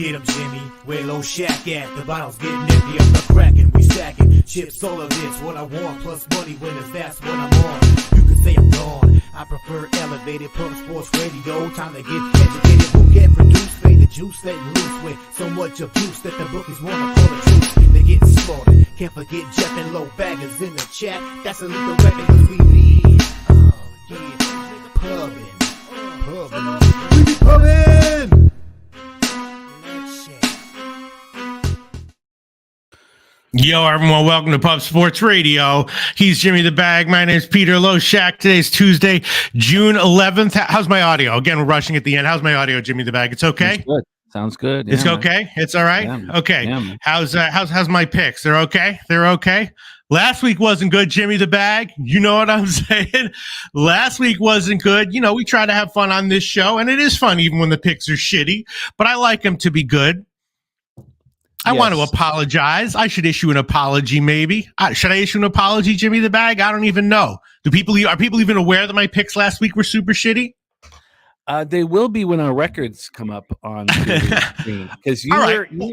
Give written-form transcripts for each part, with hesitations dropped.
Get 'em, Jimmy, where Loshak at? The bottle's getting empty, I'm not cracking, we stacking. Chips, all of this, what I want, plus money winners, that's what I'm on. You can say I'm gone, I prefer elevated, pump sports radio. Time to get educated, Bouquett produced, fade the juice, letting loose with so much abuse that the bookies wanna call the truth. They getting slaughtered, can't forget Jeff and Low Baggers in the chat. That's a lethal weapon, cause we lead. Oh yeah, pubbing. We be pubbing! Yo, everyone, welcome to Pub Sports Radio. He's Jimmy the Bag. My name is Peter Loshak. Today's Tuesday, June 11th. How's my audio? Again, we're rushing at the end. How's my audio, Jimmy the Bag? It's okay? Sounds good. It's okay? It's all right? Yeah, okay. Yeah, how's my picks? They're okay? They're okay? Last week wasn't good, Jimmy the Bag. You know what I'm saying? Last week wasn't good. You know, we try to have fun on this show, and it is fun even when the picks are shitty, but I like them to be good. I want to apologize. I should issue an apology, maybe. Should I issue an apology, Jimmy the Bag? I don't even know. Are people even aware that my picks last week were super shitty? They will be when our records come up on the screen, because you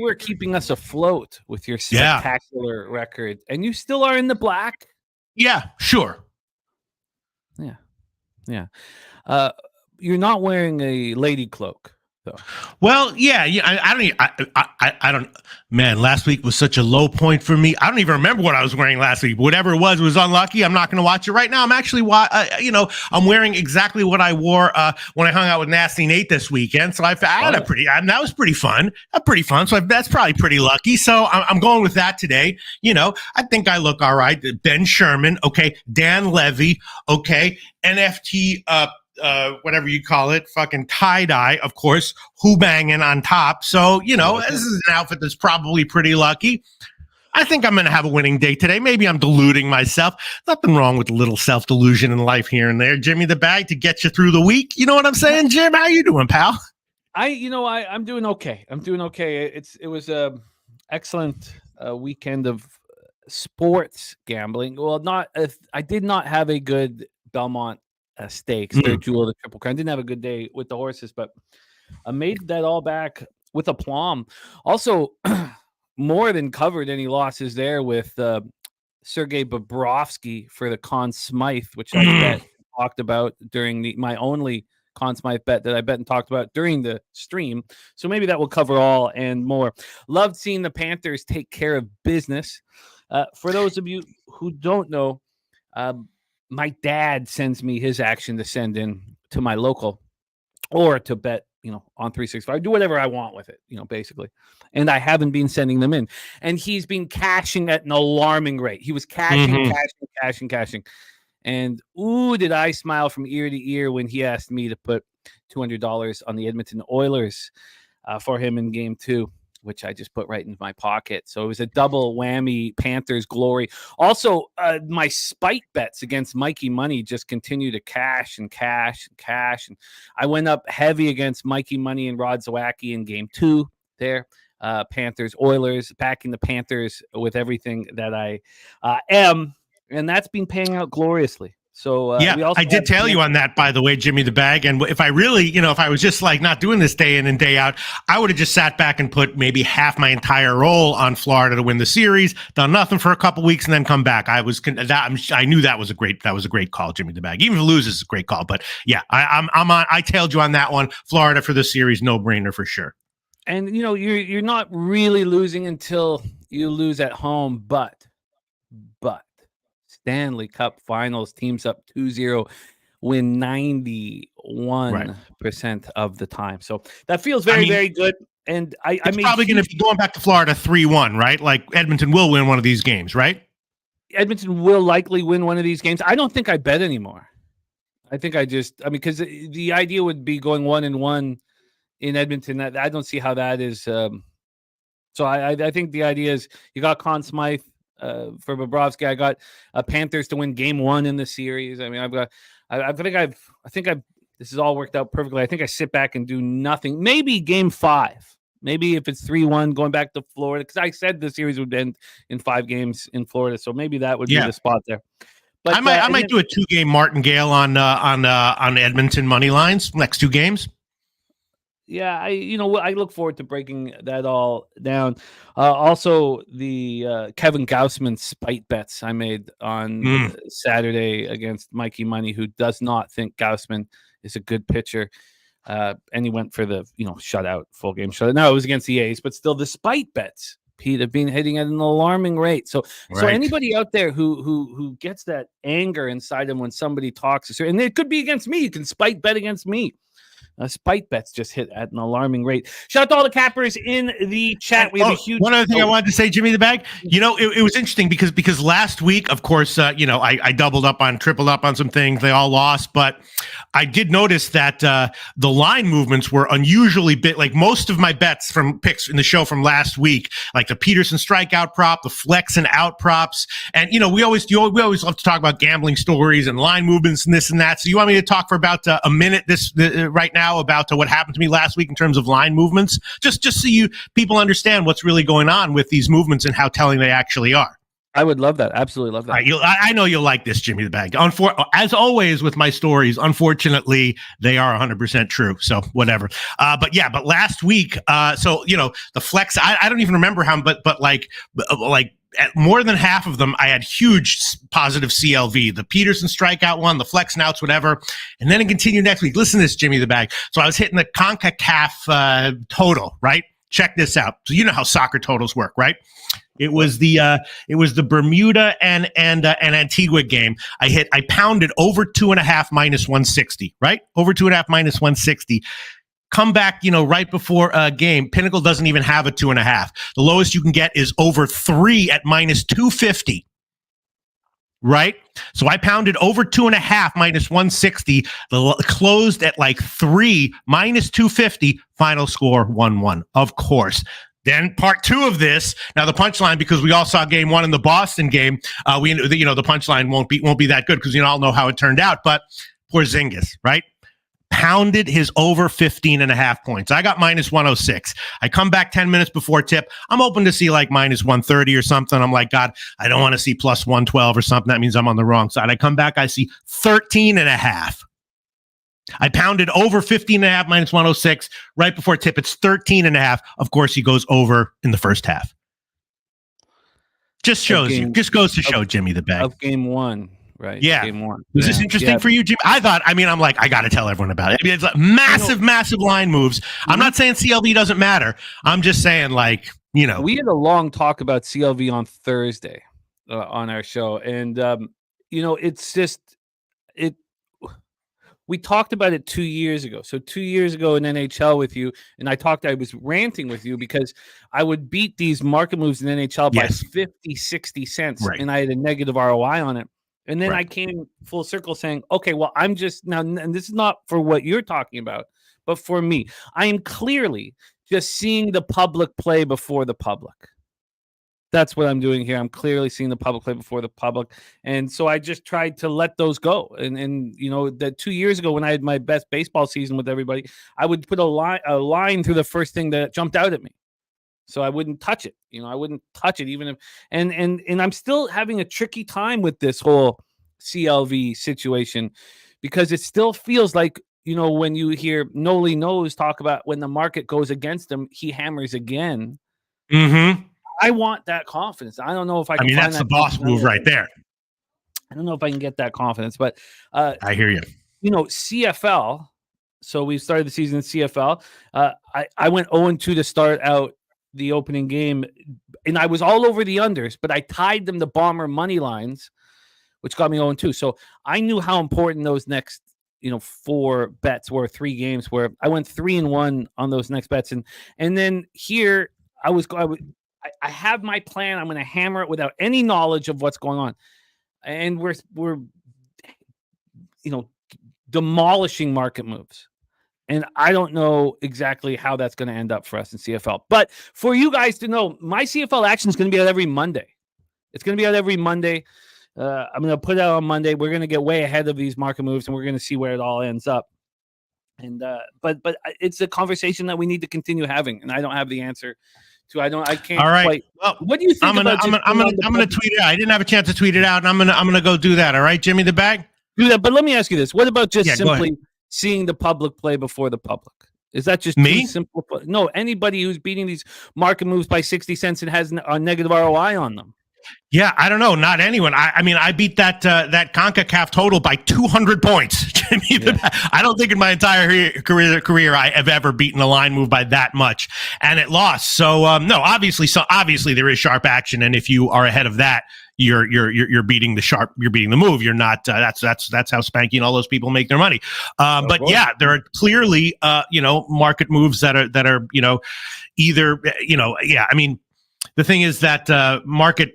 were keeping us afloat with your spectacular record, and you still are in the black. Yeah, sure. Yeah. You're not wearing a lady cloak. Well, yeah. I don't. Man, last week was such a low point for me. I don't even remember what I was wearing last week. Whatever it was unlucky. I'm not going to watch it right now. I'm actually, I'm wearing exactly what I wore when I hung out with Nasty Nate this weekend. So I had that was pretty fun. So that's probably pretty lucky. So I'm going with that today. You know, I think I look all right. Ben Sherman, okay. Dan Levy, okay. NFT, whatever you call it, fucking tie-dye, of course, banging on top. So, you know, this is an outfit that's probably pretty lucky. I think I'm going to have a winning day today. Maybe I'm deluding myself. Nothing wrong with a little self-delusion in life here and there. Jimmy the Bag to get you through the week. You know what I'm saying, Jim? How you doing, pal? I'm doing okay. It was a excellent weekend of sports gambling. Well, I did not have a good Belmont stakes, third jewel of the Triple Crown. Didn't have a good day with the horses, but I made that all back with aplomb. Also, more than covered any losses there with Sergei Bobrovsky for the Conn Smythe, which I talked about during my only Conn Smythe bet that I bet and talked about during the stream. So maybe that will cover all and more. Loved seeing the Panthers take care of business. For those of you who don't know, my dad sends me his action to send in to my local or to bet, on 365. Do whatever I want with it, basically. And I haven't been sending them in. And he's been cashing at an alarming rate. He was cashing. And did I smile from ear to ear when he asked me to put $200 on the Edmonton Oilers for him in game 2. Which I just put right into my pocket. So it was a double whammy, Panthers glory. Also, my spite bets against Mikey Money just continue to cash. And I went up heavy against Mikey Money and Rod Zawacki in game 2 there. Panthers, Oilers, backing the Panthers with everything that I am. And that's been paying out gloriously. So I did tell you on that, by the way, Jimmy the Bag. And if I really, if I was just like not doing this day in and day out, I would have just sat back and put maybe half my entire roll on Florida to win the series, done nothing for a couple weeks, and then come back. I knew that was a great call, Jimmy the Bag. Even if it loses, it's a great call. But yeah, I tailed you on that one. Florida for the series, no brainer for sure. And you're not really losing until you lose at home, but. Stanley Cup Finals, teams up 2-0, win 91% of the time. So that feels very good. And it's probably going to be going back to Florida 3-1, right? Like Edmonton will win one of these games, right? Edmonton will likely win one of these games. I don't think I bet anymore. I think because the idea would be going 1-1 in Edmonton. I don't see how that is. So I think the idea is you got Conn Smythe. For Bobrovsky, I got Panthers to win game 1 in the series. I mean, this is all worked out perfectly. I think I sit back and do nothing. Maybe game 5. Maybe if it's 3-1 going back to Florida, because I said the series would end in 5 games in Florida. So maybe that would be the spot there. But I might do a 2-game martingale on Edmonton money lines next 2 games. Yeah, I look forward to breaking that all down. Also, the Kevin Gaussman spite bets I made on Saturday against Mikey Money, who does not think Gaussman is a good pitcher. And he went for the shutout, full game shutout. No, it was against the A's, but still, the spite bets, Pete, have been hitting at an alarming rate. So anybody out there who gets that anger inside them when somebody talks, and it could be against me, you can spite bet against me. Spite bets just hit at an alarming rate. Shout out to all the cappers in the chat. We have a huge. One other thing I wanted to say, Jimmy the Bag. It was interesting because last week, of course, I tripled up on some things. They all lost, but I did notice that the line movements were unusually big. Like most of my bets from picks in the show from last week, like the Peterson strikeout prop, the flex and out props, and we always love to talk about gambling stories and line movements and this and that. So you want me to talk for about a minute right now about what happened to me last week in terms of line movements, just so you people understand what's really going on with these movements and how telling they actually are. I would love that. Absolutely love that. All right, I know you'll like this, Jimmy the Bag. As always with my stories, unfortunately, they are 100% true. So whatever. But last week, the flex, I don't even remember how, but like at more than half of them, I had huge positive CLV. The Peterson strikeout one, the flex and outs, whatever. And then it continued next week. Listen to this, Jimmy the Bag. So I was hitting the CONCACAF total, right? Check this out. So you know how soccer totals work, right? It was the Bermuda and Antigua game. I pounded over 2.5 minus 160, right? Over 2.5 minus 160. Come back, right before a game. Pinnacle doesn't even have a 2.5. The lowest you can get is over 3 at minus 250. Right? So I pounded over 2.5 minus 160. Closed at like 3 minus 250. Final score 1-1. Of course. Then part 2 of this. Now the punchline, because we all saw game 1 in the Boston game. The punchline won't be that good because you all know how it turned out. But Porzingis, right? Pounded his over 15.5 points. I got minus 106. I come back 10 minutes before tip. I'm hoping to see like minus 130 or something. I'm like, God, I don't want to see plus 112 or something. That means I'm on the wrong side. I come back, I see 13.5. I pounded over 15.5 minus 106 right before tip. It's 13.5. Of course, he goes over in the first half. Just goes to show Jimmy the Bag. Of game 1. Right. Yeah. Game 1. Was this interesting for you, Jim? I'm like, I got to tell everyone about it. I mean, it's like massive line moves. I'm not saying CLV doesn't matter. I'm just saying, we had a long talk about CLV on Thursday on our show. And, it's just, we talked about it 2 years ago. So 2 years ago in NHL with you, and I was ranting with you because I would beat these market moves in NHL by 50, 60 cents. Right. And I had a negative ROI on it. And then I came full circle saying, okay, well, I'm just now, and this is not for what you're talking about, but for me, I am clearly just seeing the public play before the public. That's what I'm doing here. I'm clearly seeing the public play before the public. And so I just tried to let those go. And that 2 years ago when I had my best baseball season with everybody, I would put a line through the first thing that jumped out at me. So I wouldn't touch it. I wouldn't touch it even if and I'm still having a tricky time with this whole CLV situation because it still feels like, when you hear Noli Knows talk about when the market goes against him, he hammers again. Mm-hmm. I want that confidence. I don't know if I can. I mean, that's the boss move right there. I don't know if I can get that confidence, but I hear you. CFL. So we started the season in CFL. I went 0-2 to start out the opening game, and I was all over the unders, but I tied them to Bomber money lines, which got me 0-2. So I knew how important those next, 4 bets were, 3 games where I went 3-1 on those next bets. And then here I have my plan. I'm going to hammer it without any knowledge of what's going on. And we're demolishing market moves. And I don't know exactly how that's going to end up for us in CFL. But for you guys to know, my CFL action is going to be out every Monday. It's going to be out every Monday. I'm going to put it out on Monday. We're going to get way ahead of these market moves, and we're going to see where it all ends up. And but it's a conversation that we need to continue having, and I don't have the answer to. I can't. All right. Quite, well, what do you think? I'm gonna tweet it out. I didn't have a chance to tweet it out, and I'm gonna go do that. All right, Jimmy the Bag. Do that. But let me ask you this: what about just simply seeing the public play before the public? Is that just Me? too simple? No, anybody who's beating these market moves by 60 cents and has a negative ROI on them. Yeah, I don't know. Not anyone. I mean, I beat that CONCACAF total by 200 points. Jimmy, I don't think in my entire career I have ever beaten a line move by that much, and it lost. So no, obviously there is sharp action, and if you are ahead of that, you're beating the move. You're not. That's how Spanky and all those people make their money. But yeah, there are clearly market moves that are either I mean, the thing is that market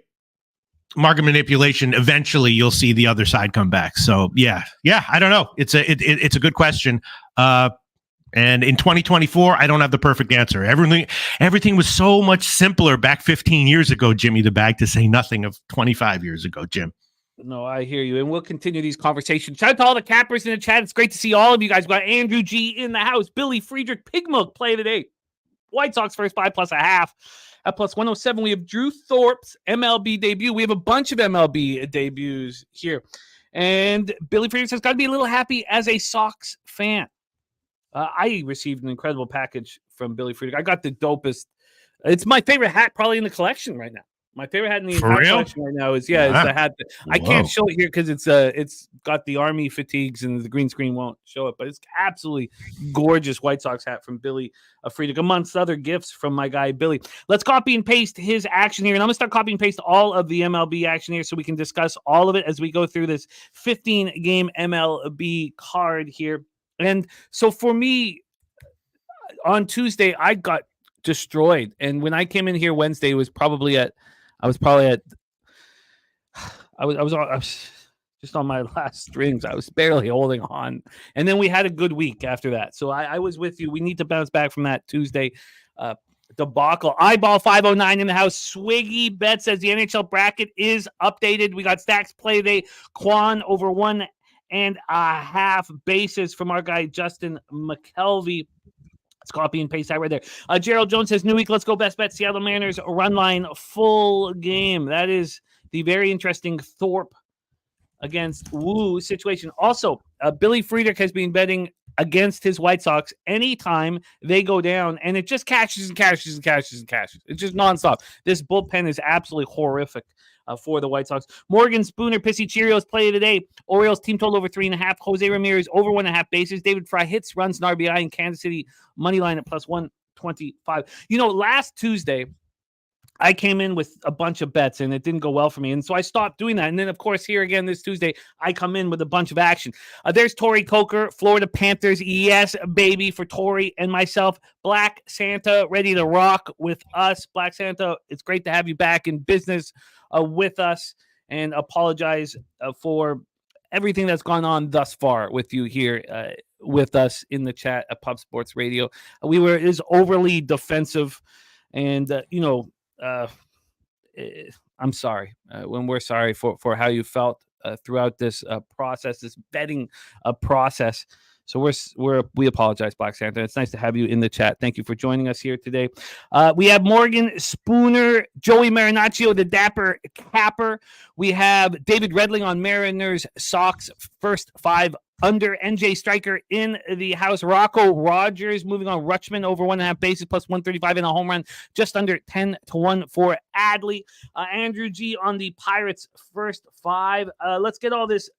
manipulation, eventually you'll see the other side come back. So yeah, I don't know. It's a good question. And in 2024, I don't have the perfect answer. Everything was so much simpler back 15 years ago, Jimmy the Bag, to say nothing of 25 years ago, Jim. No, I hear you. And we'll continue these conversations. Shout out to all the cappers in the chat. It's great to see all of you guys. We've got Andrew G in the house. Billy Friedrich, Pig Milk play today. White Sox first 5 plus a half. At plus 107, we have Drew Thorpe's MLB debut. We have a bunch of MLB debuts here. And Billy Friedrich says, got to be a little happy as a Sox fan. I received an incredible package from Billy Friedrich. I got the dopest. It's my favorite hat probably in the collection right now. My favorite hat in the entire collection right now is it's the hat. I can't show it here because it's got the Army fatigues and the green screen won't show it, but it's absolutely gorgeous White Sox hat from Billy Friedrich, amongst other gifts from my guy Billy. Let's copy and paste his action here, and I'm gonna start copy and paste all of the MLB action here so we can discuss all of it as we go through this 15-game MLB card here. And so for me, on Tuesday, I got destroyed, and when I came in here Wednesday, I was just on my last strings. I was barely holding on. And then we had a good week after that. So I was with you. We need to bounce back from that Tuesday debacle. Eyeball 509 in the house. Swiggy Bet says the NHL bracket is updated. We got stacks play today. Quan over 1.5 bases from our guy Justin McKelvey. Let's copy and paste that right there. Gerald Jones says, new week, let's go best bet. Seattle Mariners run line full game. That is the very interesting Thorpe against Woo situation. Also, Billy Friedrich has been betting against his White Sox anytime they go down, and it just cashes and cashes and cashes and cashes. It's just nonstop. This bullpen is absolutely horrific for the White Sox. Morgan Spooner, Pissy Cheerios play today. Orioles team total over 3.5. Jose Ramirez over 1.5 bases. David Fry hits, runs, and RBI in Kansas City money line at plus 125. Last Tuesday, I came in with a bunch of bets and it didn't go well for me. And so I stopped doing that. And then, of course, here again this Tuesday, I come in with a bunch of action. There's Torrey Coker, Florida Panthers. Yes, baby, for Torrey and myself. Black Santa ready to rock with us. Black Santa, it's great to have you back in business with us, and apologize for everything that's gone on thus far with you here with us in the chat at Pub Sports Radio. It was overly defensive, and I'm sorry when we're sorry for how you felt throughout this process, this betting process. So we apologize, Black Santa. It's nice to have you in the chat. Thank you for joining us here today. We have Morgan Spooner, Joey Marinaccio, the Dapper Capper. We have David Redling on Mariners Sox first 5 under. NJ Striker in the house. Rocco Rogers moving on. Rutschman over 1.5 bases plus 135 in a home run, just under 10-1 for Adley. Andrew G on the Pirates first 5. Let's get all this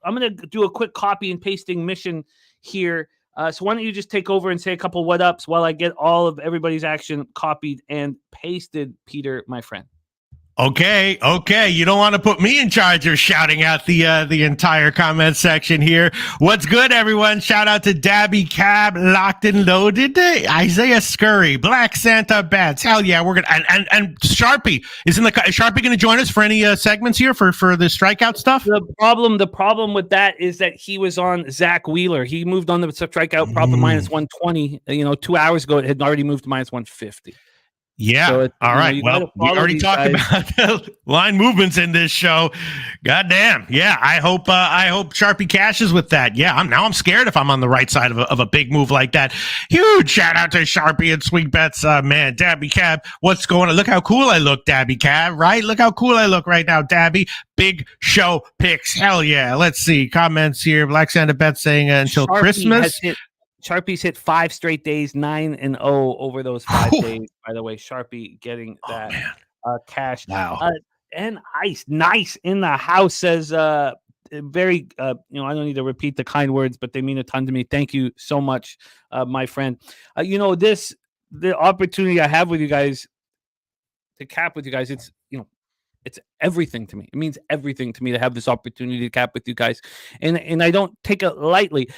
I'm going to do a quick copy and pasting mission here. So why don't you just take over and say a couple what-ups while I get all of everybody's action copied and pasted, Peter, my friend. Okay. You don't want to put me in charge of shouting out the entire comment section here. What's good, everyone? Shout out to Dabby Cab, locked and loaded. Isaiah Scurry, Black Santa Bats. Hell yeah, we're gonna and Sharpie is Sharpie going to join us for any segments here for the strikeout stuff? The problem with that is that he was on Zach Wheeler. He moved on the strikeout prop at minus 120. 2 hours ago, it had already moved to minus 150. Yeah. So all right. Well, we already talked about line movements in this show. Goddamn. Yeah. I hope Sharpie cashes with that. Yeah. I'm scared if I'm on the right side of a big move like that. Huge shout out to Sharpie and Swing Bets. Man, Dabby Cab, what's going on? Look how cool I look, Dabby Cab, right? Look how cool I look right now, Dabby. Big show picks. Hell yeah. Let's see comments here. Black Santa Bet saying until Sharpie Christmas. Sharpie's hit 5 straight days, 9-0 over those 5 days. By the way, Sharpie getting that cash. Wow. And ice, nice in the house, says very I don't need to repeat the kind words, but they mean a ton to me. Thank you so much, my friend. The opportunity I have with you guys to cap with you guys, it's everything to me. It means everything to me to have this opportunity to cap with you guys, and I don't take it lightly.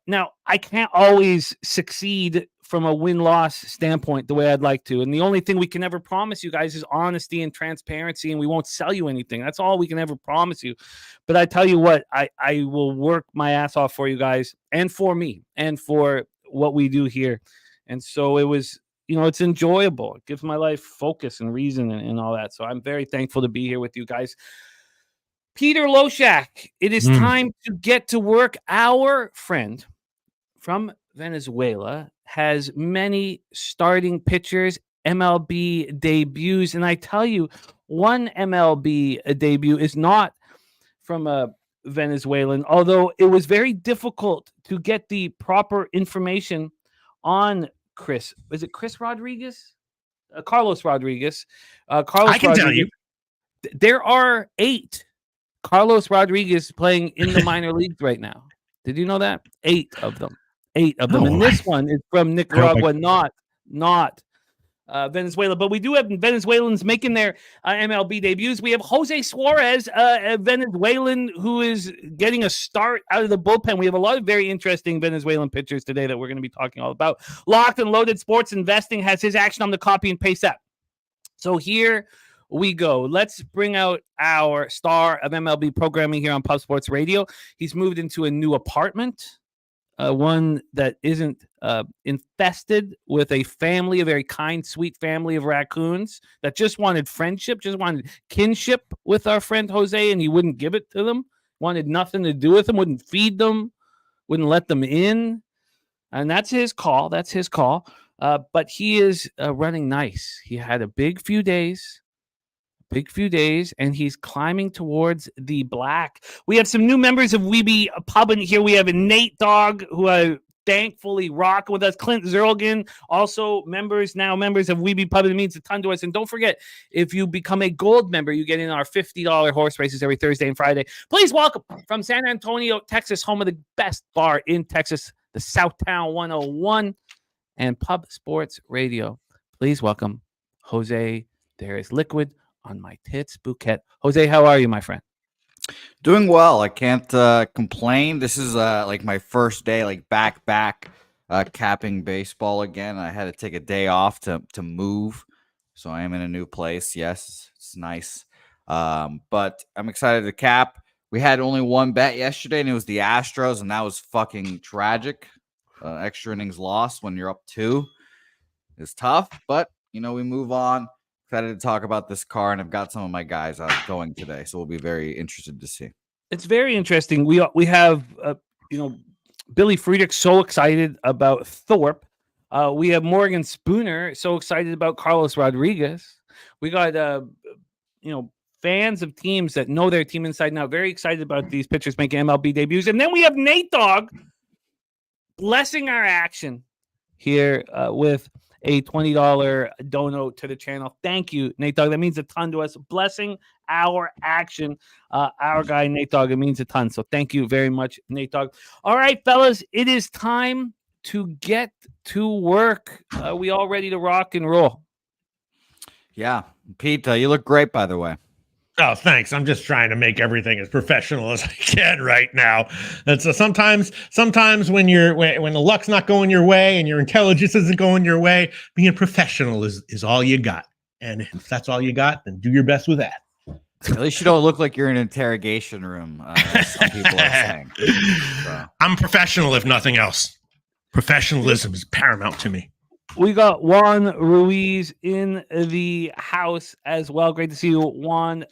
Now, I can't always succeed from a win-loss standpoint the way I'd like to, and the only thing we can ever promise you guys is honesty and transparency, and we won't sell you anything. That's all we can ever promise you. But I tell you what, I will work my ass off for you guys and for me and for what we do here. And so it was, it's enjoyable. It gives my life focus and reason and all that. So I'm very thankful to be here with you guys. Peter Loshak, it is time to get to work. Our friend from Venezuela has many starting pitchers, MLB debuts. And I tell you, one MLB debut is not from a Venezuelan, although it was very difficult to get the proper information on Chris. Is it Chris Rodriguez? Carlos Rodriguez. Carlos I can tell you. There are 8 Carlos Rodriguez playing in the minor leagues right now. Did you know that? 8 of them. 8 of them. Oh, and this one is from Nicaragua, not Venezuela. But we do have Venezuelans making their MLB debuts. We have Jose Suarez, a Venezuelan who is getting a start out of the bullpen. We have a lot of very interesting Venezuelan pitchers today that we're going to be talking all about. Locked and Loaded Sports Investing has his action on the copy and paste app. So here we go. Let's bring out our star of MLB programming here on Pub Sports Radio. He's moved into a new apartment. One that isn't infested with a family, a very kind, sweet family of raccoons that just wanted friendship, just wanted kinship with our friend Jose, and he wouldn't give it to them, wanted nothing to do with them, wouldn't feed them, wouldn't let them in. And that's his call. But he is running nice. He had a big few days, and he's climbing towards the black. We have some new members of Weeby Pub in here. We have a Nate Dogg, who I thankfully rock with us. Clint Zerlgan, also members of Weeby Pub. It means a ton to us. And don't forget, if you become a gold member, you get in our $50 horse races every Thursday and Friday. Please welcome from San Antonio, Texas, home of the best bar in Texas, the Southtown 101 and Pub Sports Radio. Please welcome Jose. There is liquid on my tits, Bouquett. Jose, how are you, my friend? Doing well. I can't complain. This is like my first day, like back capping baseball again. I had to take a day off to move, so I am in a new place. Yes, it's nice, but I'm excited to cap. We had only one bet yesterday, and it was the Astros, and that was fucking tragic. Extra innings lost when you're up 2 is tough, but we move on. Excited to talk about this car, and I've got some of my guys going today, so we'll be very interested to see. It's very interesting. We have Billy Friedrich so excited about Thorpe. We have Morgan Spooner so excited about Carlos Rodriguez. We got fans of teams that know their team inside and out, very excited about these pitchers making MLB debuts. And then we have Nate Dogg blessing our action here with a $20 dono to the channel. Thank you, Nate Dogg. That means a ton to us. Blessing our action. Our guy, Nate Dogg, it means a ton. So thank you very much, Nate Dogg. All right, fellas, it is time to get to work. We all ready to rock and roll? Yeah. Pete, you look great, by the way. Oh, thanks. I'm just trying to make everything as professional as I can right now. And so sometimes when the luck's not going your way and your intelligence isn't going your way, being professional is all you got. And if that's all you got, then do your best with that. At least you don't look like you're in an interrogation room, as some people are saying. So. I'm professional, if nothing else. Professionalism is paramount to me. We got Juan Ruiz in the house as well. Great to see you, Juan.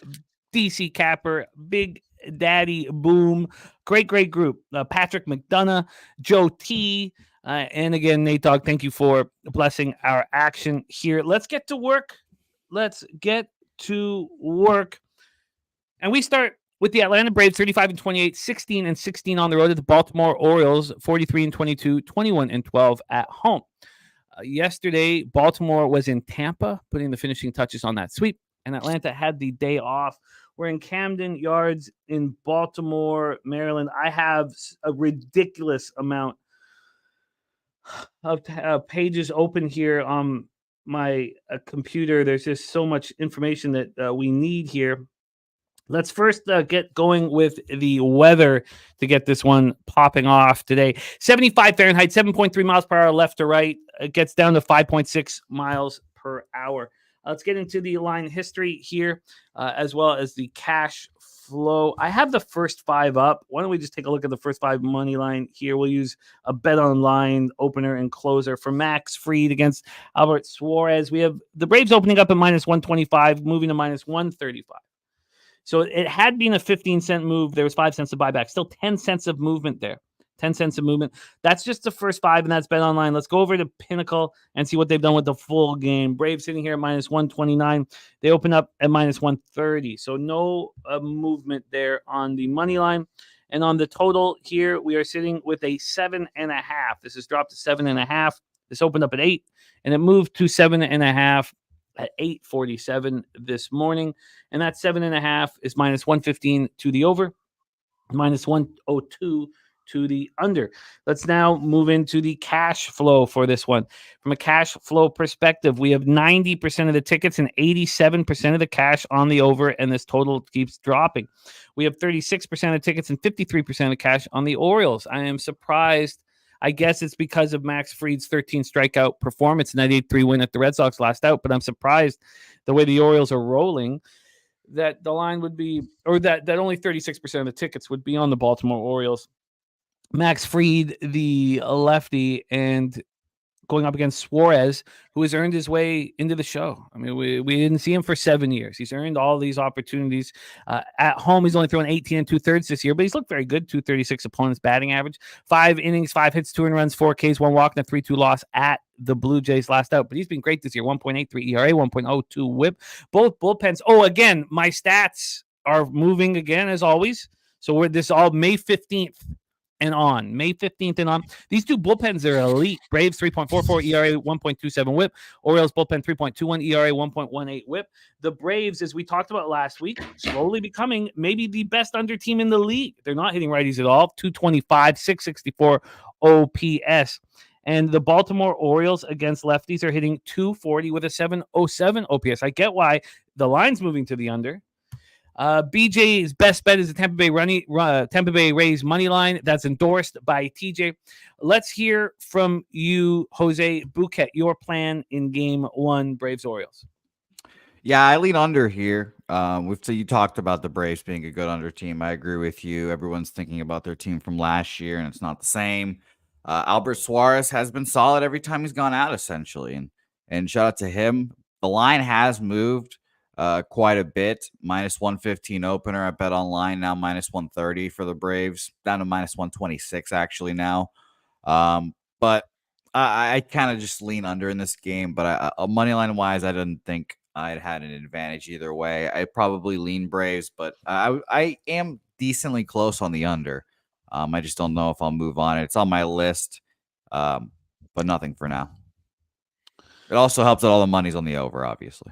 DC Capper, Big Daddy Boom. Great group. Patrick McDonough, Joe T. And again, Nate Dogg, thank you for blessing our action here. Let's get to work. And we start with the Atlanta Braves 35-28, 16-16 on the road at the Baltimore Orioles 43-22, 21-12 at home. Yesterday, Baltimore was in Tampa, putting the finishing touches on that sweep, and Atlanta had the day off. We're in Camden Yards in Baltimore, Maryland. I have a ridiculous amount of pages open here on my computer. There's just so much information that we need here. Let's first get going with the weather to get this one popping off today. 75 Fahrenheit, 7.3 miles per hour left to right. It gets down to 5.6 miles per hour. Let's get into the line history here, as well as the cash flow. I have the first five up. Why don't we just take a look at the first five money line here? We'll use a bet online opener and closer for Max Fried against Albert Suarez. We have the Braves opening up at minus 125, moving to minus 135. So it had been a 15-cent move. There was 5 cents of buyback. Still 10 cents of movement there. 10 cents of movement. That's just the first five, and that's bet online. Let's go over to Pinnacle and see what they've done with the full game. Braves sitting here at minus 129. They open up at minus 130. So no movement there on the money line. And on the total here, we are sitting with a 7.5. This has dropped to 7.5. This opened up at 8, and it moved to 7.5 at 8:47 this morning. And that 7.5 is minus 115 to the over, minus 102 to the under. Let's now move into the cash flow for this one. From a cash flow perspective, we have 90% of the tickets and 87% of the cash on the over, and this total keeps dropping. We have 36% of tickets and 53% of cash on the Orioles. I am surprised. I guess it's because of Max Fried's 13 strikeout performance, 98-3 win at the Red Sox last out, but I'm surprised the way the Orioles are rolling that the line would be, or that only 36% of the tickets would be on the Baltimore Orioles. Max Fried, the lefty, and going up against Suarez, who has earned his way into the show. I mean, we didn't see him for 7 years. He's earned all these opportunities. At home, he's only thrown 18 2/3 this year, but he's looked very good. 236 opponent's batting average. 5 innings, 5 hits, 2 runs, 4 Ks, 1 walk, and a 3-2 loss at the Blue Jays last out. But he's been great this year. 1.83 ERA, 1.02 whip. Both bullpens. Oh, again, my stats are moving again, as always. So this is all May 15th. And on May 15th and on. These two bullpens are elite. Braves 3.44 ERA, 1.27 whip. Orioles bullpen 3.21 ERA, 1.18 whip. The Braves, as we talked about last week, slowly becoming maybe the best under team in the league. They're not hitting righties at all. 225, 664 OPS. And the Baltimore Orioles against lefties are hitting 240 with a 707 OPS. I get why the line's moving to the under. BJ's best bet is the Tampa Bay Rays money line. That's endorsed by TJ. Let's hear from you, Jose Bouquett, your plan in game 1, Braves Orioles. Yeah, I lean under here. So you talked about the Braves being a good under team. I agree with you. Everyone's thinking about their team from last year, and it's not the same. Albert Suarez has been solid every time he's gone out, essentially, and shout out to him. The line has moved quite a bit. Minus 115 opener at Bet Online, now minus 130 for the Braves, down to minus 126 actually now. But I kind of just lean under in this game. But money line wise, I didn't think I'd had an advantage either way. I probably lean Braves, but I am decently close on the under. I just don't know if I'll move on it. It's on my list, but nothing for now. It also helps that all the money's on the over, obviously.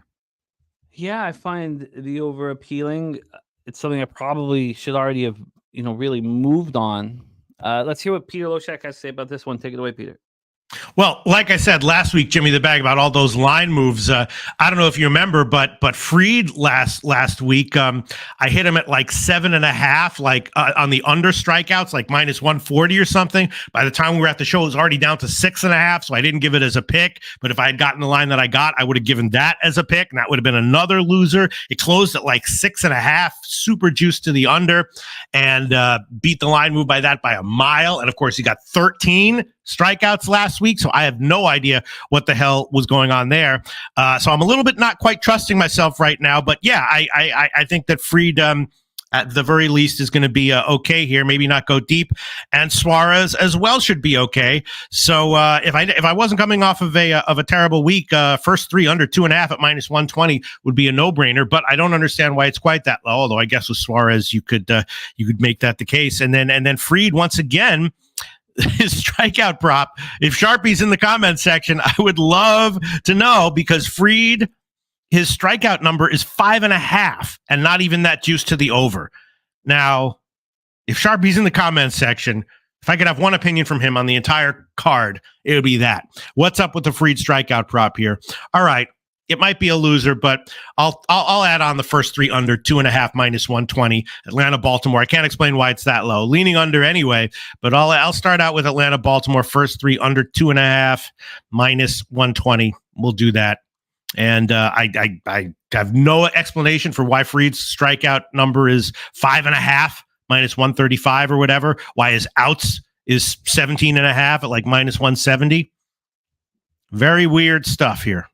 Yeah, I find the over appealing. It's something I probably should already have, really moved on. Let's hear what Peter Loshak has to say about this one. Take it away, Peter. Well, like I said last week, Jimmy the Bag, about all those line moves. I don't know if you remember, but Fried last week, I hit him at like 7.5, like on the under strikeouts, like minus 140 or something. By the time we were at the show, it was already down to 6.5, so I didn't give it as a pick. But if I had gotten the line that I got, I would have given that as a pick, and that would have been another loser. It closed at like 6.5, super juiced to the under, and beat the line move by a mile. And of course, he got 13 strikeouts last week, so I have no idea what the hell was going on there. So I'm a little bit not quite trusting myself right now, but yeah, I think that Fried at the very least is going to be okay here. Maybe not go deep, and Suarez as well should be okay. So if I wasn't coming off of a terrible week, first 3 under 2.5 at -120 would be a no-brainer. But I don't understand why it's quite that low. Although I guess with Suarez you could make that the case. And then Fried once again. His strikeout prop. If Sharpie's in the comments section, I would love to know, because Fried, his strikeout number is 5.5 and not even that juice to the over. Now, if Sharpie's in the comments section, if I could have one opinion from him on the entire card, it would be that. What's up with the Fried strikeout prop here? All right. It might be a loser, but I'll add on the first 3 under 2.5 -120. Atlanta, Baltimore. I can't explain why it's that low. Leaning under anyway, but I'll start out with Atlanta, Baltimore. First 3 under 2.5 -120. We'll do that. And I have no explanation for why Fried's strikeout number is 5.5 -135 or whatever. Why his outs is 17.5 at like -170. Very weird stuff here.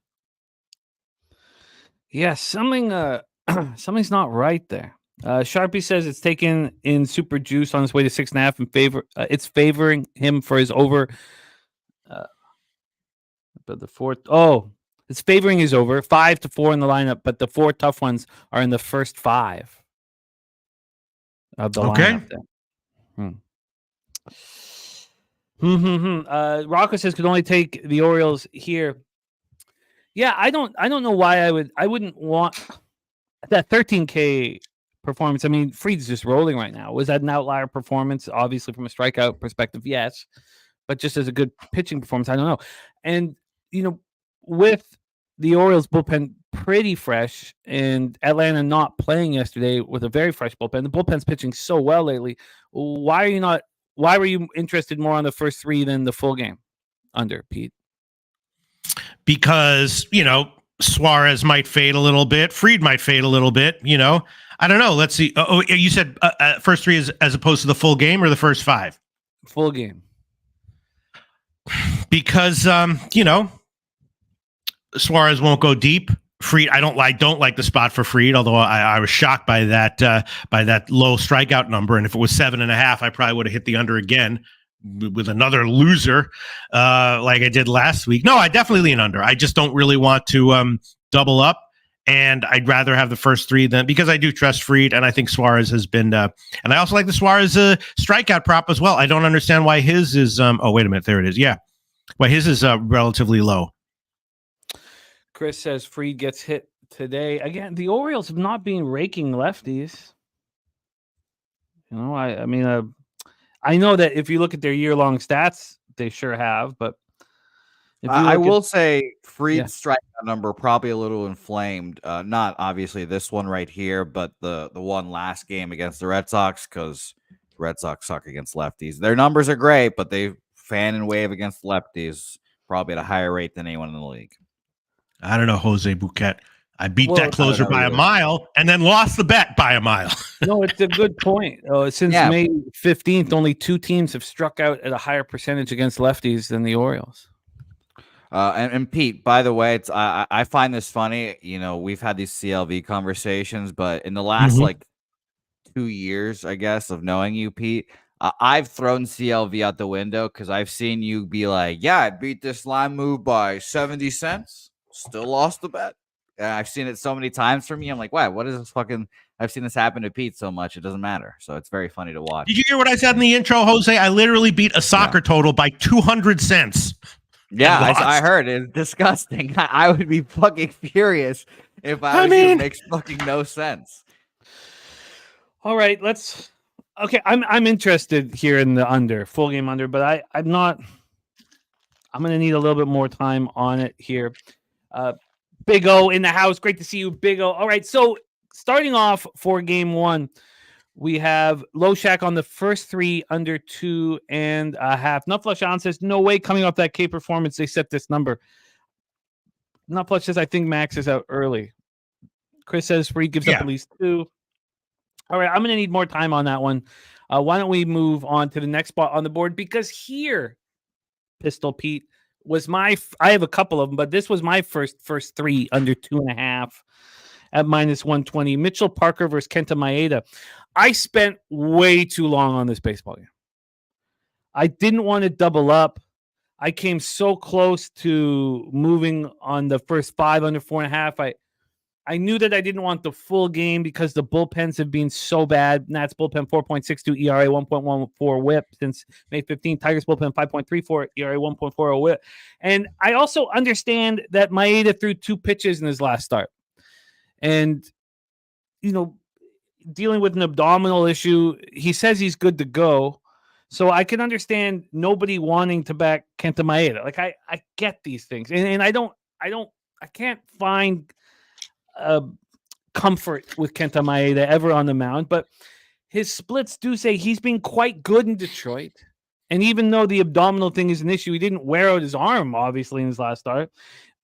Yeah, something's not right there. Sharpie says it's taken in Super Juice on its way to 6.5 in favor. It's favoring him for his over. But the fourth, it's favoring his over 5 to 4 in the lineup, but the 4 tough ones are in the first 5 of the lineup. There. Rocco says could only take the Orioles here. Yeah, I don't know why I wouldn't want that 13K performance. I mean, Fried's just rolling right now. Was that an outlier performance? Obviously, from a strikeout perspective, yes. But just as a good pitching performance, I don't know. And, with the Orioles bullpen pretty fresh and Atlanta not playing yesterday with a very fresh bullpen, the bullpen's pitching so well lately. Why were you interested more on the first 3 than the full game under, Pete? Because, Suarez might fade a little bit. Fried might fade a little bit, I don't know. Let's see. Oh, you said first 3 as opposed to the full game or the first 5? Full game. Because, Suarez won't go deep. Fried, I don't like the spot for Fried, although I was shocked by that low strikeout number. And if it was 7.5, I probably would have hit the under again with another loser like I did last week. No, I definitely lean under. I just don't really want to double up, and I'd rather have the first 3 because I do trust Fried, and I think Suarez has been and I also like the Suarez strikeout prop as well. I don't understand why his is wait a minute, there it is. Yeah, why his is relatively low. Chris says Fried gets hit today. Again, the Orioles have not been raking lefties. I mean I know that if you look at their year-long stats, they sure have, but I will say Fried's strikeout number probably a little inflamed. Not obviously this one right here, but the one last game against the Red Sox, because Red Sox suck against lefties. Their numbers are great, but they fan and wave against lefties probably at a higher rate than anyone in the league. I don't know, Jose Bouquett. I beat that closer by a mile and then lost the bet by a mile. No, it's a good point. Since May 15th, only 2 teams have struck out at a higher percentage against lefties than the Orioles. And Pete, by the way, I find this funny. We've had these CLV conversations, but in the last 2 years, I guess, of knowing you, Pete, I've thrown CLV out the window because I've seen you be like, yeah, I beat this line move by 70 cents. Still lost the bet. And I've seen it so many times from you. I'm like, wow, what is this fucking... I've seen this happen to Pete so much, it doesn't matter. So it's very funny to watch. Did you hear what I said in the intro, Jose? I literally beat a soccer total by 200 cents. Yeah, I heard. It's disgusting. I would be fucking furious if it makes fucking no sense. All right, let's... Okay, I'm interested here in the under, full game under, but I'm not... I'm going to need a little bit more time on it here. Big O in the house. Great to see you, Big O. All right, so starting off for game 1, we have Loshak on the first 3 under 2.5. Nutflush says, no way coming off that K performance, they set this number. Nutflush says, I think Max is out early. Chris says Fried gives up at least 2. All right, I'm going to need more time on that one. Why don't we move on to the next spot on the board? Because here, Pistol Pete, was I have a couple of them, but this was my first 3 under 2.5 at -120. Mitchell Parker versus Kenta Maeda. I spent way too long on this baseball game. I didn't want to double up. I came so close to moving on the first 5 under 4.5. I knew that I didn't want the full game because the bullpens have been so bad. Nats bullpen 4.62 ERA, 1.14 whip since May 15th. Tigers bullpen 5.34 ERA, 1.40 whip. And I also understand that Maeda threw 2 pitches in his last start. And, dealing with an abdominal issue, he says he's good to go. So I can understand nobody wanting to back Kenta Maeda. Like I get these things. And I can't find comfort with Kenta Maeda ever on the mound, but his splits do say he's been quite good in Detroit. And even though the abdominal thing is an issue, he didn't wear out his arm, obviously, in his last start.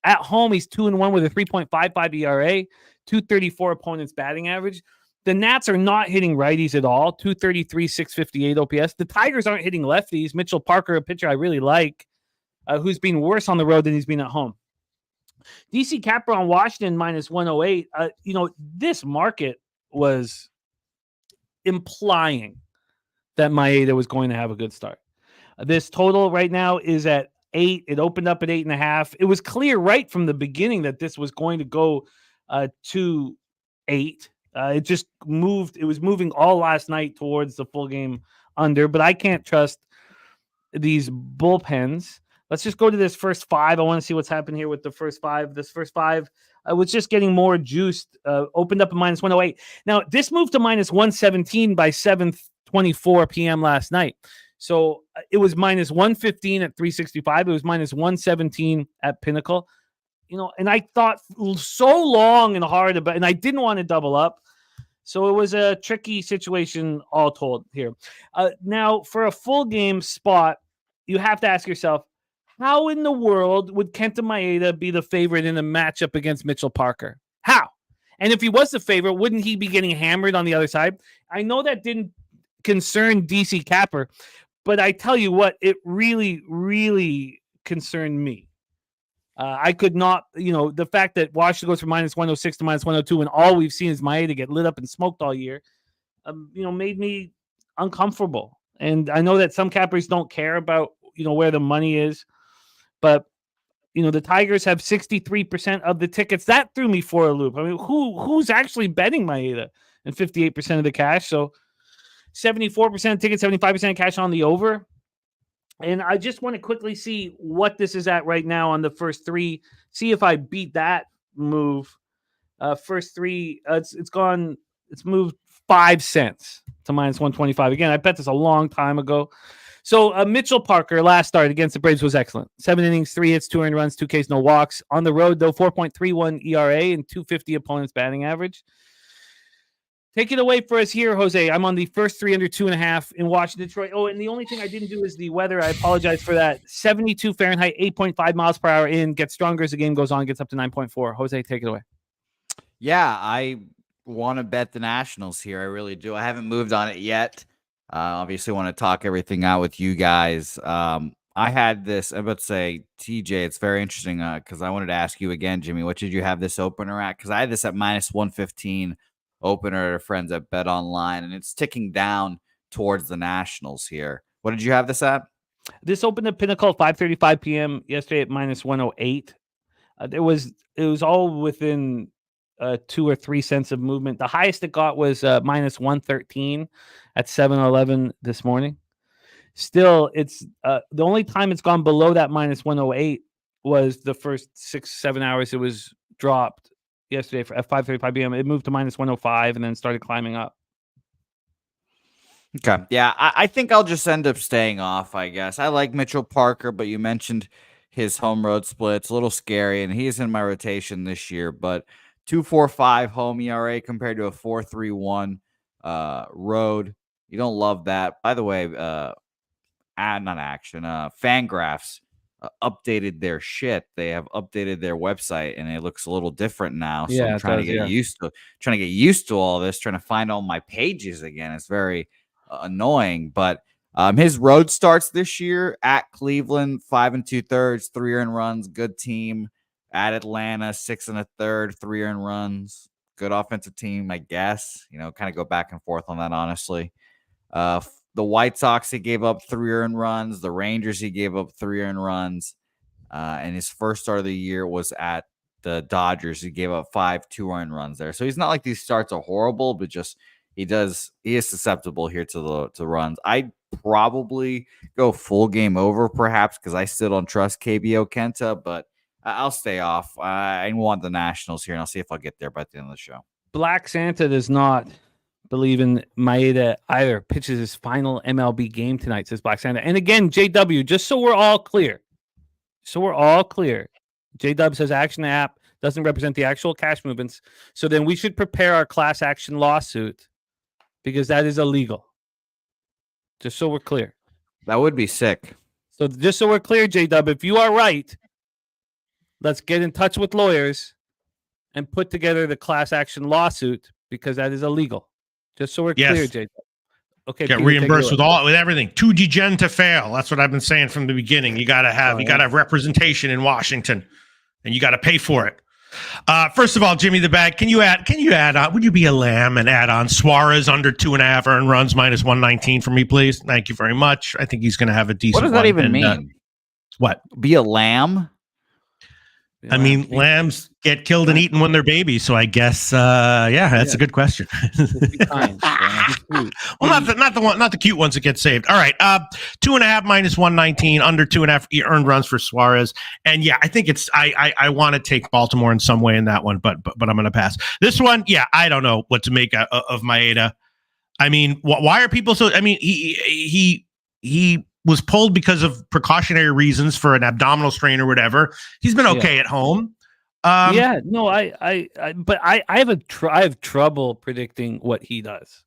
At home, he's 2-1 with a 3.55 ERA, 234 opponent's batting average. The Nats are not hitting righties at all, 233, 658 OPS. The Tigers aren't hitting lefties. Mitchell Parker, a pitcher I really like, who's been worse on the road than he's been at home. DC Capper on Washington -108. This market was implying that Maeda was going to have a good start. This total right now is at 8. It opened up at 8.5. It was clear right from the beginning that this was going to go to 8. It just moved. It was moving all last night towards the full game under, but I can't trust these bullpens. Let's just go to this first 5. I want to see what's happened here with the first 5. This first 5 was just getting more juiced. Opened up at -108. Now, this moved to -117 by 7:24 p.m. last night. So it was -115 at 365. It was -117 at Pinnacle. And I thought so long and hard about, and I didn't want to double up. So it was a tricky situation all told here. Now, for a full game spot, you have to ask yourself, how in the world would Kenta Maeda be the favorite in a matchup against Mitchell Parker? How? And if he was the favorite, wouldn't he be getting hammered on the other side? I know that didn't concern DC Capper, but I tell you what, it really, really concerned me. I could not, the fact that Washington goes from -106 to -102 and all we've seen is Maeda get lit up and smoked all year, made me uncomfortable. And I know that some cappers don't care about, where the money is. But, the Tigers have 63% of the tickets. That threw me for a loop. I mean, who's actually betting Maeda? And 58% of the cash. So 74% of tickets, 75% cash on the over. And I just want to quickly see what this is at right now on the first 3. See if I beat that move. First 3, it's moved 5 cents to -125. Again, I bet this a long time ago. So Mitchell Parker, last start against the Braves was excellent. 7 innings, 3 hits, 2 earned runs, 2 Ks, no walks. On the road, though, 4.31 ERA and 250 opponent's batting average. Take it away for us here, Jose. I'm on the first 3 under 2.5 in Washington, Detroit. Oh, and the only thing I didn't do is the weather. I apologize for that. 72 Fahrenheit, 8.5 miles per hour in. Gets stronger as the game goes on. Gets up to 9.4. Jose, take it away. Yeah, I want to bet the Nationals here. I really do. I haven't moved on it yet. Obviously, want to talk everything out with you guys. I had this, I'm about to say, TJ, it's very interesting because I wanted to ask you again, Jimmy, what did you have this opener at? Because I had this at -115 opener at friends at Bet Online, and it's ticking down towards the Nationals here. What did you have this at? This opened at Pinnacle at 5:35 p.m. yesterday at -108. It was all within 2 or 3 cents of movement. The highest it got was -113 at 7:11 this morning. Still, it's the only time it's gone below that -108 was the first 6-7 hours it was dropped yesterday at 5:35 p.m. It moved to -105 and then started climbing up. Okay. Yeah, I think I'll just end up staying off, I guess. I like Mitchell Parker, but you mentioned his home road split. It's a little scary, and he's in my rotation this year, but 2.45 home ERA compared to a 4.31 road. You don't love that. By the way, Fangraphs updated their shit. They have updated their website, and it looks a little different now. So I'm trying to get used to all this, trying to find all my pages again. It's very annoying. But his road starts this year at Cleveland, 5 2/3, 3 earned runs, good team. At Atlanta, 6 1/3, 3 earned runs, good offensive team, I guess. Kind of go back and forth on that, honestly. The White Sox, he gave up 3 earned runs. The Rangers, he gave up 3 earned runs. And his first start of the year was at the Dodgers. He gave up 5 2-run runs there. So he's not like these starts are horrible, but just he is susceptible here to runs. I'd probably go full game over, perhaps, because I still don't trust KBO Kenta, but I'll stay off. I want the Nationals here, and I'll see if I'll get there by the end of the show. Black Santa does not believe in Maeda either. Pitches his final MLB game tonight, says Black Santa. And again, JW, just so we're all clear. JW says Action App doesn't represent the actual cash movements. So then we should prepare our class action lawsuit because that is illegal. Just so we're clear. That would be sick. So just so we're clear, JW, if you are right, let's get in touch with lawyers and put together the class action lawsuit because that is illegal. Just so we're clear, JW. Okay, get Peter, reimbursed with everything. Too degen to fail. That's what I've been saying from the beginning. You gotta have representation in Washington, and you gotta pay for it. First of all, Jimmy the Bag, can you add on? Would you be a lamb and add on Suarez under 2.5 earned runs minus 119 for me, please? Thank you very much. I think he's gonna have a decent. What does that even mean? What? Be a lamb? I mean, lambs get killed and eaten when they're babies, so I guess, that's a good question. Well, not the cute ones that get saved. All right, 2.5 minus 119, under 2.5 earned runs for Suarez, and I think it's I want to take Baltimore in some way in that one, but I'm going to pass this one. I don't know what to make of Maeda. I mean, why are people so? I mean, he was pulled because of precautionary reasons for an abdominal strain or whatever. He's been okay at home. I have trouble predicting what he does.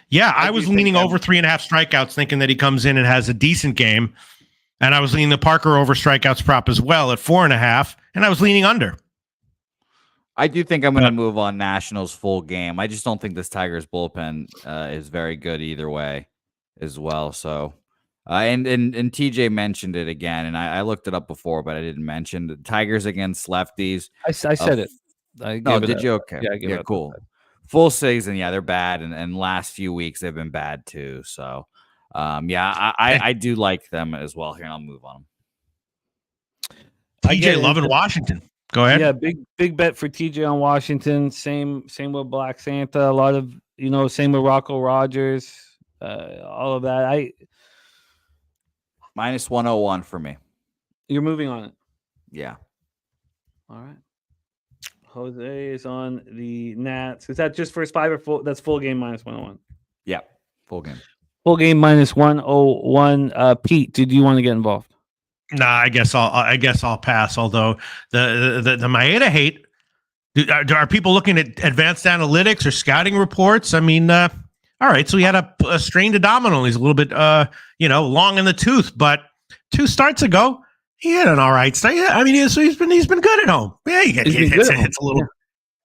Yeah, I was leaning over 3.5 strikeouts, thinking that he comes in and has a decent game, and I was leaning the Parker over strikeouts prop as well at 4.5, and I was leaning under. I do think I'm going to move on Nationals full game. I just don't think this Tigers bullpen is very good either way as well. So, and TJ mentioned it again, and I looked it up before, but I didn't mention the Tigers against lefties. I said it. Did you? Okay. Yeah, cool. Full season, they're bad, and last few weeks they've been bad too. So, I do like them as well here, and I'll move on them. TJ loving Washington. Go ahead. Yeah, big bet for TJ on Washington. Same with Black Santa. A lot of same with Rocco Rogers. All of that. Minus 101 for me. You're moving on it. Yeah. All right. Jose is on the Nats. Is that just first 5 or full? That's full game minus 101. Yeah, full game. Full game minus 101. Pete, did you want to get involved? Nah, I guess I'll pass. Although the Maeda hate, are people looking at advanced analytics or scouting reports? I mean, all right. So he had a strained abdominal. He's a little bit, long in the tooth. But 2 starts ago, he had an all right start. Yeah, I mean, he's been good at home. Yeah, it's a little. Yeah.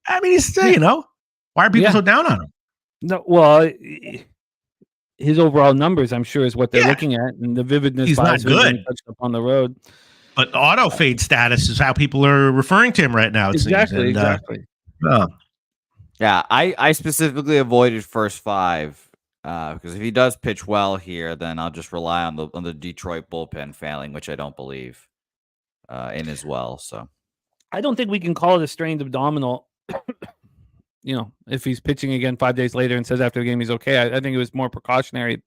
I mean, he's still, why are people so down on him? No, well, his overall numbers, I'm sure, is what they're looking at, and the vividness. He's not good. Touched up on the road, but auto fade status is how people are referring to him right now. Exactly. Yeah, I specifically avoided first 5 because if he does pitch well here, then I'll just rely on the Detroit bullpen failing, which I don't believe in as well. So I don't think we can call it a strained abdominal. If he's pitching again 5 days later and says after the game he's okay, I think it was more precautionary.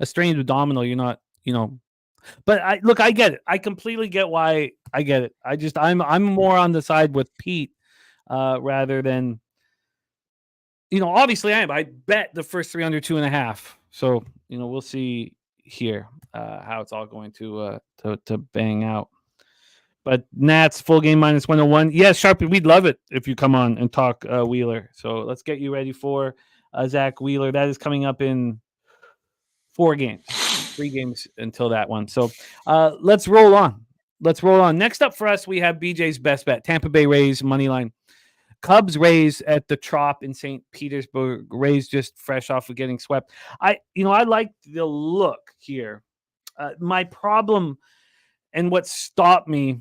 A strained abdominal, you're not, But I get it. I completely get why. I get it. I'm more on the side with Pete rather than. Obviously I am. I bet the first 3 under 2.5. So we'll see here how it's all going to bang out. But Nats full game minus 101. Yes, Sharpie, we'd love it if you come on and talk Wheeler. So let's get you ready for Zach Wheeler. That is coming up in 4 games, 3 games until that one. So let's roll on. Next up for us, we have BJ's best bet. Tampa Bay Rays money line. Cubs Rays at the Trop in St. Petersburg. Rays just fresh off of getting swept. I like the look here. My problem and what stopped me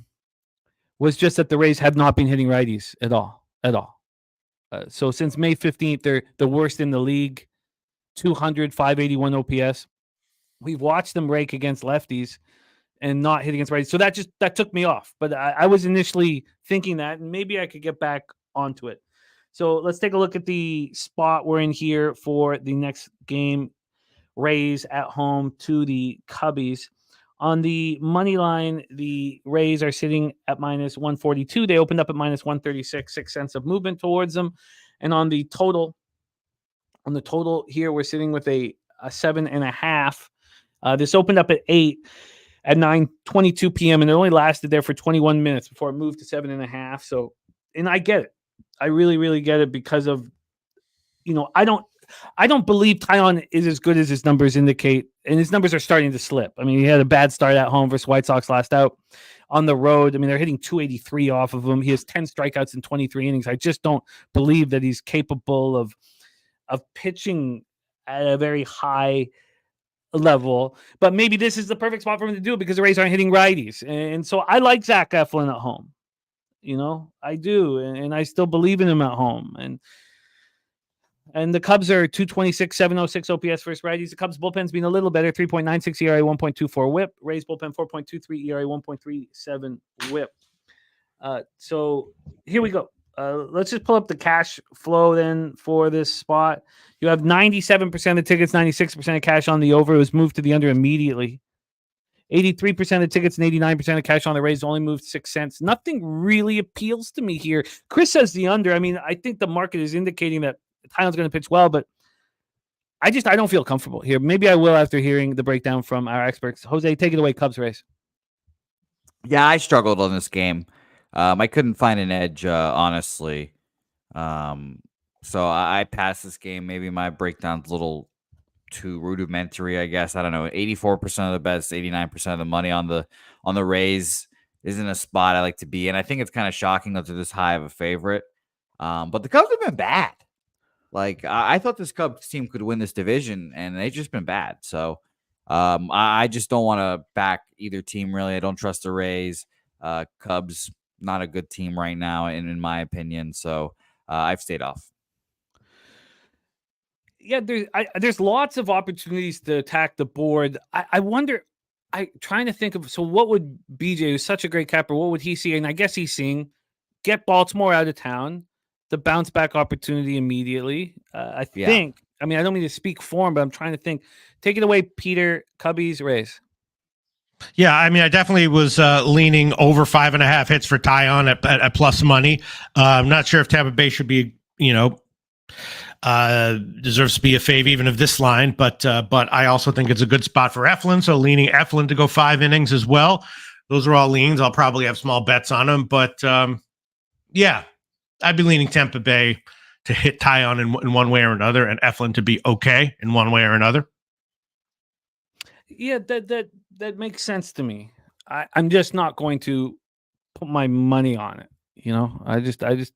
was just that the Rays have not been hitting righties at all. So since May 15th, they're the worst in the league, 200, 581 OPS. We've watched them rake against lefties and not hit against righties. So that took me off. But I was initially thinking that, and maybe I could get back onto it. So let's take a look at the spot we're in here for the next game. Rays at home to the Cubbies. On the money line, the Rays are sitting at minus 142. They opened up at minus 136, 6 cents of movement towards them. And on the total here, we're sitting with a 7.5. This opened up at 8 at 9:22 p.m. and it only lasted there for 21 minutes before it moved to 7.5. So, and I get it. I really, really get it because of, I don't believe Tyon is as good as his numbers indicate, and his numbers are starting to slip. I mean, he had a bad start at home versus White Sox last out. On the road, I mean, they're hitting 283 off of him. He has 10 strikeouts in 23 innings. I just don't believe that he's capable of pitching at a very high level. But maybe this is the perfect spot for him to do it because the Rays aren't hitting righties. And so I like Zach Eflin at home. I do, and I still believe in him at home. And the Cubs are 226, 706 OPS versus righties. The Cubs bullpen's been a little better, 3.96 ERA, 1.24 whip. Rays bullpen, 4.23 ERA, 1.37 whip. So here we go. Let's just pull up the cash flow then for this spot. You have 97% of tickets, 96% of cash on the over. It was moved to the under immediately. 83% of tickets and 89% of cash on the Rays only moved 6 cents. Nothing really appeals to me here. Chris says the under. I mean, I think the market is indicating that Tyon's going to pitch well, but I don't feel comfortable here. Maybe I will after hearing the breakdown from our experts. Jose, take it away, Cubs Rays. Yeah, I struggled on this game. I couldn't find an edge, honestly. So I passed this game. Maybe my breakdown's a little too rudimentary, I guess. I don't know. 84% of the bets, 89% of the money on the Rays isn't a spot I like to be in. I think it's kind of shocking that they're this high of a favorite. But the Cubs have been bad. Like, I thought this Cubs team could win this division, and they've just been bad. So I just don't want to back either team, really. I don't trust the Rays. Cubs, not a good team right now, in my opinion. So I've stayed off. Yeah, there's lots of opportunities to attack the board. I wonder, trying to think of, so what would BJ, who's such a great capper, what would he see? And I guess he's seeing get Baltimore out of town, the bounce back opportunity immediately. Think, I mean, I don't mean to speak for him, but I'm trying to think. Take it away, Peter, Cubbies, Rays. Yeah, I mean, I definitely was leaning over 5.5 hits for Tyon at plus money. I'm not sure if Tampa Bay should be, deserves to be a fave even of this line, but I also think it's a good spot for Eflin. So leaning Eflin to go 5 innings as well. Those are all leans. I'll probably have small bets on them, but yeah, I'd be leaning Tampa Bay to hit Tyon in one way or another, and Eflin to be okay in one way or another. Yeah, that makes sense to me. I'm just not going to put my money on it.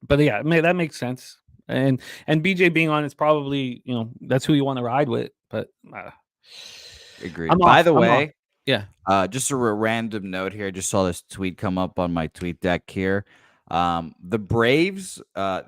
But yeah, that makes sense. And BJ being on, it's probably, that's who you want to ride with. But agreed. By the way, yeah. Just a random note here. I just saw this tweet come up on my tweet deck here. The Braves,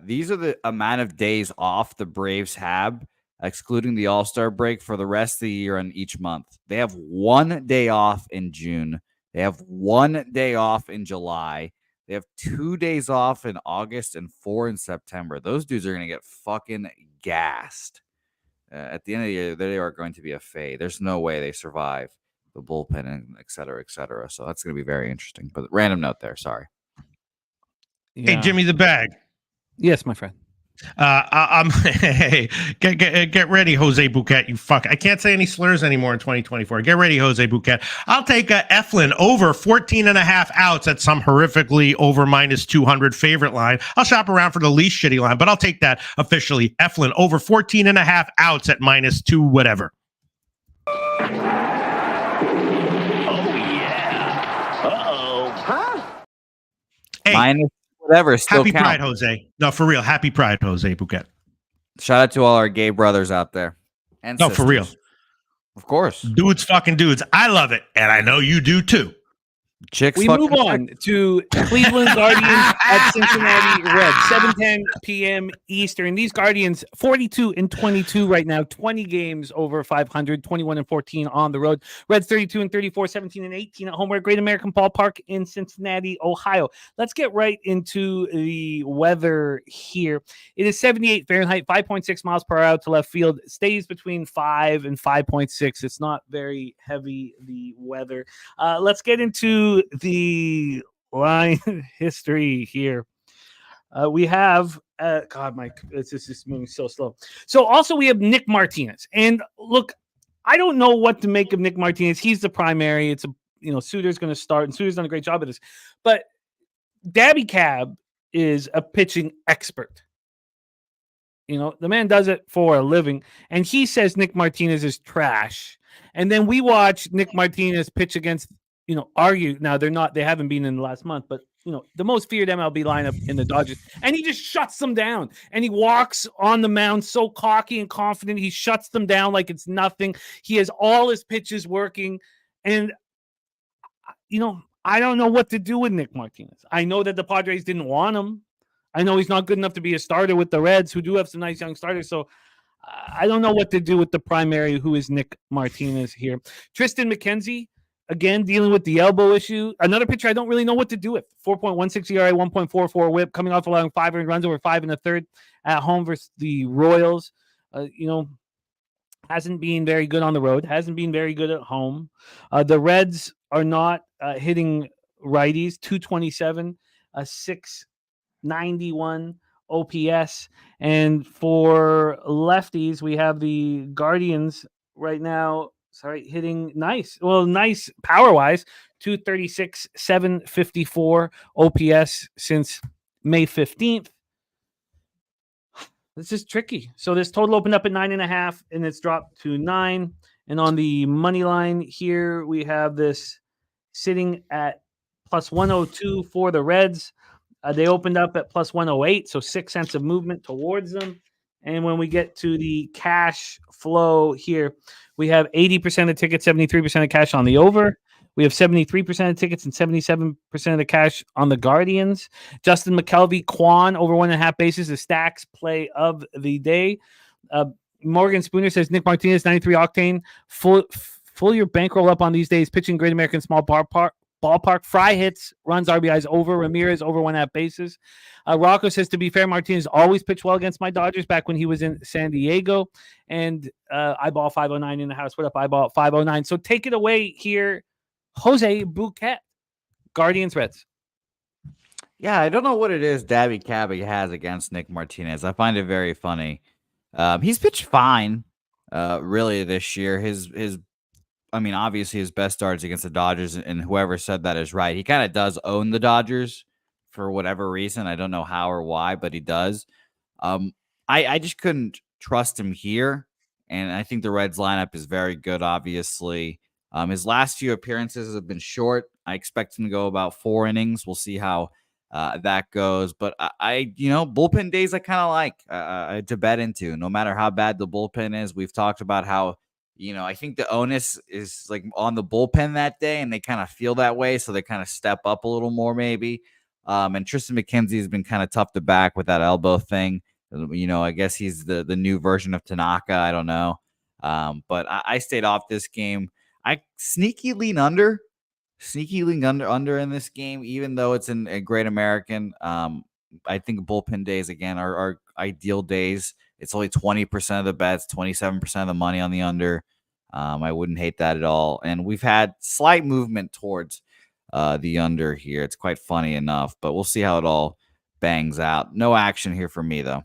these are the amount of days off the Braves have, excluding the All-Star break, for the rest of the year on each month. They have 1 day off in June. They have 1 day off in July. They have 2 days off in August and 4 in September. Those dudes are going to get fucking gassed. At the end of the year, they are going to be a fade. There's no way they survive the bullpen and et cetera, et cetera. So that's going to be very interesting. But random note there. Sorry. Yeah. Hey, Jimmy the Bag. Yes, my friend. Hey, get ready, Jose Bouquett. You fuck. I can't say any slurs anymore in 2024. Get ready, Jose Bouquett. I'll take Eflin over 14.5 outs at some horrifically over minus 200 favorite line. I'll shop around for the least shitty line, but I'll take that officially. Eflin over 14.5 outs at minus 2 whatever. Oh yeah. Uh-oh. Huh? Hey. Minus whatever, still happy count. Pride, Jose. No, for real. Happy Pride, Jose Bouquet. Shout out to all our gay brothers out there. And no, sisters. for real. Of course. Dudes fucking dudes. I love it. And I know you do too. Chicks. We move on to Cleveland Guardians at Cincinnati Reds, 7:10 p.m. Eastern. These Guardians 42-22 right now, 20 games over 500, 21-14 on the road. Reds 32-34, 17-18 at home. We're at Great American Ballpark in Cincinnati, Ohio. Let's get right into the weather here. It is 78 Fahrenheit, 5.6 miles per hour to left field. Stays between 5 and 5.6. It's not very heavy, the weather. Let's get into the line history here. We have God, Mike, it's just moving so slow. So also we have Nick Martinez, and look, I don't know what to make of Nick Martinez. He's the primary. It's Suter's going to start, and Suter's done a great job at this. But Dabby Cab is a pitching expert. The man does it for a living, and he says Nick Martinez is trash. And then we watch Nick Martinez pitch against. Argue now they haven't been in the last month, but the most feared MLB lineup in the Dodgers, and he just shuts them down. And he walks on the mound so cocky and confident. He shuts them down like it's nothing. He has all his pitches working, and I don't know what to do with Nick Martinez. I know that the Padres didn't want him. I know he's not good enough to be a starter with the Reds, who do have some nice young starters. So I don't know what to do with the primary, who is Nick Martinez here. Tristan McKenzie. Again, dealing with the elbow issue. Another pitcher I don't really know what to do with. 4.16 ERA, 1.44 whip, coming off allowing 5 earned runs over 5 1/3 at home versus the Royals. Hasn't been very good on the road. Hasn't been very good at home. The Reds are not hitting righties. 227, 691 OPS. And for lefties, we have the Guardians right now. Hitting nice. Well, nice power-wise, 236, 754 OPS since May 15th. This is tricky. So this total opened up at 9.5, and it's dropped to 9. And on the money line here, we have this sitting at plus 102 for the Reds. They opened up at plus 108, so 6 cents of movement towards them. And when we get to the cash flow here, we have 80% of tickets, 73% of cash on the over. We have 73% of tickets and 77% of the cash on the Guardians. Justin McKelvey, Quan, over 1.5 bases, the stacks play of the day. Morgan Spooner says Nick Martinez, 93 octane. Full your bankroll up on these days. Pitching Great American Small Ballpark. Fry hits, runs, RBIs over. Ramirez over 1.5 bases. Rocco says, to be fair, Martinez always pitched well against my Dodgers back when he was in San Diego. And eyeball 509 in the house. What up, eyeball 509? So take it away here, Jose Bouquett, Guardians Reds. Yeah, I don't know what it is Dabby Cabby has against Nick Martinez. I find it very funny. He's pitched fine, really, this year. Obviously his best starts against the Dodgers, and whoever said that is right. He kind of does own the Dodgers for whatever reason. I don't know how or why, but he does. I just couldn't trust him here, and I think the Reds lineup is very good, obviously. His last few appearances have been short. I expect him to go about 4 innings. We'll see how that goes. But bullpen days I kind of like to bet into, no matter how bad the bullpen is. We've talked about how, I think the onus is like on the bullpen that day, and they kind of feel that way. So they kind of step up a little more maybe. And Tristan McKenzie has been kind of tough to back with that elbow thing. I guess he's the new version of Tanaka. I don't know. But I stayed off this game. I sneaky lean under in this game, even though it's in a Great American. I think bullpen days, again, are ideal days. It's only 20% of the bets, 27% of the money on the under. I wouldn't hate that at all. And we've had slight movement towards the under here. It's quite funny enough, but we'll see how it all bangs out. No action here for me, though.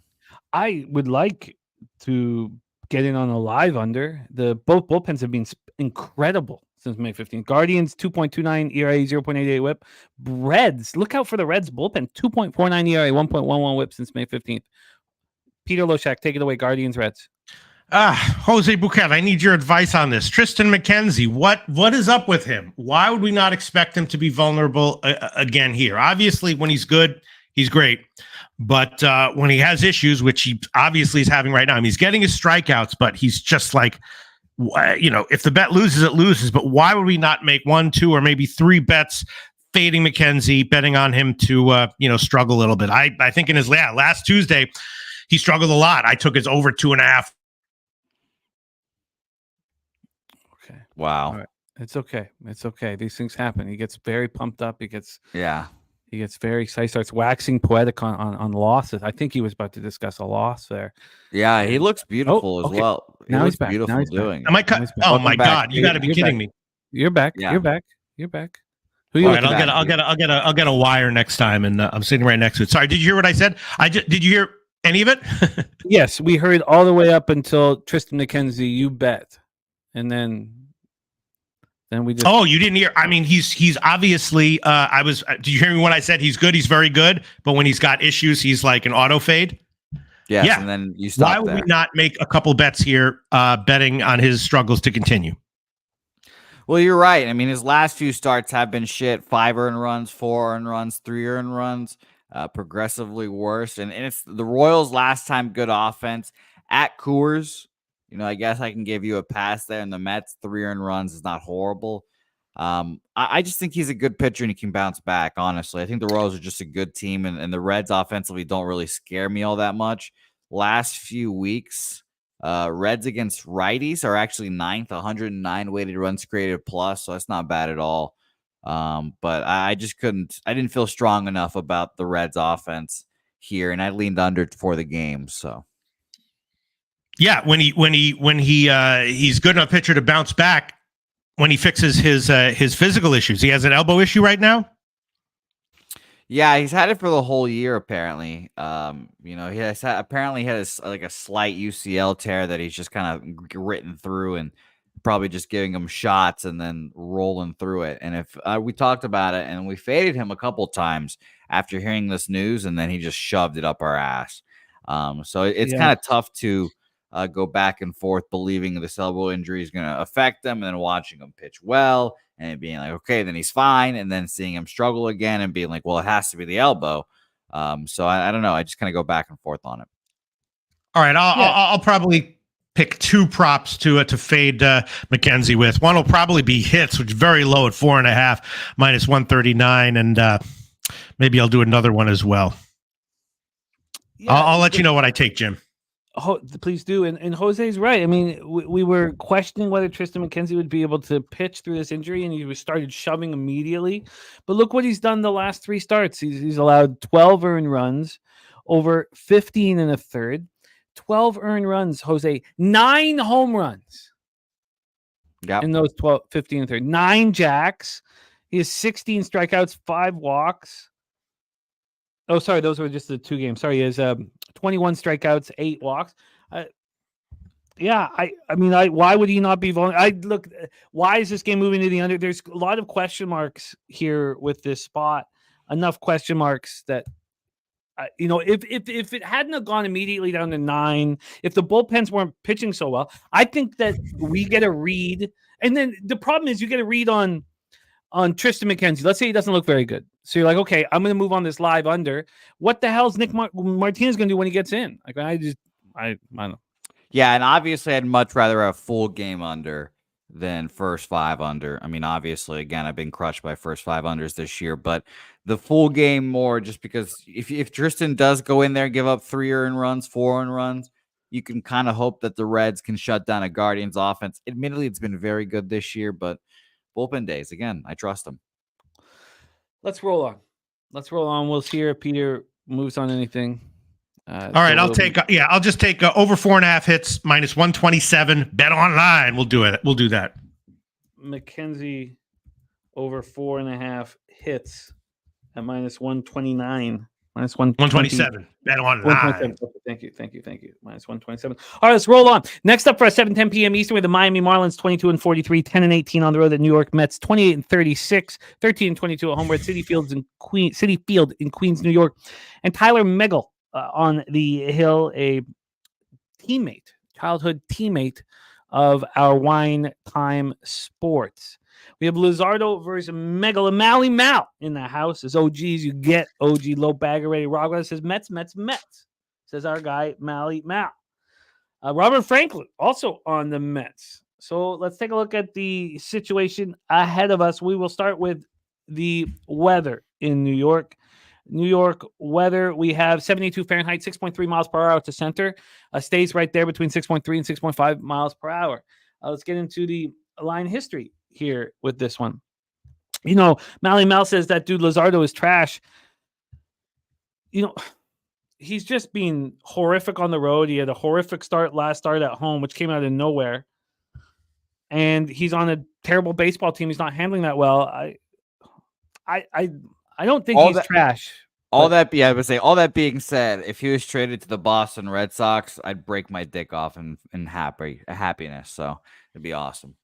I would like to get in on a live under. Both bullpens have been incredible since May 15th. Guardians 2.29 ERA, 0.88 whip. Reds, look out for the Reds bullpen, 2.49 ERA, 1.11 whip since May 15th. Peter Loshak, take it away. Guardians Reds. Jose Bouquett, I need your advice on this. Tristan McKenzie, what is up with him? Why would we not expect him to be vulnerable again here? Obviously, when he's good, he's great. But when he has issues, which he obviously is having right now, he's getting his strikeouts, but he's just like if the bet loses, it loses. But why would we not make 1, 2, or maybe 3 bets fading McKenzie, betting on him to struggle a little bit? I think in his last Tuesday, he struggled a lot. I took his over 2.5. Okay. Wow. All right. It's okay. It's okay. These things happen. He gets very pumped up. He gets very excited. Starts waxing poetic on losses. I think he was about to discuss a loss there. Yeah, he looks beautiful as well. Now he's looks back. beautiful Now he's doing Am I cut? Oh Welcome my back, God! You got to be You're kidding back. me! You're back. Yeah. You're back. You're back. Who you All right, looking I'll get a wire next time, and I'm sitting right next to it. Sorry, did you hear what I said? Did you hear any of it? Yes, we heard all the way up until Tristan McKenzie. You bet, and then we just. Oh, you didn't hear? I mean, he's obviously. Did you hear me when I said he's good? He's very good, but when he's got issues, he's like an auto fade. Yes, yeah. And then you stop. Why would we not make a couple bets here, betting on his struggles to continue? Well, you're right. I mean, his last few starts have been shit. 5 earned runs, 4 earned runs, 3 earned runs, progressively worse. And it's the Royals' last time good offense at Coors. I guess I can give you a pass there. And the Mets, 3 earned runs is not horrible. I just think he's a good pitcher and he can bounce back, honestly. I think the Royals are just a good team, and the Reds offensively don't really scare me all that much. Last few weeks, Reds against righties are actually 9th, 109 weighted runs created plus, so that's not bad at all. But I didn't feel strong enough about the Reds offense here, and I leaned under for the game. So yeah, when he's good enough pitcher to bounce back when he fixes his physical issues. He has an elbow issue right now. Yeah, he's had it for the whole year, apparently. He has apparently had a slight UCL tear that he's just kind of written through and probably just giving him shots and then rolling through it. And if we talked about it and we faded him a couple times after hearing this news, and then he just shoved it up our ass. So it's kind of tough to go back and forth believing this elbow injury is going to affect him and then watching him pitch well and being like, okay, then he's fine. And then seeing him struggle again and being like, well, it has to be the elbow. So I don't know. I just kind of go back and forth on it. All right. I'll probably pick 2 props to fade McKenzie with. One will probably be hits, which is very low at 4.5 minus 139. And maybe I'll do another one as well. Yeah, I'll let you know what I take, Jim. Please do. And Jose's right. I mean, we were questioning whether Tristan McKenzie would be able to pitch through this injury, and he started shoving immediately. But look what he's done the last 3 starts. He's allowed 12 earned runs, over 15 and a third, 12 earned runs, Jose, 9 home runs. Yeah. In those 12, 15 and third, 9 jacks. He has 16 strikeouts, 5 walks. Oh, sorry, those were just the 2 games. Sorry, he has 21 strikeouts, 8 walks. I mean, why would he not be vulnerable? Why is this game moving to the under? There's a lot of question marks here with this spot. Enough question marks that, if it hadn't have gone immediately down to 9, if the bullpens weren't pitching so well, I think that we get a read. And then the problem is you get a read on Tristan McKenzie. Let's say he doesn't look very good. So you're like, okay, I'm going to move on this live under. What the hell is Nick Martinez going to do when he gets in? Like, I don't know. Yeah, and obviously I'd much rather have full game under than first 5 under. I mean, obviously, again, I've been crushed by first 5 unders this year, but the full game more just because if Tristan does go in there and give up 3 earned runs, 4 earned runs, you can kind of hope that the Reds can shut down a Guardians offense. Admittedly, it's been very good this year, but bullpen days, again, I trust them. Let's roll on. We'll see if Peter moves on anything. All right, I'll just take over 4.5 hits minus 127. Bet online. We'll do it. We'll do that. McKenzie over 4.5 hits at minus 129. Minus 127. Bet online. Thank you. Minus 127. All right, let's roll on. Next up for us, 7:10 p.m. Eastern, with the Miami Marlins 22-43, 10-18 on the road. The New York Mets 28-36, 13-22 at home. We're at City Field in Queens, New York, and Tyler Megal on the hill, a childhood teammate of our Wine Time Sports. We have Luzardo versus Megal. Mally Mal in the house. As OGs, you get OG low bagger ready. Rogers says Mets. Says our guy Mally Mal. Robert Franklin also on the Mets. So let's take a look at the situation ahead of us. We will start with the weather in New York. New York weather, we have 72 Fahrenheit, 6.3 miles per hour to center. Stays right there between 6.3 and 6.5 miles per hour. Let's get into the line history here with this one. You know, Mally Mel says that dude Luzardo is trash. You know, he's just been horrific on the road. He had a horrific last start at home, which came out of nowhere. And he's on a terrible baseball team. He's not handling that well. I don't think he's trash. All that being said, if he was traded to the Boston Red Sox, I'd break my dick off in happiness. So it'd be awesome.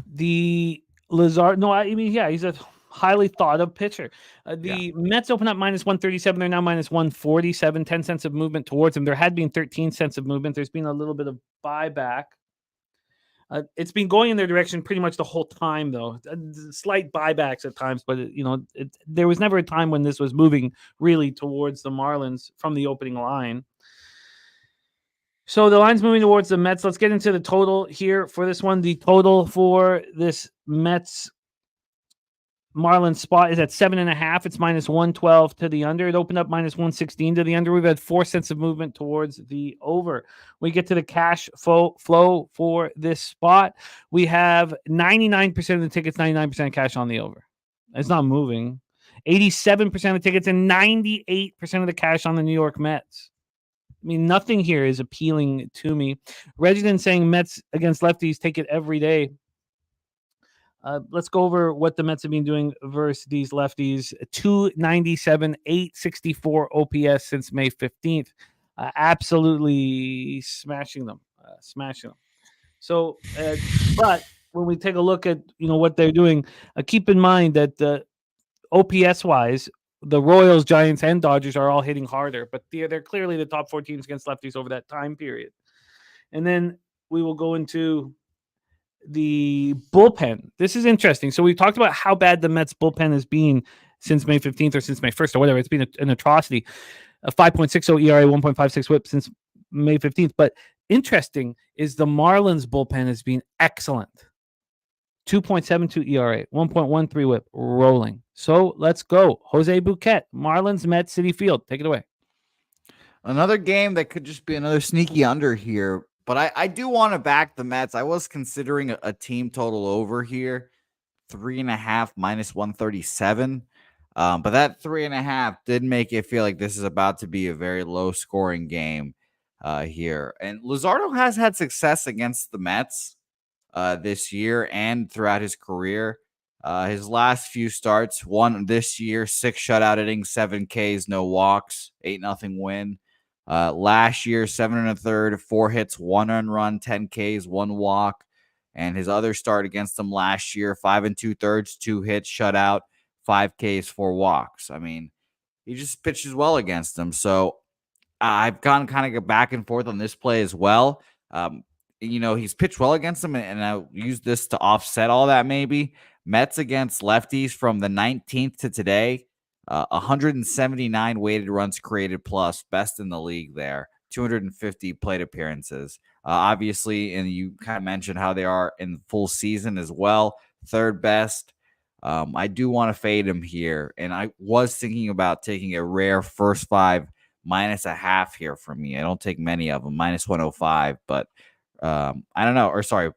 The Lazard, no, I mean, yeah, he's a highly thought of pitcher. The Mets open up minus 137. They're now minus 147, 10 cents of movement towards them. There had been 13 cents of movement. There's been a little bit of buyback. It's been going in their direction pretty much the whole time, though. Slight buybacks at times, but there was never a time when this was moving really towards the Marlins from the opening line. So the line's moving towards the Mets. Let's get into the total here for this one. The total for this Mets Marlins spot is at 7.5. It's minus 112 to the under. It opened up minus 116 to the under. We've had 4 cents of movement towards the over. We get to the cash flow for this spot. We have 99% of the tickets, 99% cash on the over. It's not moving. 87% of the tickets and 98% of the cash on the New York Mets. I mean, nothing here is appealing to me. Reginald saying Mets against lefties, take it every day. Let's go over what the Mets have been doing versus these lefties. 297, 864 OPS since May 15th. Absolutely smashing them. So, but when we take a look at what they're doing, keep in mind that OPS-wise, the Royals, Giants, and Dodgers are all hitting harder, but they're clearly the top 4 teams against lefties over that time period. And then we will go into the bullpen. This is interesting. So we talked about how bad the Mets bullpen has been since May 15th or since May 1st or whatever. It's been an atrocity. A 5.60 ERA, 1.56 whip since May 15th. But interesting is the Marlins bullpen has been excellent. 2.72 ERA, 1.13 whip, rolling. So let's go. Jose Bouquett, Marlins, Mets, Citi Field. Take it away. Another game that could just be another sneaky under here. But I do want to back the Mets. I was considering a team total over here, 3.5 minus 137. But that 3.5 did make it feel like this is about to be a very low scoring game here. And Luzardo has had success against the Mets this year and throughout his career. His last few starts, one this year, 6 shutout innings, 7 Ks, no walks, 8-0 win. Last year, 7 1/3, 4 hits, 1 earned run, 10 Ks, 1 walk. And his other start against them last year, 5 2/3, 2 hits, shutout, 5 Ks, 4 walks. I mean, he just pitches well against them. So I've gone kind of back and forth on this play as well. He's pitched well against them, and I'll use this to offset all that maybe. Mets against lefties from the 19th to today. 179 weighted runs created plus, best in the league there. 250 plate appearances. Obviously, and you kind of mentioned how they are in full season as well. 3rd best. I do want to fade him here, and I was thinking about taking a rare first 5 minus a half here for me. I don't take many of them, minus 105, but I don't know. Or sorry,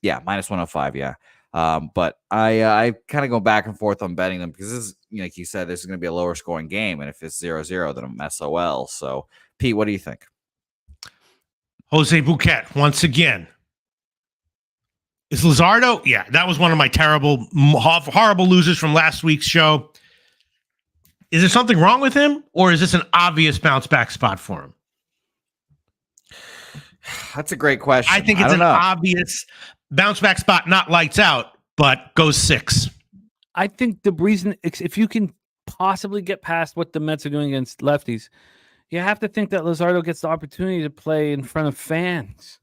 minus 105, yeah. But I kind of go back and forth on betting them because this is, like you said, this is going to be a lower scoring game. And if it's 0-0, then I'm SOL. So, Pete, what do you think? Jose Bouquett, once again. Is Luzardo? Yeah, that was one of my terrible, horrible losers from last week's show. Is there something wrong with him, or is this an obvious bounce back spot for him? That's a great question. I think it's an obvious bounce back spot, not lights out, but goes 6. I think the reason, if you can possibly get past what the Mets are doing against lefties, you have to think that Luzardo gets the opportunity to play in front of fans.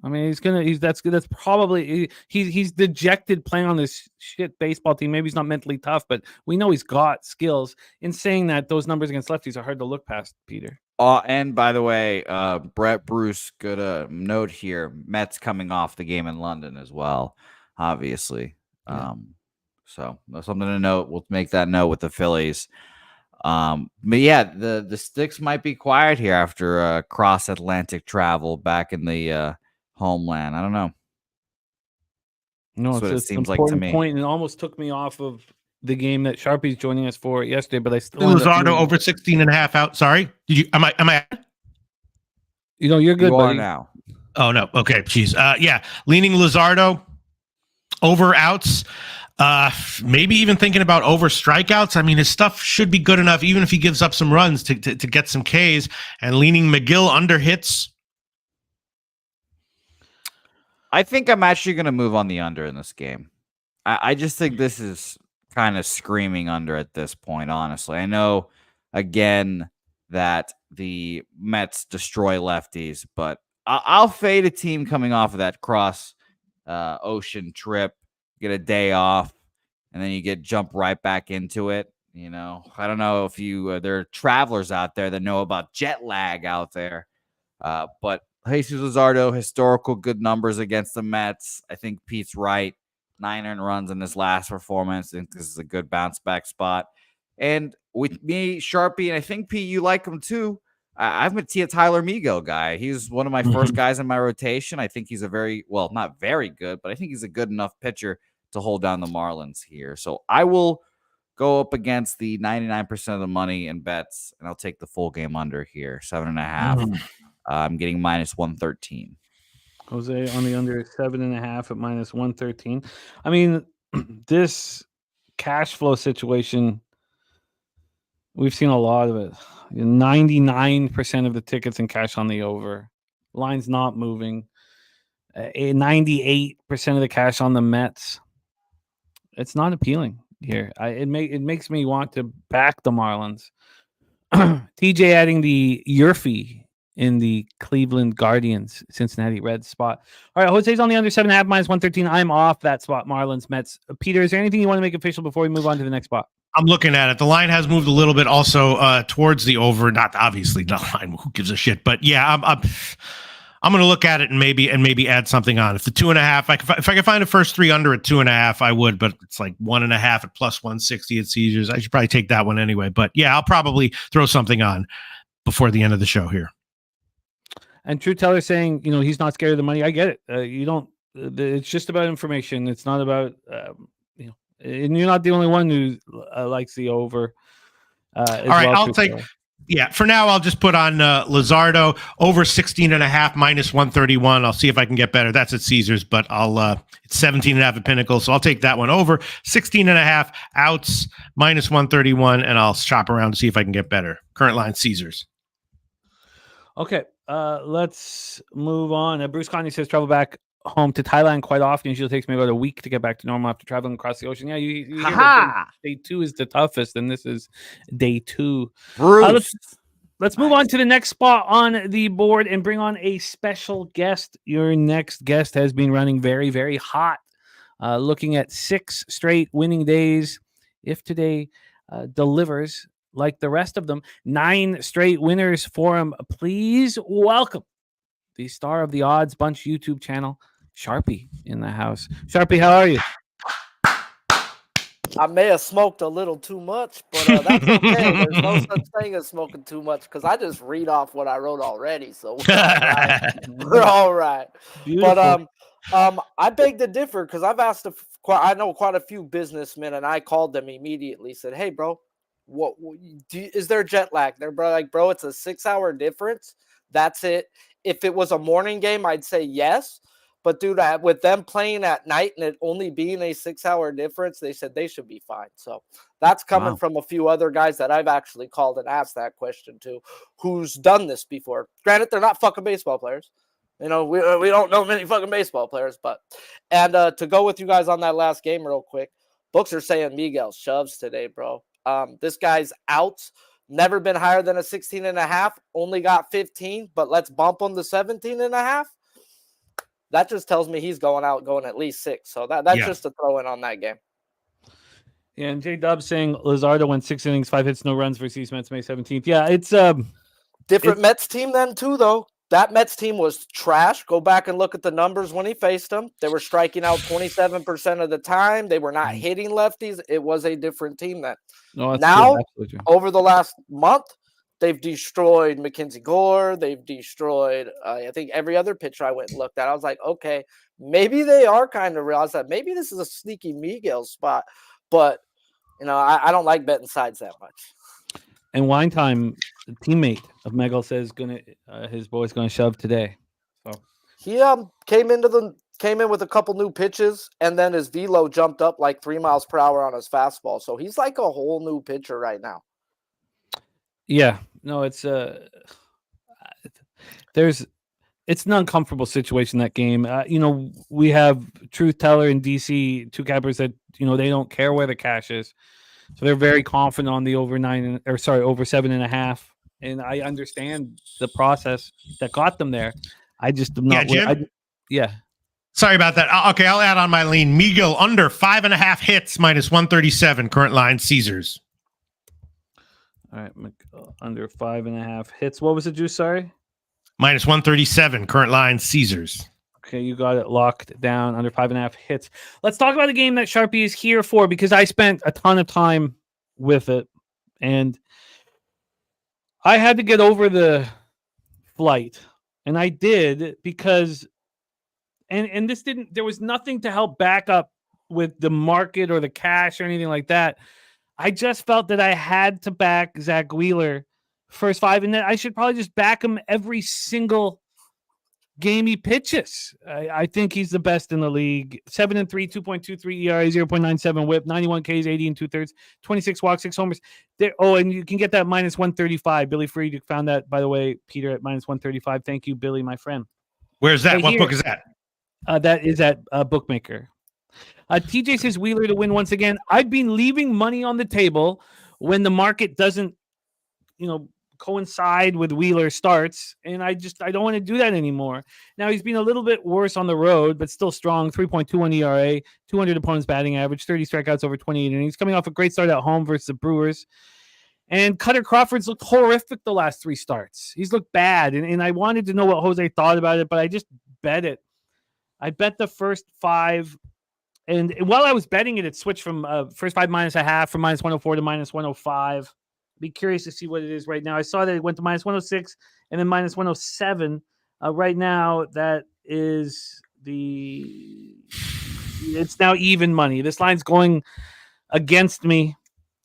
I mean, that's good. That's probably he's dejected playing on this shit baseball team. Maybe he's not mentally tough, but we know he's got skills. In saying that, those numbers against lefties are hard to look past, Peter. And by the way, Brett Bruce, good note here. Mets coming off the game in London as well, obviously. Yeah. So that's something to note. We'll make that note with the Phillies. But yeah, the sticks might be quiet here after cross Atlantic travel back in the homeland. I don't know. No, That's what it it's an seems like to important me. point, and it almost took me off of the game that Sharpie's joining us for yesterday. But I still ended up Luzardo doing it. over 16.5 out. Sorry. Did you? Am I? You know, you're good, You are buddy. now. Oh no. Okay. Jeez. Yeah. Leaning Luzardo over outs. Maybe even thinking about over strikeouts. I mean, his stuff should be good enough, even if he gives up some runs to get some Ks. And leaning McGill under hits. I think I'm actually going to move on the under in this game. I just think this is kind of screaming under at this point, honestly. I know, again, that the Mets destroy lefties, but I'll fade a team coming off of that cross ocean trip, get a day off, and then you jump right back into it. You know, I don't know if there are travelers out there that know about jet lag out there, but Jesus Luzardo, historical good numbers against the Mets. I think Pete's right. 9 earned runs in his last performance. I think this is a good bounce back spot. And with me, Sharpie, and I think Pete, you like him too. I'm a Tyler Migo guy. He's one of my first guys in my rotation. I think he's not very good, but I think he's a good enough pitcher to hold down the Marlins here. So I will go up against the 99% of the money in bets, and I'll take the full game under here, 7.5. I'm getting -113. Jose on the under 7.5 at -113. I mean, this cash flow situation, we've seen a lot of it. 99% of the tickets in cash on the over. Line's not moving. 98% of the cash on the Mets. It's not appealing here. It makes me want to back the Marlins. TJ adding the Yurfie in the Cleveland Guardians, Cincinnati Reds spot. All right, Jose's on the under 7.5 -113. I'm off that spot, Marlins, Mets. Peter, is there anything you want to make official before we move on to the next spot? I'm looking at it. The line has moved a little bit also towards the over. Not obviously the line. Who gives a shit? But yeah, I'm going to look at it and maybe add something on. If the 2.5, if I can find the first 3 under at 2.5, I would. But it's like 1.5 at +160 at Caesars. I should probably take that one anyway. But yeah, I'll probably throw something on before the end of the show here. And True Teller saying, you know, he's not scared of the money. I get it. You don't. It's just about information. It's not about and you're not the only one who likes the over. All right, I'll take. Yeah, for now, I'll just put on Luzardo over 16.5 -131. I'll see if I can get better. That's at Caesars, but it's 17.5 at Pinnacle, so I'll take that one over 16.5 outs -131, and I'll shop around to see if I can get better. Current line Caesars. Okay, let's move on. Bruce Connie says travel back home to Thailand quite often. Usually takes me about a week to get back to normal after traveling across the ocean. Yeah, you hear that day 2 is the toughest, and this is day 2. Bruce. Let's move on to the next spot on the board and bring on a special guest. Your next guest has been running very, very hot, looking at 6 straight winning days. If today delivers like the rest of them, 9 straight winners for him. Please welcome the star of the Odds Bunch YouTube channel, Sharpie, in the house. Sharpie, how are you? I may have smoked a little too much, but that's okay. There's no such thing as smoking too much because I just read off what I wrote already. So we're all right. We're all right. Beautiful. But I beg to differ because I've asked I know quite a few businessmen, and I called them immediately. Said, "Hey, bro, is there jet lag there, bro? Like, bro, it's a 6-hour difference. That's it. If it was a morning game, I'd say yes." But dude, with them playing at night and it only being a 6-hour difference, they said they should be fine. So that's coming from a few other guys that I've actually called and asked that question to, who's done this before. Granted, they're not fucking baseball players. You know, we don't know many fucking baseball players, but to go with you guys on that last game real quick, books are saying Miguel shoves today, bro. This guy's outs. Never been higher than a 16.5. Only got 15, but let's bump him to 17.5. that just tells me he's going at least 6. So that's Yeah. just a throw in on that game. Yeah, and J Dub saying Luzardo went 6 innings, 5 hits, no runs versus East Mets May 17th. Yeah, it's Different Mets team then too, though. That Mets team was trash. Go back and look at the numbers when he faced them. They were striking out 27% of the time. They were not hitting lefties. It was a different team then. no, that's Now, true. Absolutely true. over the last month, they've destroyed Mackenzie Gore. They've destroyed, I think, every other pitcher I went and looked at. I was like, okay, maybe they are kind of realize that maybe this is a sneaky Miguel spot. But, I don't like betting sides that much. And Wine Time, a teammate of Megal, says his boy's gonna shove today. So He came in with a couple new pitches, and then his velo jumped up like 3 miles per hour on his fastball. So he's like a whole new pitcher right now. yeah, no, it's it's an uncomfortable situation, that game. We have Truth Teller and DC, two cappers that they don't care where the cash is. So they're very confident on the over 7.5. And I understand the process that got them there. I just am not. Jim? Sorry about that. Okay, I'll add on my lean. Miguel under 5.5 hits, minus 137. Current line, Caesars. All right, under 5.5 hits. What was the juice? Sorry, minus 137. Current line, Caesars. Okay, you got it locked down under 5.5 hits. Let's talk about the game that Sharpie is here for, because I spent a ton of time with it, and I had to get over the flight, and I did because, and this didn't. There was nothing to help back up with the market or the cash or anything like that. I just felt that I had to back Zach Wheeler first 5, and then I should probably just back him every single game he pitches. I think he's the best in the league. 7-3, 2.23 ERA, 0.97 WHIP, 91 Ks, 80 2/3, 26 walks, 6 homers. And you can get that minus 135. Billy Freed, you found that, by the way, Peter, at minus 135. Thank you, Billy, my friend. Where's that? What book is that? That is at Bookmaker. TJ says Wheeler to win once again. I've been leaving money on the table when the market doesn't, coincide with Wheeler starts, and I don't want to do that anymore. Now he's been a little bit worse on the road, but still strong. 3.21 ERA, 200 opponents batting average, 30 strikeouts over 28 innings. Coming off a great start at home versus the Brewers. And Cutter Crawford's looked horrific the last 3 starts. He's looked bad, and I wanted to know what Jose thought about it, but I just bet it. I bet the first 5, and while I was betting it, it switched from first 5 minus a half from minus 104 to minus 105. Be curious to see what it is right now. I saw that it went to minus 106 and then minus 107. Right now, that is it's now even money. This line's going against me.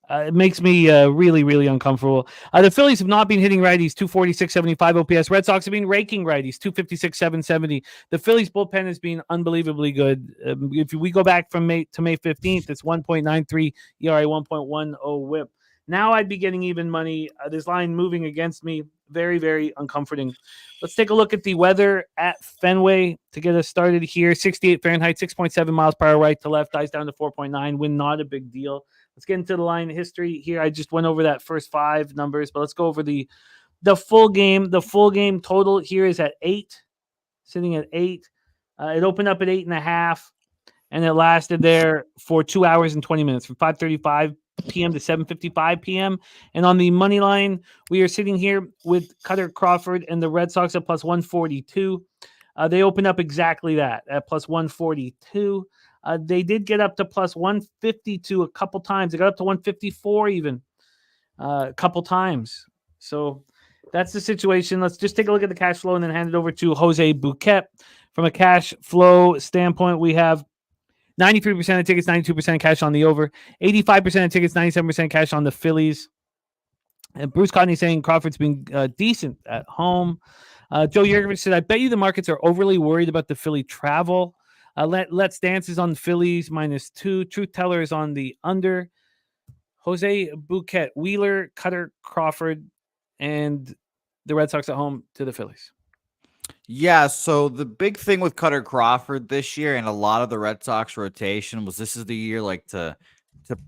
It makes me really, really uncomfortable. The Phillies have not been hitting righties, 246.75 OPS. Red Sox have been raking righties, 256.770. The Phillies bullpen has been unbelievably good. If we go back from May to May 15th, it's 1.93 ERA, 1.10 WHIP. Now I'd be getting even money. This line moving against me. Very, very uncomforting. Let's take a look at the weather at Fenway to get us started here. 68 Fahrenheit, 6.7 miles per hour right to left, dies down to 4.9. Wind, not a big deal. Let's get into the line history here. I just went over that first 5 numbers, but let's go over the full game. The full game total here is at 8, sitting at 8. It opened up at 8.5, and it lasted there for 2 hours and 20 minutes, from 5:35 p.m. to 7:55 p.m. And on the money line, we are sitting here with Cutter Crawford and the Red Sox at plus 142. They opened up exactly that at plus 142. They did get up to plus 152 a couple times. They got up to 154 even a couple times. So that's the situation. Let's just take a look at the cash flow and then hand it over to Jose Bouquett. From a cash flow standpoint, we have 93% of tickets, 92% cash on the over, 85% of tickets, 97% cash on the Phillies. And Bruce Cotney saying Crawford's been decent at home. Joe Yergovich said, I bet you the markets are overly worried about the Philly travel. Let's Dance is on the Phillies, -2. Truth Teller is on the under. Jose Bouquett, Wheeler, Cutter Crawford, and the Red Sox at home to the Phillies. Yeah, so the big thing with Cutter Crawford this year and a lot of the Red Sox rotation was this is the year to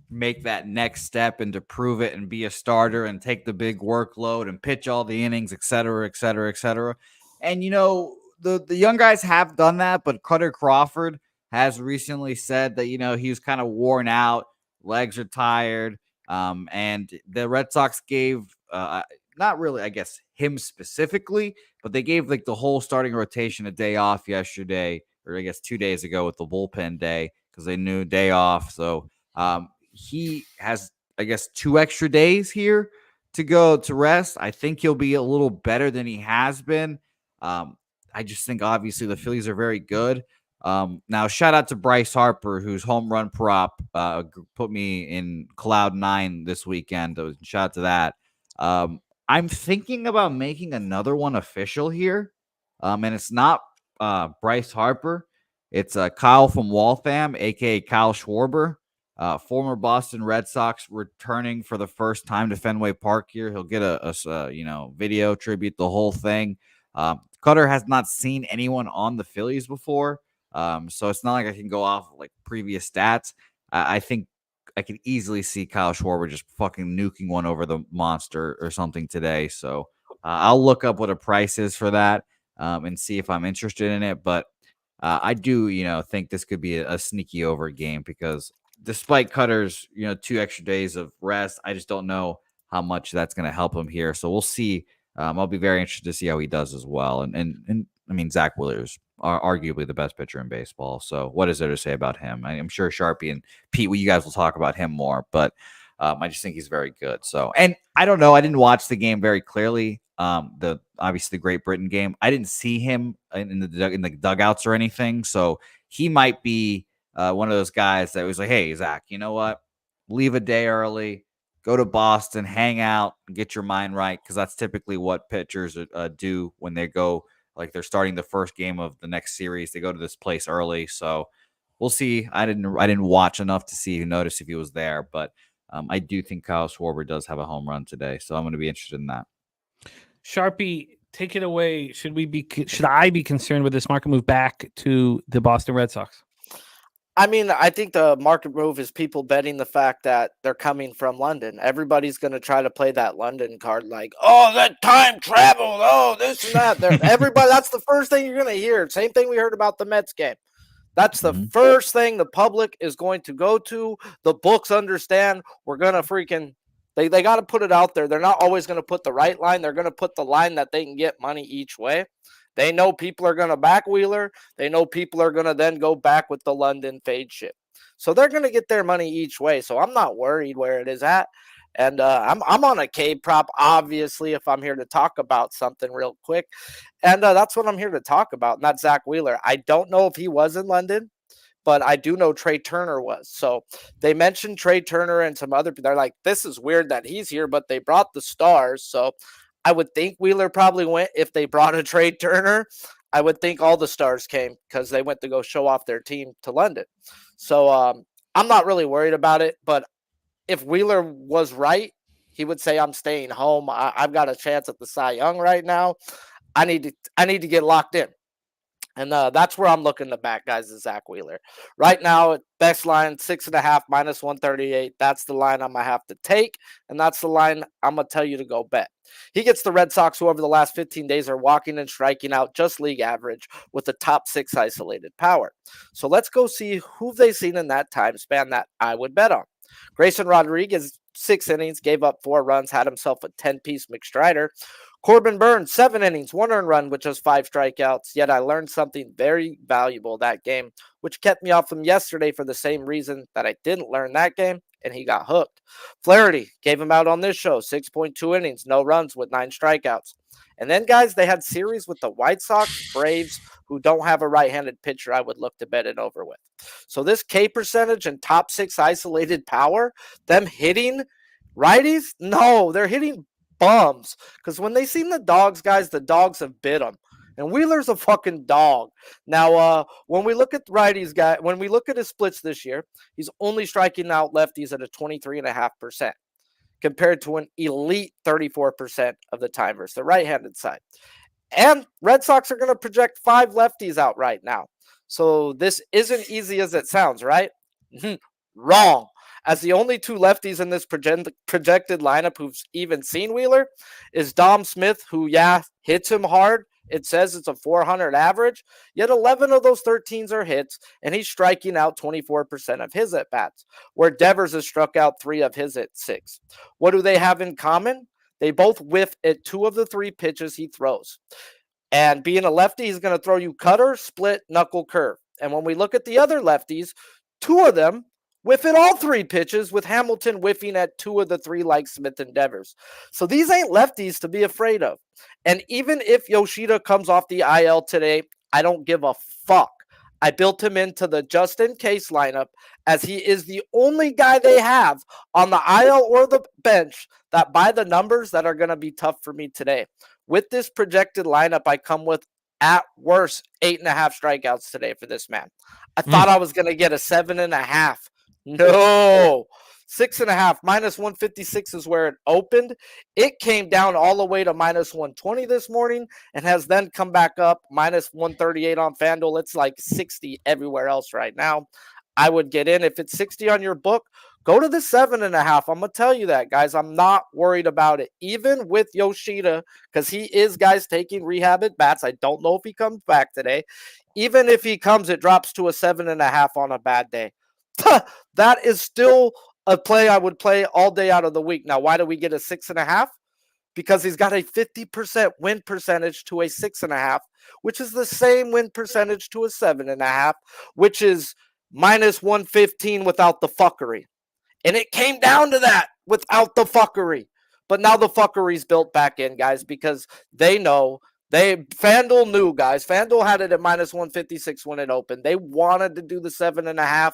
make that next step and to prove it and be a starter and take the big workload and pitch all the innings, et cetera, et cetera, et cetera. And, the young guys have done that, but Cutter Crawford has recently said that, he was kind of worn out, legs are tired. And the Red Sox gave, not really, I guess, him specifically, but they gave like the whole starting rotation a day off yesterday, or I guess 2 days ago with the bullpen day, because they knew day off. So he has, I guess, 2 extra days here to go to rest. I think he'll be a little better than he has been. I just think obviously the Phillies are very good. Now, shout out to Bryce Harper, whose home run prop put me in cloud 9 this weekend. Shout out to that. I'm thinking about making another one official here, and it's not Bryce Harper. It's Kyle from Waltham, a.k.a. Kyle Schwarber, former Boston Red Sox, returning for the first time to Fenway Park here. He'll get a video tribute, the whole thing. Cutter has not seen anyone on the Phillies before. So it's not like I can go off like previous stats. I think I could easily see Kyle Schwarber just fucking nuking one over the monster or something today. So I'll look up what a price is for that and see if I'm interested in it. But I do, think this could be a sneaky over game, because despite Cutter's, 2 extra days of rest, I just don't know how much that's going to help him here. So we'll see. I'll be very interested to see how he does as well. And I mean, Zach Wheeler's arguably the best pitcher in baseball. So what is there to say about him? I'm sure Sharpie and Pete, you guys will talk about him more, but I just think he's very good. So, and I don't know, I didn't watch the game very clearly. Obviously the Great Britain game, I didn't see him in the dugouts or anything. So he might be one of those guys that was like, hey, Zach, you know what? Leave a day early. Go to Boston, hang out, and get your mind right, because that's typically what pitchers do when they go, like they're starting the first game of the next series. They go to this place early, so we'll see. I didn't watch enough to notice if he was there, but I do think Kyle Schwarber does have a home run today, so I'm going to be interested in that. Sharpie, take it away. Should I be concerned with this market move back to the Boston Red Sox? I mean, I think the market move is people betting the fact that they're coming from London. Everybody's going to try to play that London card, like, oh, that time travel, oh, this and that. Everybody, that's the first thing you're going to hear. Same thing we heard about the Mets game. That's the first thing the public is going to go to. The books understand we're going to freaking, they got to put it out there. They're not always going to put the right line. They're going to put the line that they can get money each way. They know people are going to back Wheeler. They know people are going to then go back with the London fade ship. So they're going to get their money each way. So I'm not worried where it is at. And I'm on a K prop, obviously, if I'm here to talk about something real quick. And that's what I'm here to talk about, and that's Zach Wheeler. I don't know if he was in London, but I do know Trey Turner was. So they mentioned Trey Turner and some other people. They're like, this is weird that he's here, but they brought the stars. So I would think Wheeler probably went. If they brought a Trey Turner, I would think all the stars came because they went to go show off their team to London. So I'm not really worried about it. But if Wheeler was right, he would say, I'm staying home. I've got a chance at the Cy Young right now. I need to get locked in. And that's where I'm looking to back, guys, is Zach Wheeler. Right now, best line, 6.5 minus 138. That's the line I'm going to have to take, and that's the line I'm going to tell you to go bet. He gets the Red Sox, who over the last 15 days are walking and striking out just league average with a top 6 isolated power. So let's go see who they've seen in that time span that I would bet on. Grayson Rodriguez, 6 innings, gave up 4 runs, had himself a 10-piece McStrider. Corbin Burns, 7 innings, 1 earned run with just 5 strikeouts. Yet I learned something very valuable that game, which kept me off him yesterday for the same reason that I didn't learn that game, and he got hooked. Flaherty gave him out on this show, 6.2 innings, no runs with 9 strikeouts. And then, guys, they had series with the White Sox, Braves, who don't have a right-handed pitcher I would look to bet it over with. So this K percentage and top 6 isolated power, them hitting righties? No, they're hitting bums. Because when they seen the dogs, guys, the dogs have bit them. And Wheeler's a fucking dog. Now, when we look at righties, guy, when we look at his splits this year, he's only striking out lefties at a 23.5%. compared to an elite 34% of the time versus the right-handed side. And Red Sox are going to project 5 lefties out right now. So this isn't easy as it sounds, right? Wrong. As the only 2 lefties in this projected lineup who've even seen Wheeler is Dom Smith, who, hits him hard, It says it's a 400 average, yet 11 of those 13s are hits, and he's striking out 24% of his at-bats, where Devers has struck out 3 of his at 6. What do they have in common? They both whiff at 2 of the 3 pitches he throws. And being a lefty, he's going to throw you cutter, split, knuckle, curve. And when we look at the other lefties, 2 of them whiff at all 3 pitches, with Hamilton whiffing at 2 of the 3 like Smith and Devers. So these ain't lefties to be afraid of. And even if Yoshida comes off the IL today, I don't give a fuck. I built him into the just-in-case lineup, as he is the only guy they have on the IL or the bench that by the numbers that are going to be tough for me today. With this projected lineup, I come with, at worst, 8.5 strikeouts today for this man. I thought I was going to get a 7.5. No. 6.5, minus 156 is where it opened. It came down all the way to minus 120 this morning and has then come back up minus 138 on FanDuel. It's like 60 everywhere else right now. I would get in. If it's 60 on your book, go to the 7.5. I'm going to tell you that, guys. I'm not worried about it. Even with Yoshida, because he is, guys, taking rehab at bats. I don't know if he comes back today. Even if he comes, it drops to a 7.5 on a bad day. That is still a play I would play all day out of the week. Now, why do we get a 6.5? Because he's got a 50% win percentage to a 6.5, which is the same win percentage to a 7.5, which is minus 115 without the fuckery. And it came down to that without the fuckery. But now the fuckery's built back in, guys, because they know. FanDuel knew, guys. FanDuel had it at minus 156 when it opened. They wanted to do the 7.5,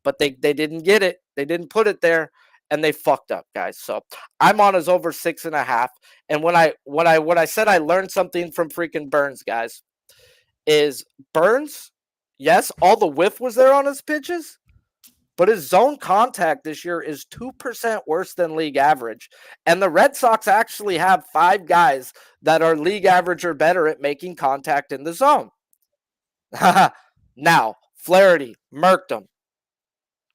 but they didn't get it. They didn't put it there, and they fucked up, guys. So I'm on his over 6.5. And when I said I learned something from freaking Burns, guys, is Burns, yes, all the whiff was there on his pitches, but his zone contact this year is 2% worse than league average. And the Red Sox actually have 5 guys that are league average or better at making contact in the zone. Now, Flaherty, murked him.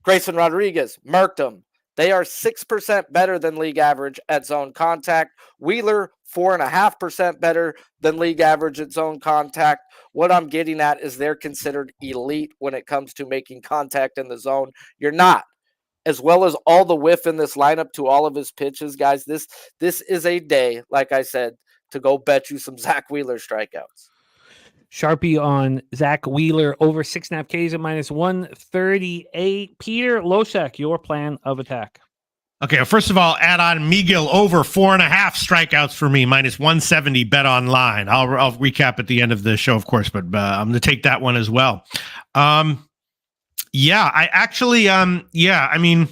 Grayson Rodriguez, murked him. They are 6% better than league average at zone contact. Wheeler, 4.5% better than league average at zone contact. What I'm getting at is they're considered elite when it comes to making contact in the zone. You're not. As well as all the whiff in this lineup to all of his pitches, guys, this is a day, like I said, to go bet you some Zach Wheeler strikeouts. Sharpie on Zach Wheeler over 6.5 Ks at minus 138. Peter Loshak, your plan of attack. Okay, well, first of all, add on Miguel over 4.5 strikeouts for me, minus 170 bet online. I'll recap at the end of the show, of course, but I'm going to take that one as well. I mean,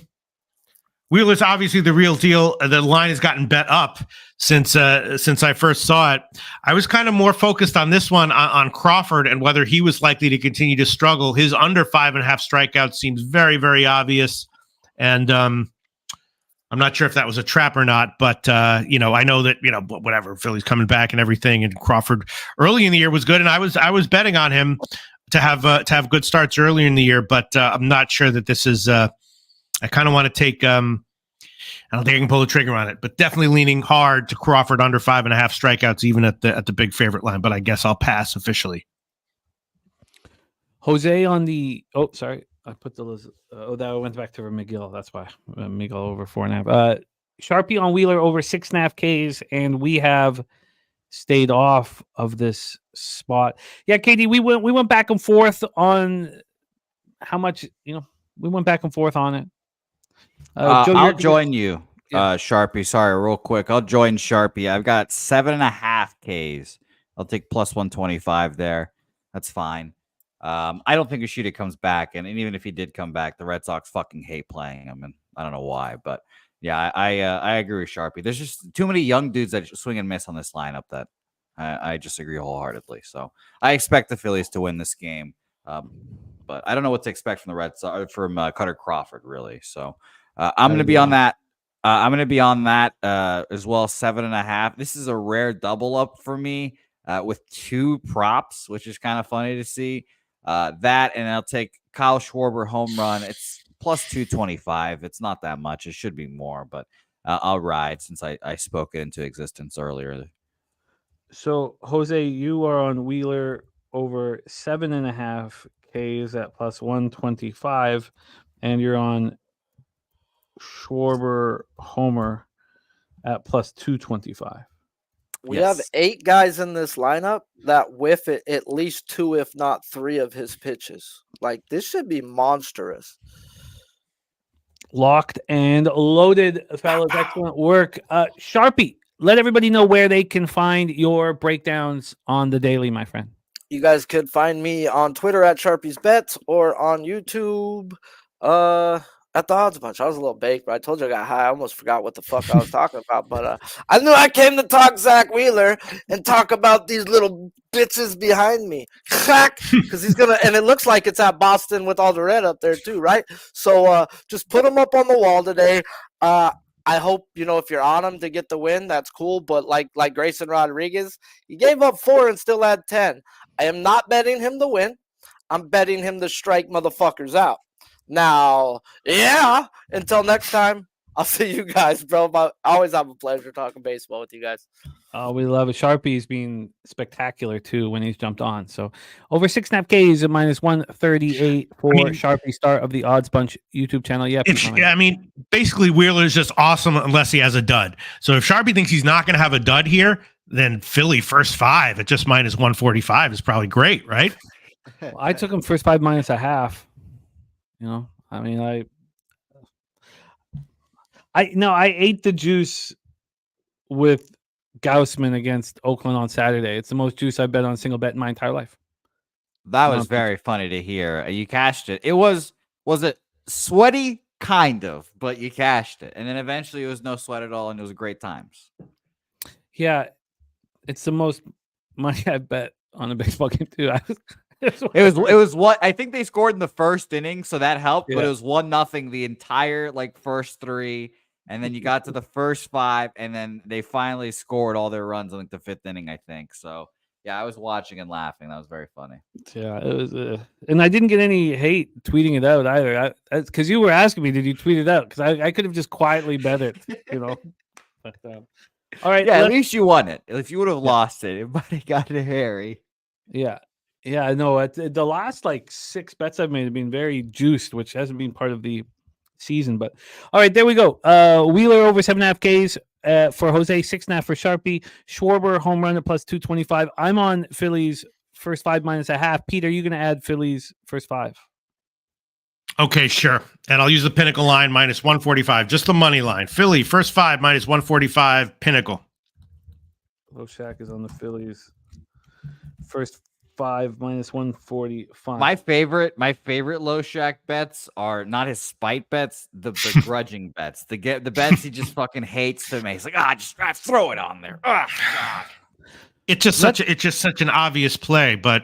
Wheeler's obviously the real deal. The line has gotten bet up since I first saw it. I was kind of more focused on this one on Crawford and whether he was likely to continue to struggle. His under 5.5 strikeouts seems very, very obvious. And I'm not sure if that was a trap or not, but I know that, whatever, Philly's coming back and everything, and Crawford early in the year was good. And I was betting on him to have good starts earlier in the year, but I'm not sure that this is, I kind of want to take, I don't think I can pull the trigger on it, but definitely leaning hard to Crawford under 5.5 strikeouts, even at the big favorite line. But I guess I'll pass officially. Jose on the, sorry. I put the, that went back to McGill. That's why McGill over 4.5. Sharpie on Wheeler over 6.5 Ks. And we have stayed off of this spot. Yeah. KD, we went back and forth on how much, we went back and forth on it. Joe, I'll join you, Sharpie. Sorry, real quick. I'll join Sharpie. I've got 7.5 Ks. I'll take plus 125 there. That's fine. I don't think Yoshida comes back, and even if he did come back, the Red Sox fucking hate playing him, and I don't know why, but yeah, I agree with Sharpie. There's just too many young dudes that swing and miss on this lineup that I just agree wholeheartedly. So I expect the Phillies to win this game, but I don't know what to expect from the Red Sox from Cutter Crawford, really. So I'm going to be on that. I'm going to be on that as well. 7.5. This is a rare double up for me with 2 props, which is kind of funny to see. That, and I'll take Kyle Schwarber home run. It's plus 225. It's not that much. It should be more, but I'll ride since I spoke it into existence earlier. So Jose, you are on Wheeler over 7.5 Ks at plus 125, and you're on Schwarber Homer at plus 225. We have Yes. 8 guys in this lineup that whiff it at least 2, if not 3 of his pitches. Like, this should be monstrous. Locked and loaded, fellas. Excellent work. Sharpie, let everybody know where they can find your breakdowns on the daily, my friend. You guys could find me on Twitter at Sharpie's Bets or on YouTube at the Odds Bunch. I was a little baked, but I told you I got high. I almost forgot what the fuck I was talking about. But I knew I came to talk Zach Wheeler and talk about these little bitches behind me. Because he's going to, and it looks like it's at Boston with all the red up there too, right? So just put them up on the wall today. I hope, if you're on him to get the win, that's cool. But like Grayson Rodriguez, he gave up 4 and still had 10. I am not betting him to win. I'm betting him to strike motherfuckers out. Now, yeah, until next time, I'll see you guys, bro. I always have a pleasure talking baseball with you guys. We love it. Sharpie's been spectacular too when he's jumped on. So over 6.5 Ks at minus 138 for Sharpie, start of the Odds Bunch YouTube channel. Yeah, basically Wheeler's just awesome unless he has a dud. So if Sharpie thinks he's not going to have a dud here, then Philly first 5 at just minus 145 is probably great, right? Well, I took him first 5 minus a half. I ate the juice with Gaussman against Oakland on Saturday. It's the most juice I've bet on a single bet in my entire life. That was very funny to hear. You cashed it. It was it sweaty? Kind of, but you cashed it. And then eventually it was no sweat at all, and it was great times. Yeah, it's the most money I bet on a baseball game too. It was what I think they scored in the first inning, so that helped. Yeah. But it was 1-0 the entire first 3, and then you got to the first 5, and then they finally scored all their runs in the 5th inning, I think. So yeah, I was watching and laughing. That was very funny. Yeah, it was, and I didn't get any hate tweeting it out either. Because you were asking me, did you tweet it out? Because I could have just quietly bet it, But, all right, yeah, at least you won it. If you would have lost it might have gotten hairy. Yeah. Yeah, I know. The last 6 bets I've made have been very juiced, which hasn't been part of the season. But all right, there we go. Wheeler over 7.5 Ks for Jose, 6.5 for Sharpie. Schwarber home run at plus 225. I'm on Phillies first 5 minus a half. Pete, are you going to add Phillies first 5? Okay, sure. And I'll use the Pinnacle line minus 145, just the money line. Philly first 5 minus 145. Pinnacle. Loshak is on the Phillies first 5 minus 145. My favorite Loshak bets are not his spite bets, the begrudging bets. The bets he just fucking hates to make. He's like, just throw it on there. God. It's just such an obvious play, but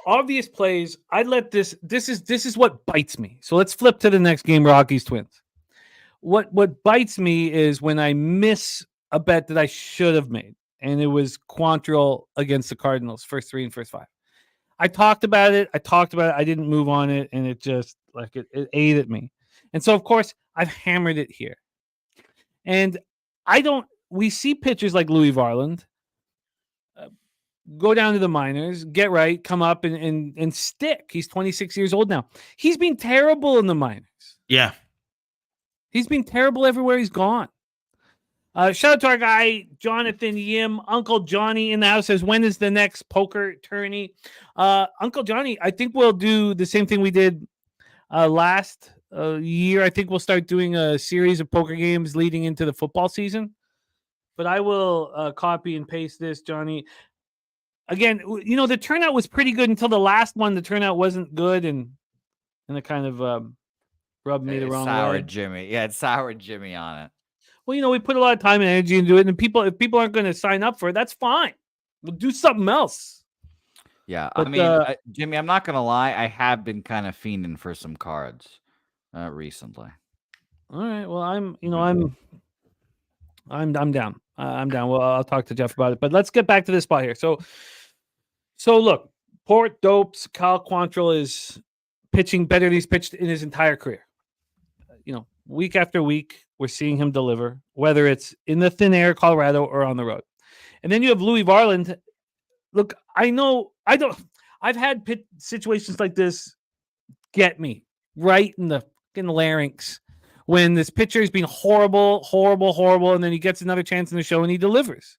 obvious plays. I let this is what bites me. So let's flip to the next game, Rockies Twins. What bites me is when I miss a bet that I should have made. And it was Quantrill against the Cardinals, first 3 and first 5. I talked about it. I didn't move on it, and it just it ate at me. And so, of course, I've hammered it here. And we see pitchers like Louis Varland go down to the minors, get right, come up and stick. He's 26 years old now. He's been terrible in the minors. Yeah. He's been terrible everywhere he's gone. Shout out to our guy, Jonathan Yim. Uncle Johnny in the house says, when is the next poker tourney? Uncle Johnny, I think we'll do the same thing we did last year. I think we'll start doing a series of poker games leading into the football season. But I will copy and paste this, Johnny. Again, the turnout was pretty good until the last one. The turnout wasn't good, and it kind of rubbed me the wrong way. Soured Jimmy. Yeah, it soured Jimmy on it. Well, we put a lot of time and energy into it, and if people aren't going to sign up for it, that's fine. We'll do something else. Yeah, but, Jimmy, I'm not going to lie. I have been kind of fiending for some cards recently. All right. Well, I'm down. I'm down. Well, I'll talk to Jeff about it. But let's get back to this spot here. So look, Port Dopes, Kyle Quantrill is pitching better than he's pitched in his entire career. Week after week, we're seeing him deliver, whether it's in the thin air, Colorado, or on the road. And then you have Louis Varland. Look, I've had situations like this get me right in the larynx when this pitcher has been horrible, and then he gets another chance in the show and he delivers.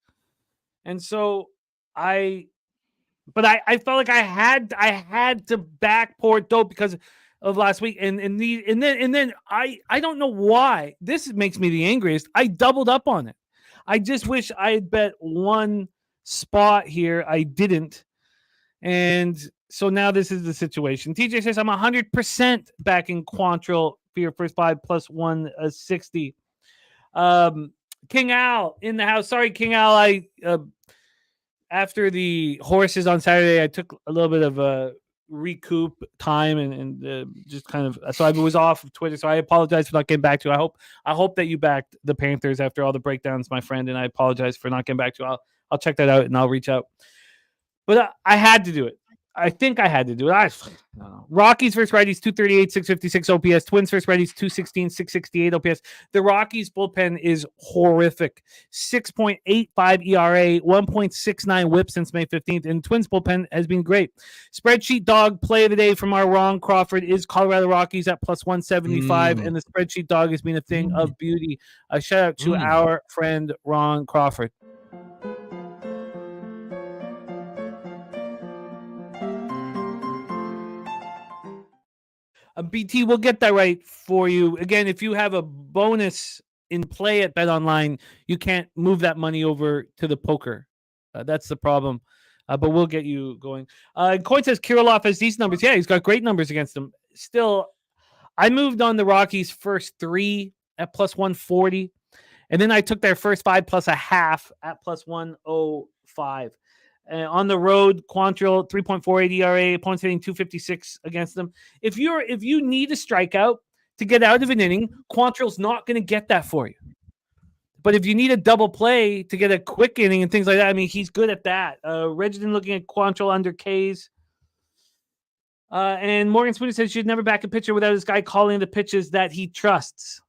And so I felt like I had to back poor Dope because of last week, and then I don't know why this makes me the angriest. I doubled up on it. I just wish I had bet one spot here. I didn't, and so now this is the situation. TJ says I'm 100% backing Quantrill for your first 5 plus 160. King Al in the house. Sorry, King Al. I after the horses on Saturday, I took a little bit of a recoup time and just kind of, so I was off of Twitter. So I apologize for not getting back to you. I hope that you backed the Panthers after all the breakdowns, my friend. And I apologize for not getting back to you. I'll check that out and I'll reach out. But I had to do it. I think I had to do it. I don't know. Rockies versus righties, 238, 656 OPS. Twins versus righties, 216, 668 OPS. The Rockies bullpen is horrific. 6.85 ERA, 1.69 whip since May 15th. And Twins bullpen has been great. Spreadsheet dog play of the day from our Ron Crawford is Colorado Rockies at plus 175. And the spreadsheet dog has been a thing of beauty. A shout out to our friend Ron Crawford. BT, we'll get that right for you. Again, if you have a bonus in play at BetOnline, you can't move that money over to the poker. That's the problem. But we'll get you going. Coin says Kirilloff has these numbers. Yeah, he's got great numbers against them. Still, I moved on the Rockies' first 3 at plus 140. And then I took their first 5 plus a half at plus 105. On the road, Quantrill 3.48 ERA, opponents hitting 256 against them. If you need a strikeout to get out of an inning, Quantrill's not going to get that for you. But if you need a double play to get a quick inning and things like that, I mean, he's good at that. Reginald looking at Quantrill under K's. And Morgan Spooner says you'd never back a pitcher without this guy calling the pitches that he trusts.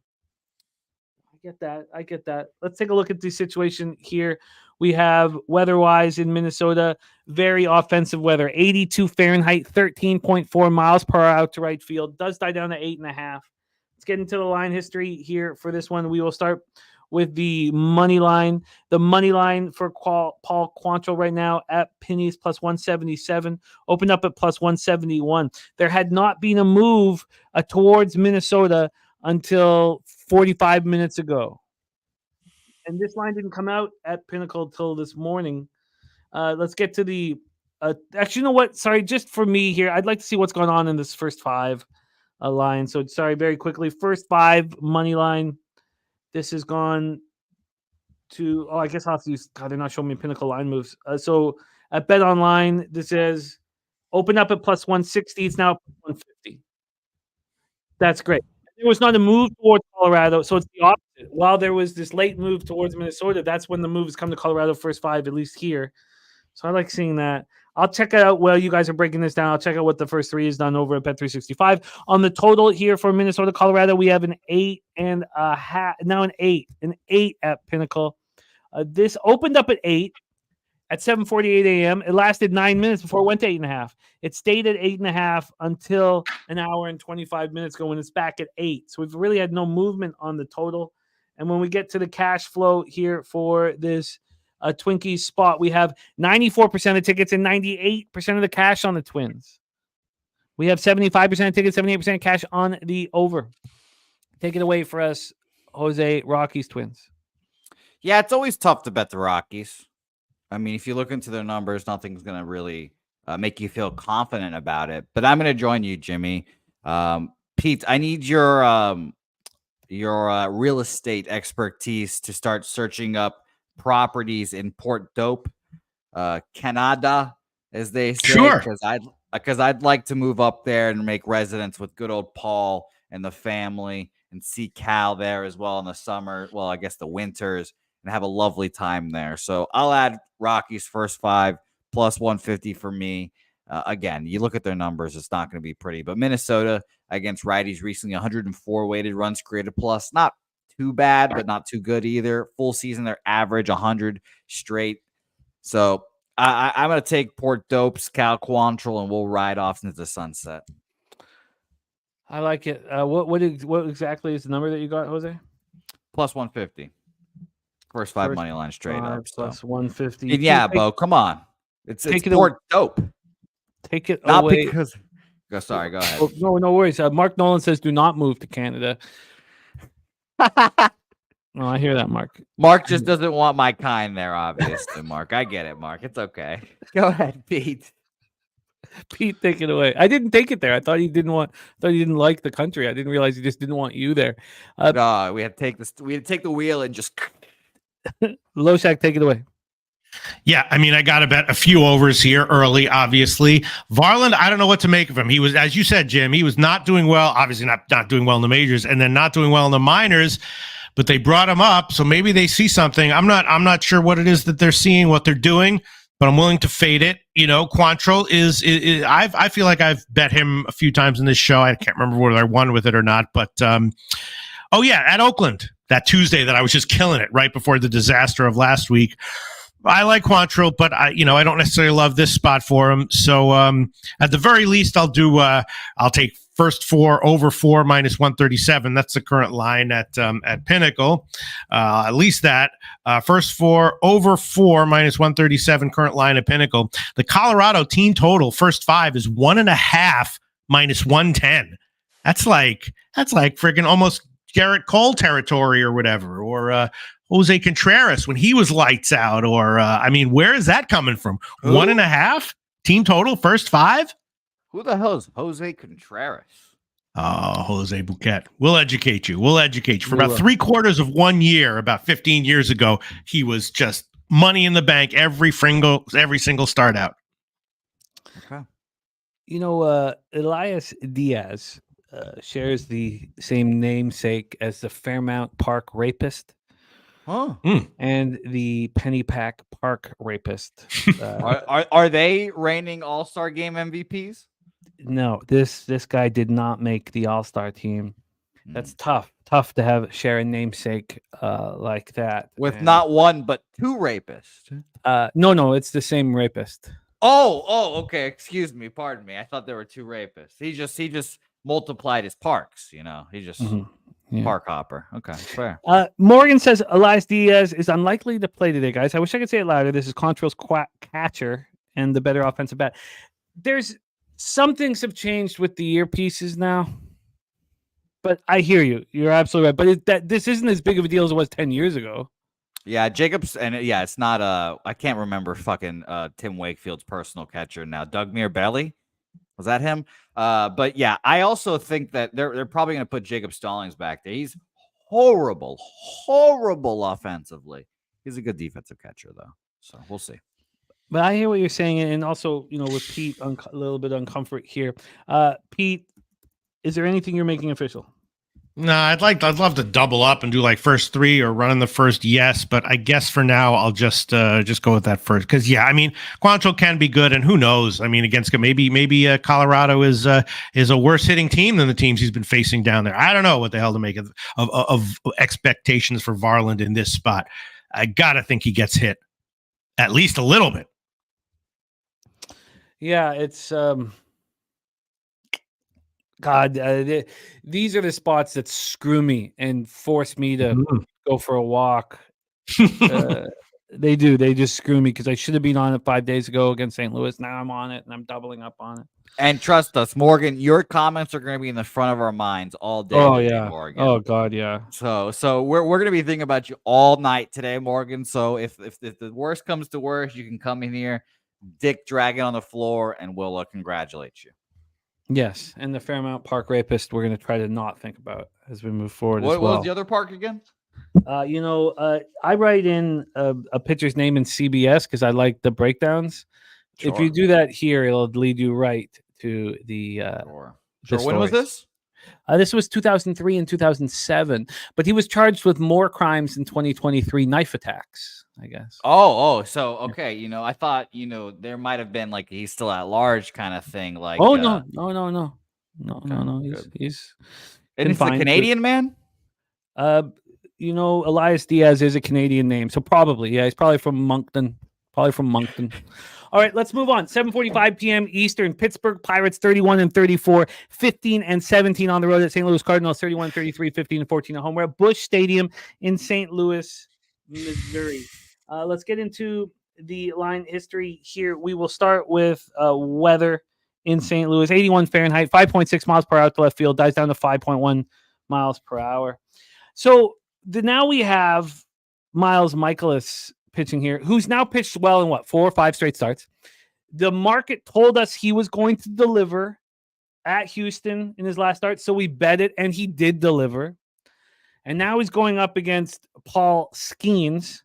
I get that. Let's take a look at the situation here. We have weather-wise in Minnesota, very offensive weather. 82 Fahrenheit, 13.4 miles per hour out to right field. Does die down to 8.5. Let's get into the line history here for this one. We will start with the money line. The money line for Paul Quantrill right now at pennies plus 177. Opened up at plus 171. There had not been a move towards Minnesota until 45 minutes ago. And this line didn't come out at Pinnacle till this morning. Let's get to the actually, you know what? Sorry, just for me here, I'd like to see what's going on in this first 5 line. So sorry, very quickly. First 5 money line. This has gone to, I guess I'll have to use, God, they're not showing me Pinnacle line moves. So at BetOnline, this is open up at plus 160. It's now 150. That's great. There was not a move towards Colorado, so it's the opposite. While there was this late move towards Minnesota, that's when the moves come to Colorado first 5, at least here. So I like seeing that. I'll check it out while you guys are breaking this down. I'll check out what the first 3 is done over at Bet365. On the total here for Minnesota, Colorado, we have an 8.5. Now an 8 at Pinnacle. This opened up at 8 at 7:48 a.m. It lasted 9 minutes before it went to 8.5. It stayed at 8.5 until an hour and 25 minutes ago when it's back at 8. So we've really had no movement on the total. And when we get to the cash flow here for this Twinkies spot, we have 94% of tickets and 98% of the cash on the Twins. We have 75% of tickets, 78% cash on the over. Take it away for us, Jose. Rockies, Twins. Yeah, it's always tough to bet the Rockies. I mean, if you look into their numbers, nothing's going to really make you feel confident about it. But I'm going to join you, Jimmy. Pete, I need your real estate expertise to start searching up properties in Port Dope, Canada, as they say. Sure. Because I'd like to move up there and make residence with good old Paul and the family and see Cal there as well in the summer. Well, I guess the winters, and have a lovely time there. So I'll add Rockies first 5 plus 150 for me. Again, you look at their numbers, it's not going to be pretty. But Minnesota against righties recently, 104 weighted runs created plus. Not too bad, but not too good either. Full season, their average 100 straight. So I'm going to take Port Dopes, Cal Quantrill, and we'll ride off into the sunset. I like it. What exactly is the number that you got, Jose? Plus 150. First 5 First money line straight 5 up. plus 150. Yeah, Bo, come on. It's Port Dope. Take it Not away. because. Sorry, go ahead. Oh, no worries. Mark Nolan says, "Do not move to Canada." No, I hear that, Mark. Mark just doesn't want my kind there, obviously, Mark. I get it, Mark. It's okay. Go ahead, Pete. Pete, take it away. I didn't take it there. I thought he didn't like the country. I didn't realize he just didn't want you there. No, we had to take this. We had to take the wheel and just. Loshak, take it away. Yeah, I mean, I got to bet a few overs here early, obviously. Varland, I don't know what to make of him. He was, as you said, Jim, he was not doing well, obviously not doing well in the majors, and then not doing well in the minors, but they brought him up, so maybe they see something. I'm not sure what it is that they're seeing, what they're doing, but I'm willing to fade it. You know, Quantrill is I feel like I've bet him a few times in this show. I can't remember whether I won with it or not, but oh yeah, at Oakland, that Tuesday that I was just killing it right before the disaster of last week. I like Quantrill, but I don't necessarily love this spot for him. So at the very least, I'll take first 4 over 4 minus 137. That's the current line at Pinnacle. At least that first 4 over 4 minus 137 current line at Pinnacle. The Colorado team total first 5 is 1.5 minus 110. That's like freaking almost Garrett Cole territory or whatever, or Jose Contreras when he was lights out, or I mean, where is that coming from? Who? 1.5 team total first 5. Who the hell is Jose Contreras? Oh, Jose Bouquett. We'll educate you. For about 3/4 of 1 year, about 15 years ago, he was just money in the bank every single start out. Okay. You know, Elias Diaz shares the same namesake as the Fairmount Park rapist. Huh. And the Pennypack Park rapist. Are they reigning All-Star Game MVPs? No, this guy did not make the All-Star team. That's tough to have share a namesake like that with not one but 2 rapists. No, it's the same rapist. Oh, okay. Excuse me, pardon me. I thought there were 2 rapists. He just multiplied his parks. You know, he just. Yeah. Park hopper. Okay, fair. Morgan says Elias Diaz is unlikely to play today, guys. I wish I could say it louder. This is Quantrill's catcher and the better offensive bat. There's some things have changed with the earpieces now, but I hear you. You're absolutely right. But this isn't as big of a deal as it was 10 years ago. Yeah, Jacobs, and it's not. I can't remember fucking Tim Wakefield's personal catcher now. Doug Mirabelli. Was that him? But yeah, I also think that they're probably going to put Jacob Stallings back there. He's horrible offensively. He's a good defensive catcher, though. So we'll see. But I hear what you're saying, and also, with Pete, a little bit uncomfort here. Pete, is there anything you're making official? No, I'd love to double up and do like first 3 or run in the first, yes, but I guess for now I'll just go with that first, because yeah, I mean, Quantrill can be good, and who knows? I mean, against maybe Colorado is a worse hitting team than the teams he's been facing down there. I don't know what the hell to make of expectations for Varland in this spot. I gotta think he gets hit at least a little bit. Yeah, it's God, these are the spots that screw me and force me to go for a walk. They do. They just screw me because I should have been on it 5 days ago against St. Louis. Now I'm on it and I'm doubling up on it. And trust us, Morgan, your comments are going to be in the front of our minds all day. Oh, yeah. Morgan. Oh, God, yeah. So we're going to be thinking about you all night today, Morgan. So if the worst comes to worst, you can come in here, dick dragging on the floor, and we'll congratulate you. Yes, and the Fairmount Park rapist, we're going to try to not think about as we move forward. What was the other park again? I write in a pitcher's name in CBS because I like the breakdowns. Sure. If you do that here, it'll lead you right to the. Sure. When was this? This was 2003 and 2007, but he was charged with more crimes in 2023, knife attacks, I guess. So okay, I thought there might have been like he's still at large kind of thing, like. Oh no. He's and it's a Canadian man. Elias Diaz is a Canadian name, so probably he's probably from Moncton. Probably from Moncton. All right, let's move on. 7:45 p.m. Eastern. Pittsburgh Pirates 31-34, 15-17 on the road at St. Louis Cardinals 31-33, 15-14 at home. We're at Busch Stadium in St. Louis, Missouri. Let's get into the line history here. We will start with weather in St. Louis. 81 Fahrenheit, 5.6 miles per hour to left field, dies down to 5.1 miles per hour. So now we have Miles Mikolas pitching here, who's now pitched well in 4 or 5 straight starts. The market told us he was going to deliver at Houston in his last start, so we bet it, and he did deliver. And now he's going up against Paul Skeens,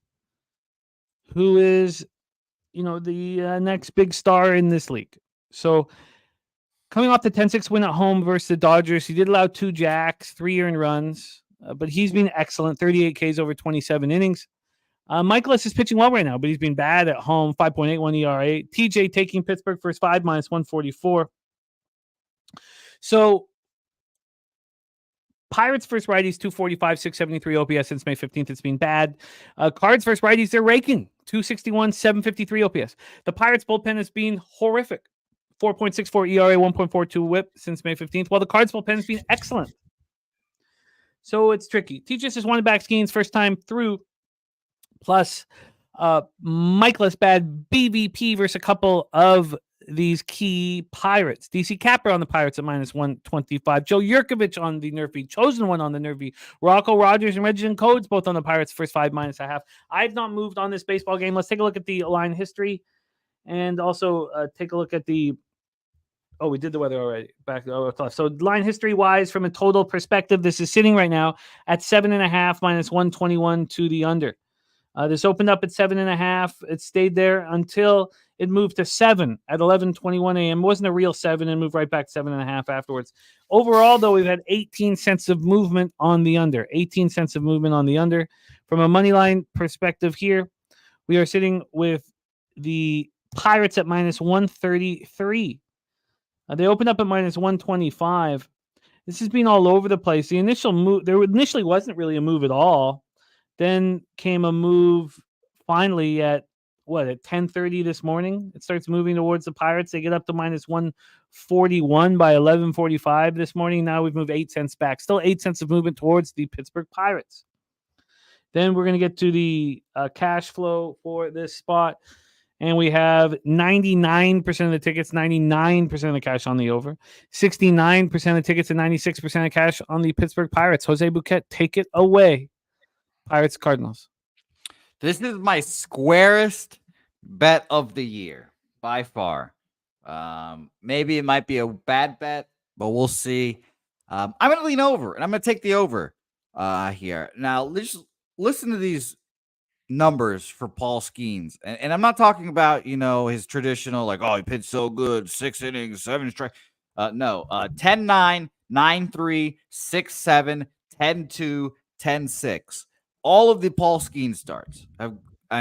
who is, the next big star in this league. So coming off the 10-6 win at home versus the Dodgers, he did allow 2 jacks, 3 earned runs, but he's been excellent, 38 Ks over 27 innings. Mikolas is pitching well right now, but he's been bad at home, 5.81 ERA. TJ taking Pittsburgh first 5, -144. So Pirates first righties, 245, 673 OPS since May 15th. It's been bad. Cards first righties, they're raking, 261, 753 OPS. The Pirates bullpen has been horrific, 4.64 ERA, 1.42 whip since May 15th, while the Cards bullpen has been excellent. So it's tricky. TJ just wanted back Skeens first time through. Plus, Mikolas bad BVP versus a couple of these key Pirates. DC Capper on the Pirates at -125. Joe Yurkovich on the Nerfy. Chosen one on the Nerfy. Rocco Rogers and Reginald Codes both on the Pirates first 5 -1/2. I've not moved on this baseball game. Let's take a look at the line history and also take a look at the. Oh, we did the weather already. Back left. So line history wise, from a total perspective, this is sitting right now at 7.5 -121 to the under. This opened up at 7.5. It stayed there until it moved to 7 at 11:21 a.m. It wasn't a real 7 and moved right back to 7.5 afterwards. Overall, though, we've had 18 cents of movement on the under. 18 cents of movement on the under. From a money line perspective here, we are sitting with the Pirates at -133. They opened up at -125. This has been all over the place. The initial move, there initially wasn't really a move at all. Then came a move finally at 10:30 this morning. It starts moving towards the Pirates. They get up to -141 by 11:45 this morning. Now we've moved 8 cents back. Still 8 cents of movement towards the Pittsburgh Pirates. Then we're going to get to the cash flow for this spot. And we have 99% of the tickets, 99% of the cash on the over, 69% of the tickets, and 96% of cash on the Pittsburgh Pirates. Jose Bouquett, take it away. Pirates Cardinals. This is my squarest bet of the year by far. Maybe it might be a bad bet, but we'll see. I'm going to lean over, and I'm going to take the over here. Now, just listen to these numbers for Paul Skeens. And I'm not talking about, his traditional, he pitched so good, 6 innings, 7 strikes. No, 10-9, 9-3, 6-7, 10-2, 10-6. All of the Paul Skeens starts. I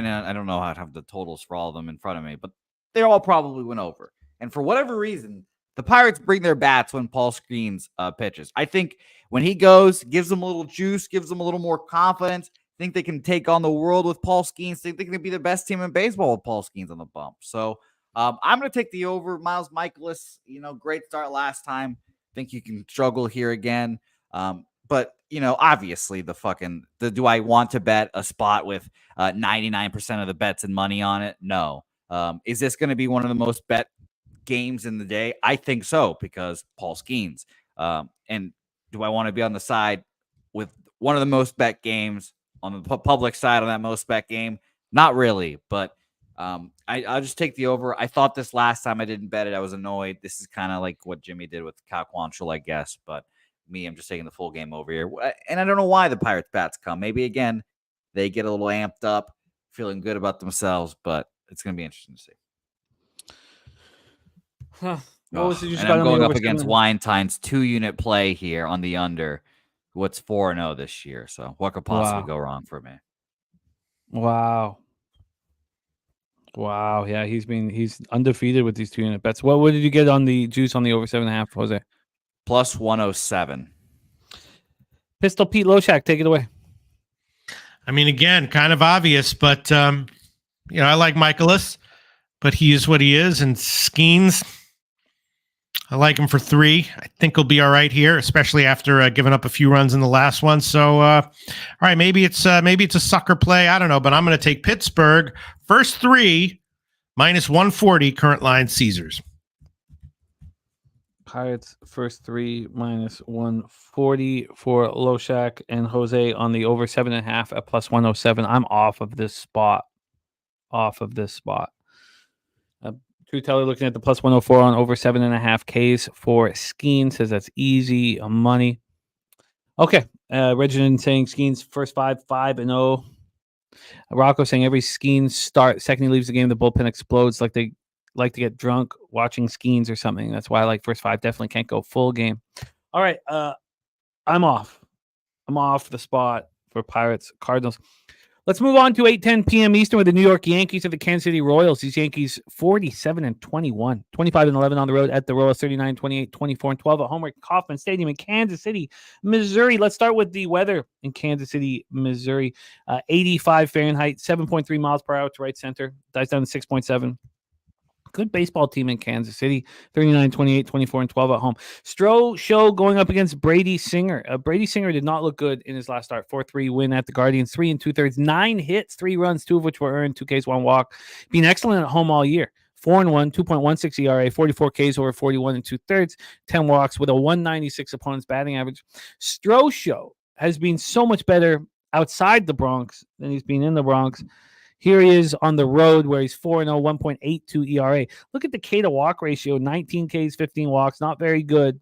don't know how to have the totals for all of them in front of me, but they all probably went over. And for whatever reason, the Pirates bring their bats when Paul Skeens pitches. I think when he goes, gives them a little juice, gives them a little more confidence. Think they can take on the world with Paul Skeens. Think they can be the best team in baseball with Paul Skeens on the bump. So I'm going to take the over. Miles Mikolas, great start last time. Think you can struggle here again. But, obviously do I want to bet a spot with 99% of the bets and money on it? No. Is this going to be one of the most bet games in the day? I think so, because Paul Skeens. And do I want to be on the side with one of the most bet games on the public side on that most bet game? Not really, but I'll just take the over. I thought this last time I didn't bet it. I was annoyed. This is kind of like what Jimmy did with Cal Quantrill, I guess, but I'm just taking the full game over here. And I don't know why the Pirates bats come. Maybe, again, they get a little amped up, feeling good about themselves, but it's going to be interesting to see. Huh. And I'm going up against Weinstein's 2-unit play here on the under. What's 4-0 this year? So what could possibly go wrong for me? Wow. Yeah, he's undefeated with these 2-unit bets. What did you get on the juice on the over 7.5, Jose? Plus 107. Pistol Pete Loshak, take it away. I mean, again, kind of obvious, but I like Michaelis, but he is what he is. And Skeens, I like him for 3. I think he'll be all right here, especially after giving up a few runs in the last one. So, all right, maybe it's a sucker play. I don't know, but I'm going to take Pittsburgh first 3 minus 140 current line Caesars. Pirates first 3 minus 140 for Loshak and Jose on the over 7.5 at plus 107. I'm off of this spot. True Teller looking at the plus 104 on over 7.5 Ks for Skeen, says that's easy money. Okay. Reginald saying Skeen's first 5-5-0. Rocco saying every Skeen start, second he leaves the game, the bullpen explodes like they like to get drunk watching Skeens or something. That's why I like first 5. Definitely can't go full game. All right. I'm off the spot for Pirates Cardinals. Let's move on to 8:10 p.m. Eastern with the New York Yankees and the Kansas City Royals. These Yankees 47-21, 25-11 on the road at the Royals, 39-28, 24-12 at home at Kauffman Stadium in Kansas City, Missouri. Let's start with the weather in Kansas City, Missouri. 85 Fahrenheit, 7.3 miles per hour to right center. Dies down to 6.7. Good baseball team in Kansas City, 39-28, 24-12 at home. Stroh Show going up against Brady Singer. Brady Singer did not look good in his last start. 4-3 win at the Guardians, 3 2/3, 9 hits, 3 runs, 2 of which were earned, 2 Ks, 1 walk. Been excellent at home all year. 4-1, 2.16 ERA, 44 Ks over 41 2/3, 10 walks with a 196 opponent's batting average. Stroh Show has been so much better outside the Bronx than he's been in the Bronx. Here he is on the road where he's 4-0, 1.82 ERA. Look at the K to walk ratio, 19 Ks, 15 walks. Not very good,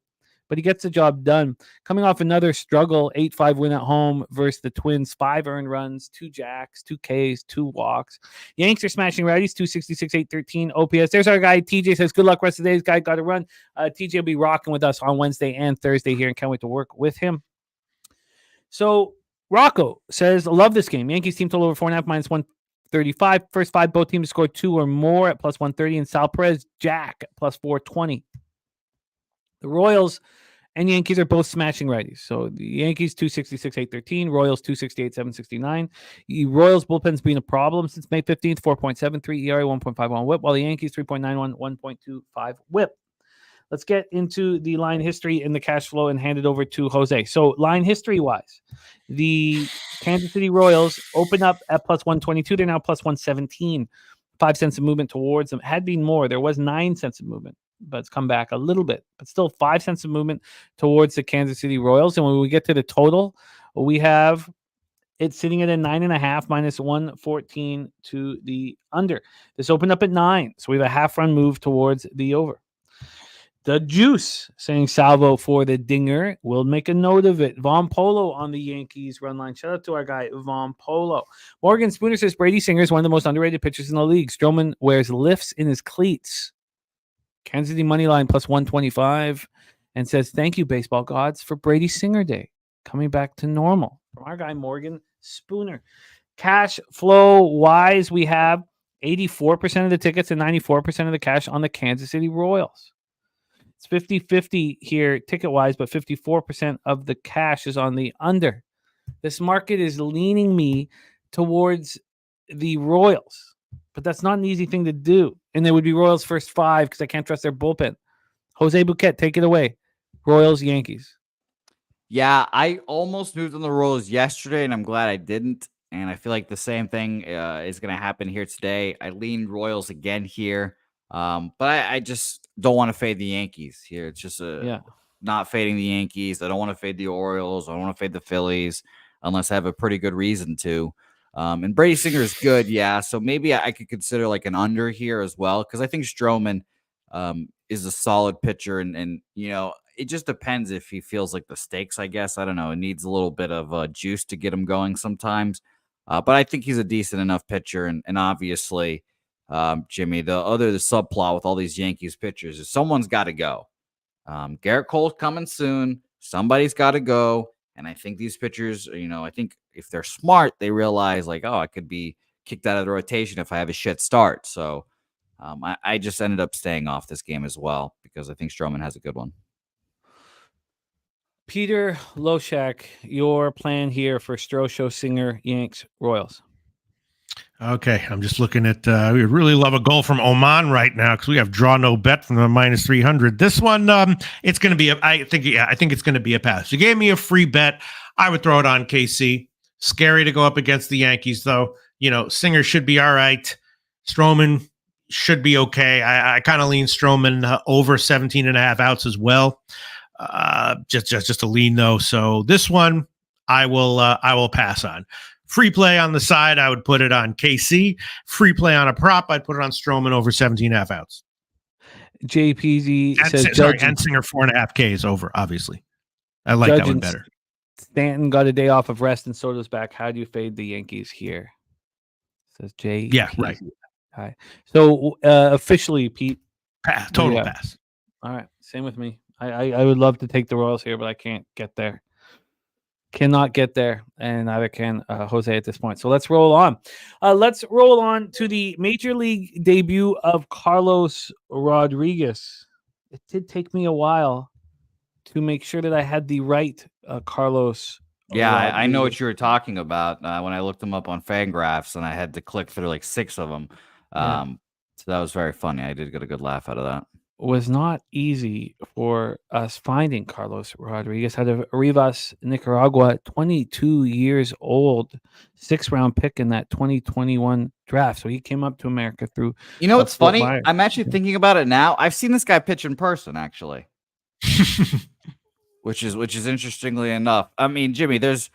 but he gets the job done. Coming off another struggle, 8-5 win at home versus the Twins, 5 earned runs, 2 jacks, 2 Ks, 2 walks. Yanks are smashing righties, 266, 813 OPS. There's our guy, TJ says, good luck rest of the day. This guy got to run. TJ will be rocking with us on Wednesday and Thursday here and can't wait to work with him. So Rocco says, love this game. Yankees team total over 4.5 minus 135. First 5, both teams scored 2 or more at plus 130. And Sal Perez, Jack at plus 420. The Royals and Yankees are both smashing righties. So the Yankees 266, 813. Royals 268, 769. The Royals bullpen's been a problem since May 15th. 4.73 ERA, 1.51 WHIP, while the Yankees 3.91, 1.25 WHIP. Let's get into the line history and the cash flow and hand it over to Jose. So line history-wise, the Kansas City Royals open up at plus 122. They're now plus 117. 5 cents of movement towards them. Had been more. There was 9 cents of movement, but it's come back a little bit. But still 5 cents of movement towards the Kansas City Royals. And when we get to the total, we have it sitting at a 9.5 minus 114 to the under. This opened up at 9. So we have a half-run move towards the over. The Juice saying salvo for the dinger. We'll make a note of it. Von Polo on the Yankees run line. Shout out to our guy, Von Polo. Morgan Spooner says Brady Singer is one of the most underrated pitchers in the league. Stroman wears lifts in his cleats. Kansas City money line plus 125 and says, thank you, baseball gods, for Brady Singer Day. Coming back to normal. From our guy, Morgan Spooner. Cash flow wise, we have 84% of the tickets and 94% of the cash on the Kansas City Royals. It's 50-50 here ticket-wise, but 54% of the cash is on the under. This market is leaning me towards the Royals, but that's not an easy thing to do. And there would be Royals first 5 because I can't trust their bullpen. Jose Bouquett, take it away. Royals, Yankees. Yeah, I almost moved on the Royals yesterday, and I'm glad I didn't. And I feel like the same thing is going to happen here today. I leaned Royals again here. But I just don't want to fade the Yankees here. It's just not fading the Yankees. I don't want to fade the Orioles. I don't want to fade the Phillies unless I have a pretty good reason to. And Brady Singer is good, yeah. So maybe I could consider like an under here as well because I think Stroman is a solid pitcher, and you know it just depends if he feels like the stakes. I guess I don't know. It needs a little bit of juice to get him going sometimes. But I think he's a decent enough pitcher, and obviously. Jimmy, the subplot with all these Yankees pitchers is someone's got to go. Garrett Cole's coming soon. Somebody's got to go. And I think these pitchers, I think if they're smart, they realize like, oh, I could be kicked out of the rotation if I have a shit start. So I just ended up staying off this game as well because I think Stroman has a good one. Peter Loshak, your plan here for Stroh Show Singer, Yanks, Royals. Okay, I'm just looking at. We would really love a goal from Oman right now because we have draw no bet from the minus 300. This one, it's going to be. I think it's going to be a pass. You gave me a free bet. I would throw it on KC. Scary to go up against the Yankees, though. Singer should be all right. Stroman should be okay. I kind of lean Stroman over 17.5 outs as well. Just a lean though. So this one, I will pass on. Free play on the side, I would put it on KC. Free play on a prop, I'd put it on Stroman over 17.5 outs. JPZ says and Singer 4.5 Ks over, obviously. I like that one better. Stanton got a day off of rest and Soto's back. How do you fade the Yankees here? Says Jay. Yeah, right. Hi. So officially, Pete. Pass, total pass. All right. Same with me. I would love to take the Royals here, but I can't get there. Cannot get there, and neither can Jose at this point. So let's roll on. Let's roll on to the Major League debut of Carlos Rodriguez. It did take me a while to make sure that I had the right Carlos. Yeah, I know what you were talking about when I looked them up on Fangraphs, and I had to click through like 6 of them. So that was very funny. I did get a good laugh out of that. Was not easy for us finding Carlos Rodriguez out of Rivas, Nicaragua, 22 years old, 6th-round pick in that 2021 draft. So he came up to America through. What's funny? Myers. I'm actually thinking about it now. I've seen this guy pitch in person, actually, which is interestingly enough. I mean, Jimmy, there's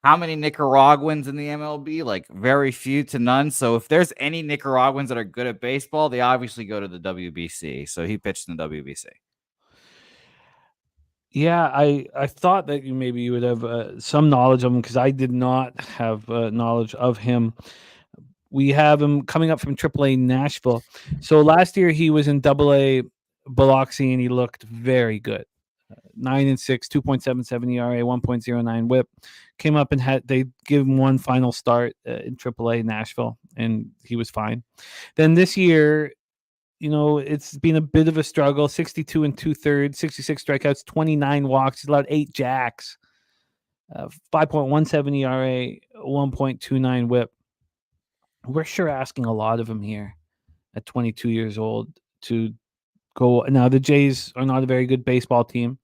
how many Nicaraguans in the MLB? Like very few to none. So if there's any Nicaraguans that are good at baseball, they obviously go to the WBC. So he pitched in the WBC. Yeah, I thought that maybe you would have some knowledge of him because I did not have knowledge of him. We have him coming up from AAA Nashville. So last year he was in AA Biloxi and he looked very good. 9-6, 2.77 ERA, 1.09 WHIP. Came up and they give him one final start in AAA Nashville, and he was fine. Then this year, it's been a bit of a struggle. 62 2/3, 66 strikeouts, 29 walks. He's allowed 8 jacks, 5.17 ERA, 1.29 WHIP. We're sure asking a lot of him here at 22 years old to go. Now the Jays are not a very good baseball team.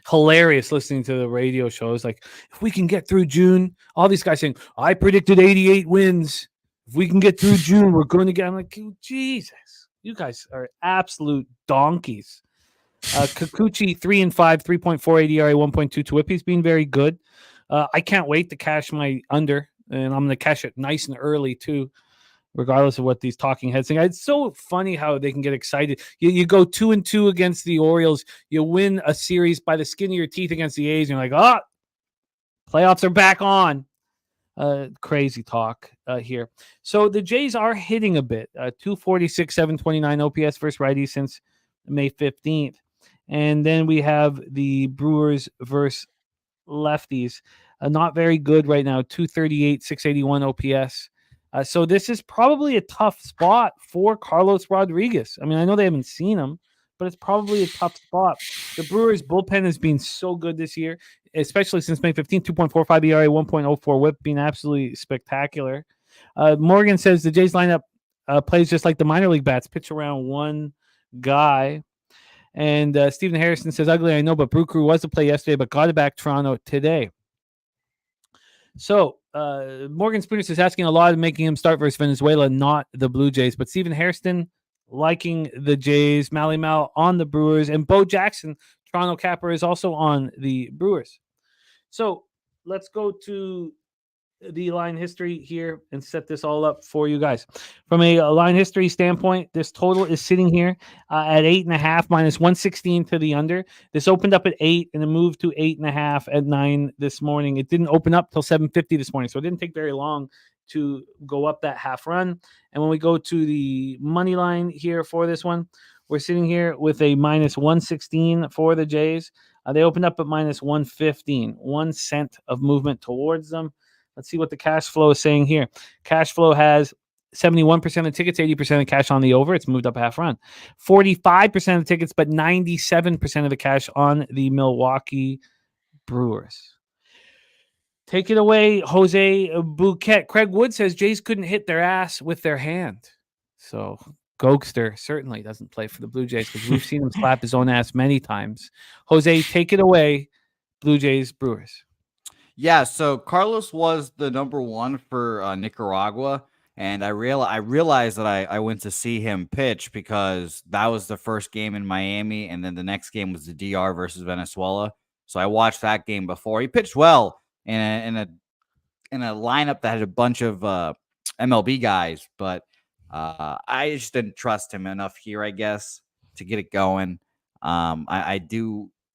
Hilarious listening to the radio shows. Like, if we can get through June, all these guys saying, I predicted 88 wins. If we can get through June, we're going to get. I'm like, Jesus, you guys are absolute donkeys. Kikuchi 3-5, 3.48 ERA, 1.22 WHIP. He's been very good. I can't wait to cash my under, and I'm going to cash it nice and early too, regardless of what these talking heads think. It's so funny how they can get excited. You go 2-2 against the Orioles. You win a series by the skin of your teeth against the A's. And you're like, playoffs are back on. Crazy talk here. So the Jays are hitting a bit. 246, 729 OPS versus righties since May 15th. And then we have the Brewers versus lefties. Not very good right now. 238, 681 OPS. So this is probably a tough spot for Carlos Rodriguez. I mean, I know they haven't seen him, but it's probably a tough spot. The Brewers bullpen has been so good this year, especially since May 15th, 2.45 ERA, 1.04 WHIP, being absolutely spectacular. Morgan says the Jays lineup plays just like the minor league bats, pitch around one guy. And Stephen Harrison says, ugly, I know, but Brew Crew was to play yesterday, but got it back Toronto today. So Morgan Spooner is asking a lot of making him start versus Venezuela, not the Blue Jays. But Stephen Hairston liking the Jays, Mally Mal on the Brewers, and Bo Jackson, Toronto Capper, is also on the Brewers. So let's go to the line history here and set this all up for you guys. From a line history standpoint, this total is sitting here at 8.5 minus 116 to the under. This opened up at 8 and it moved to 8.5 at 9 this morning. It didn't open up till 7:50 this morning, so it didn't take very long to go up that half run. And when we go to the money line here for this one, we're sitting here with a minus 116 for the Jays. They opened up at minus 115, 1 cent of movement towards them. Let's see what the cash flow is saying here. Cash flow has 71% of tickets, 80% of cash on the over. It's moved up half run. 45% of tickets, but 97% of the cash on the Milwaukee Brewers. Take it away, Jose Bouquet. Craig Wood says Jays couldn't hit their ass with their hand. So Gokster certainly doesn't play for the Blue Jays because we've seen him slap his own ass many times. Jose, take it away. Blue Jays, Brewers. Yeah, so Carlos was the number one for Nicaragua, and I realized that I went to see him pitch because that was the first game in Miami, and then the next game was the DR versus Venezuela. So I watched that game before. He pitched well in a lineup that had a bunch of MLB guys, but I just didn't trust him enough here, I guess, to get it going.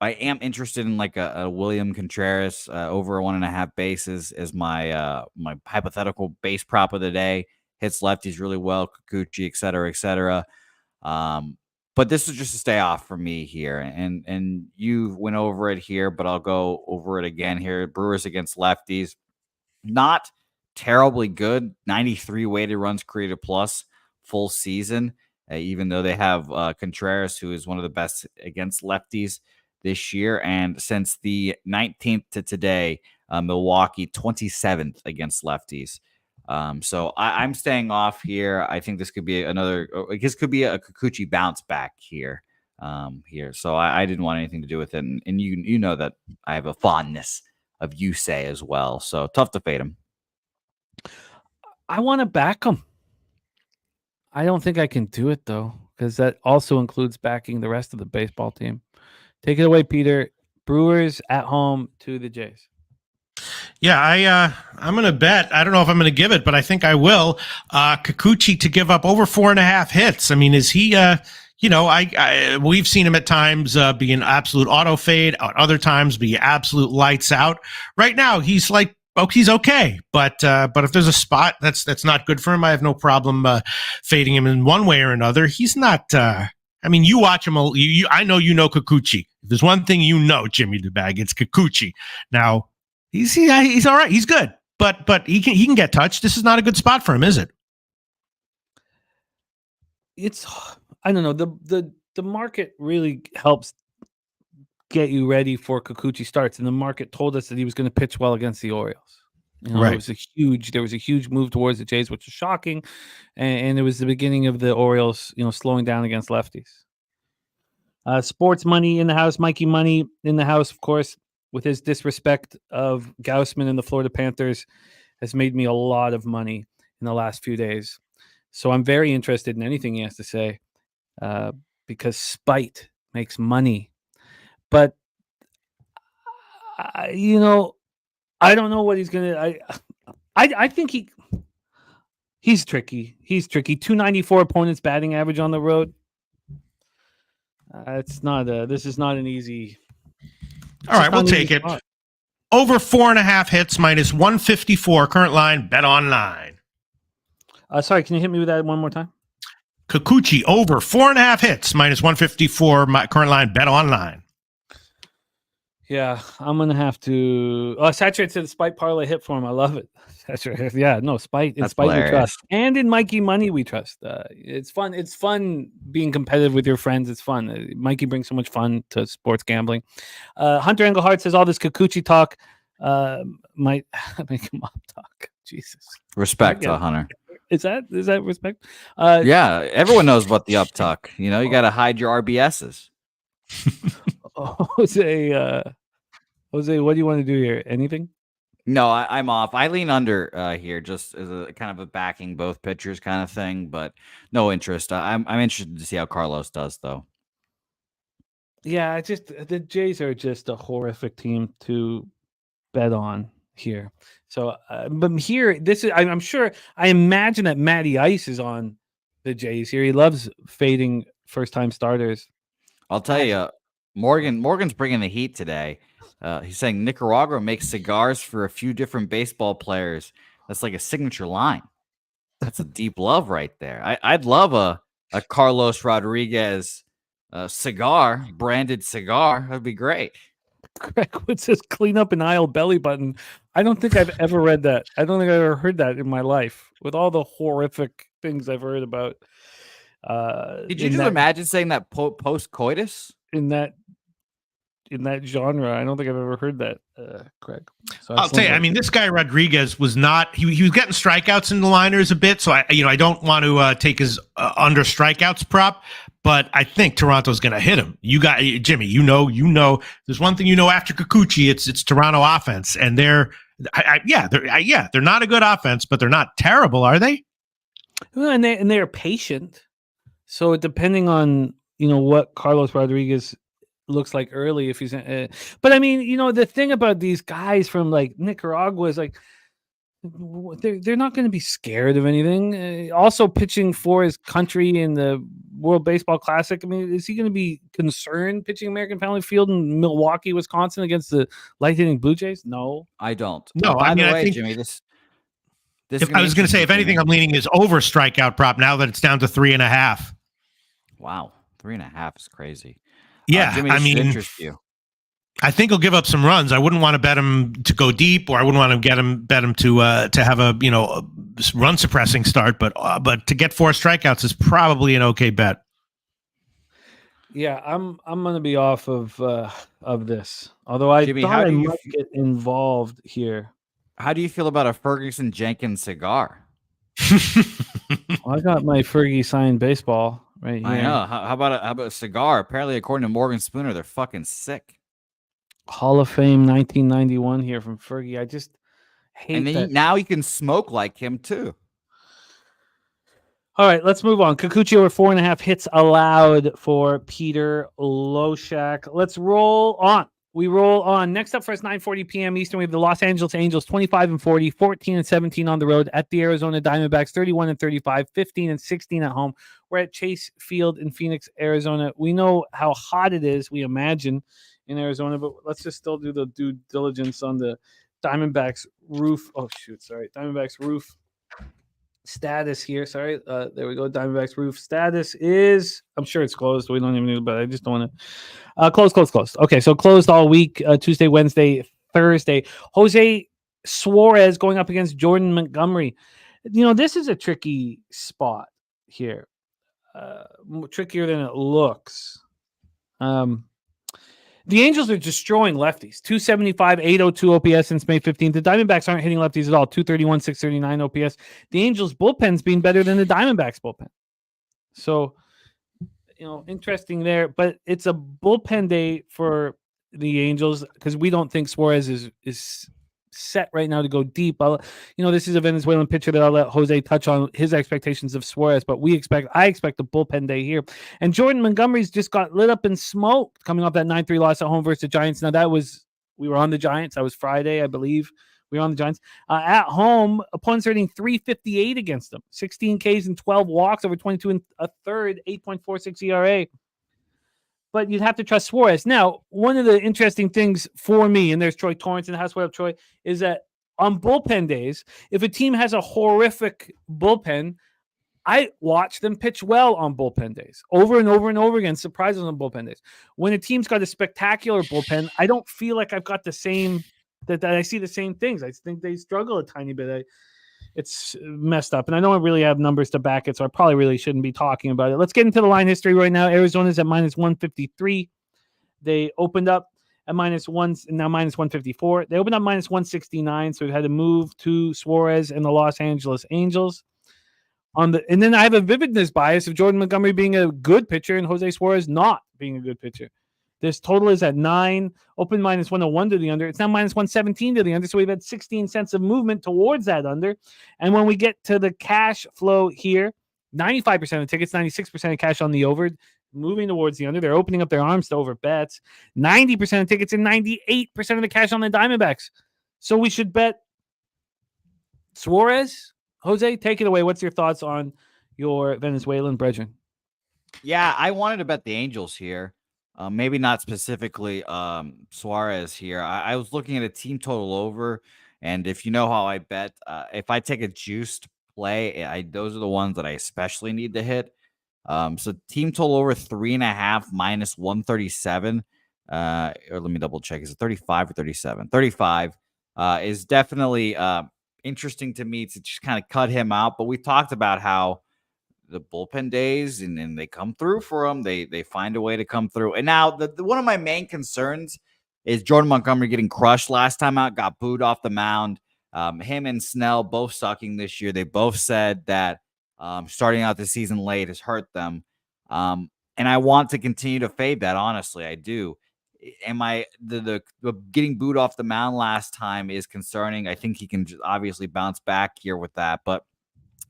I am interested in like a William Contreras over 1.5 bases as my my hypothetical base prop of the day. Hits lefties really well, Kikuchi, et cetera, et cetera. But this is just a stay off for me here. And you went over it here, but I'll go over it again here. Brewers against lefties. Not terribly good. 93 weighted runs created plus full season, even though they have Contreras, who is one of the best against lefties this year. And since the 19th to today, Milwaukee 27th against lefties. So I'm staying off here. I think this could be this could be a Kikuchi bounce back here. So I didn't want anything to do with it. And you know that I have a fondness of Yusei as well. So tough to fade him. I want to back him. I don't think I can do it though, because that also includes backing the rest of the baseball team. Take it away, Peter. Brewers at home to the Jays. Yeah, I'm going to bet. I don't know if I'm going to give it, but I think I will. Kikuchi to give up over 4.5 hits. I mean, is he? We've seen him at times be an absolute auto fade, at other times be absolute lights out. Right now, he's like, he's okay, but if there's a spot that's not good for him, I have no problem fading him in one way or another. He's not. I mean, you watch him. I know you know Kikuchi. If there's one thing you know, Jimmy the Bag, it's Kikuchi. Now he's all right. He's good, but he can get touched. This is not a good spot for him, is it? It's, I don't know. The market really helps get you ready for Kikuchi starts, and the market told us that he was going to pitch well against the Orioles. Right. There was a huge move towards the Jays, which is shocking, and it was the beginning of the Orioles, slowing down against lefties. Sports money in the house, Mikey Money in the house, of course, with his disrespect of Gaussman and the Florida Panthers, has made me a lot of money in the last few days. So I'm very interested in anything he has to say, because spite makes money. But I don't know what he's gonna. I think he's tricky. He's tricky. 294 opponents batting average on the road. This is not an easy. All right, we'll take it. Over 4.5 hits, minus 154. Current line, bet online. Sorry, can you hit me with that one more time? Kikuchi over 4.5 hits, minus 154. Current line, bet online. Yeah, I'm gonna have to. Saturate said the Spite parlay hit for him. I love it. Saturate, yeah, no Spite. In Spite we trust, and in Mikey Money we trust. It's fun. It's fun being competitive with your friends. It's fun. Mikey brings so much fun to sports gambling. Hunter Engelhardt says all this Kikuchi talk might make him up talk. Jesus, Respect to Hunter. Is that respect? Yeah, everyone knows about the up tuck. You got to hide your RBSs. Jose, what do you want to do here? Anything? No, I'm off. I lean under here, just as a kind of a backing both pitchers kind of thing, but no interest. I'm interested to see how Carlos does, though. Yeah, the Jays are just a horrific team to bet on here. So, but here, I'm sure. I imagine that Matty Ice is on the Jays here. He loves fading first-time starters. I'll tell you, Morgan's bringing the heat today. He's saying Nicaragua makes cigars for a few different baseball players. That's like a signature line. That's a deep love right there. I'd love a Carlos Rodriguez cigar, branded cigar. That'd be great. Greg Wood says clean up an aisle belly button. I don't think I've ever read that. I don't think I've ever heard that in my life, with all the horrific things I've heard about. Did you just imagine saying that post-coitus? In in that genre. I don't think I've ever heard that, Craig. So I'll tell you, I mean, this guy Rodriguez was not. He was getting strikeouts in the liners a bit, so I don't want to take his under strikeouts prop, but I think Toronto's going to hit him. You got Jimmy. You know. There's one thing after Kikuchi, it's Toronto offense, and they're not a good offense, but they're not terrible, are they? Well, and they're patient. So depending on what Carlos Rodriguez looks like early, if he's but I mean, the thing about these guys from like Nicaragua is like they're not going to be scared of anything. Also pitching for his country in the World Baseball Classic. I mean, is he going to be concerned pitching American Family Field in Milwaukee, Wisconsin against the light hitting Blue Jays? No, I don't. No, By the way, I think, Jimmy, this I was going to say, if anything, I'm leaning is over strikeout prop now that it's down to 3.5. Wow, 3.5 is crazy. Yeah, Jimmy, I mean, interest you. I think he'll give up some runs. I wouldn't want to bet him to go deep, or I wouldn't want to bet him to have a run suppressing start. But to get 4 strikeouts is probably an okay bet. Yeah, I'm going to be off of this. Although I Jimmy, thought I might get involved here. How do you feel about a Ferguson Jenkins cigar? Well, I got my Fergie signed baseball right here. I know. How about a cigar? Apparently, according to Morgan Spooner, they're fucking sick. Hall of Fame 1991 here from Fergie. I just hate and then that. Now you can smoke like him too. All right, let's move on. Kikuchi over 4.5 hits allowed for Peter Loshak. Let's roll on. We roll on. Next up for us, 9:40 p.m. Eastern, we have the Los Angeles Angels, 25-40, 14-17 on the road at the Arizona Diamondbacks, 31-35, 15-16 at home. We're at Chase Field in Phoenix, Arizona. We know how hot it is, we imagine, in Arizona, but let's just still do the due diligence on the Diamondbacks roof. Oh, shoot, sorry. Diamondbacks roof status here. Sorry. There we go. Diamondbacks roof status is, I'm sure it's closed. We don't even need it, but I just don't want to. Closed. Okay, so closed all week, Tuesday, Wednesday, Thursday. Jose Suarez going up against Jordan Montgomery. This is a tricky spot here. Trickier than it looks. The Angels are destroying lefties. 275, 802 OPS since May 15th. The Diamondbacks aren't hitting lefties at all. 231, 639 OPS. The Angels bullpen's been better than the Diamondbacks bullpen. So, interesting there. But it's a bullpen day for the Angels because we don't think Suarez is set right now to go deep. This is a Venezuelan pitcher that I'll let Jose touch on his expectations of Suarez, but I expect a bullpen day here. And Jordan Montgomery's just got lit up and smoked coming off that 9-3 loss at home versus the Giants. Now we were on the Giants. That was Friday, I believe. We were on the Giants. At home, opponents are hitting 358 against them. 16 Ks and 12 walks over 22 and a third, 8.46 ERA. But you'd have to trust Suarez. Now, one of the interesting things for me, and there's Troy Torrance in the house, what up, Troy, is that on bullpen days, if a team has a horrific bullpen, I watch them pitch well on bullpen days, over and over and over again, surprises on bullpen days. When a team's got a spectacular bullpen, I don't feel like I've got the same, that I see the same things. I think they struggle a tiny bit. It's messed up, and I don't really have numbers to back it, so I probably really shouldn't be talking about it. Let's get into the line history right now. Arizona's at -153. They opened up at -1, and now -154. They opened up -169, so we've had to move to Suarez and the Los Angeles Angels. And then I have a vividness bias of Jordan Montgomery being a good pitcher and Jose Suarez not being a good pitcher. This total is at 9, open -101 to the under. It's now -117 to the under, so we've had 16 cents of movement towards that under. And when we get to the cash flow here, 95% of the tickets, 96% of cash on the over, moving towards the under. They're opening up their arms to over bets. 90% of tickets and 98% of the cash on the Diamondbacks. So we should bet Suarez. Jose, take it away. What's your thoughts on your Venezuelan brethren? Yeah, I wanted to bet the Angels here. Maybe not specifically Suarez here. I was looking at a team total over, and if you know how I bet, if I take a juiced play, those are the ones that I especially need to hit. So team total over 3.5 -137. Or let me double check. Is it 35 or 37? 35 is definitely interesting to me to just kind of cut him out. But we talked about how the bullpen days, and they come through for them. They find a way to come through. And now one of my main concerns is Jordan Montgomery getting crushed last time out, got booed off the mound. Him and Snell both sucking this year. They both said that starting out the season late has hurt them. And I want to continue to fade that. Honestly, I do. The getting booed off the mound last time is concerning. I think he can obviously bounce back here with that, but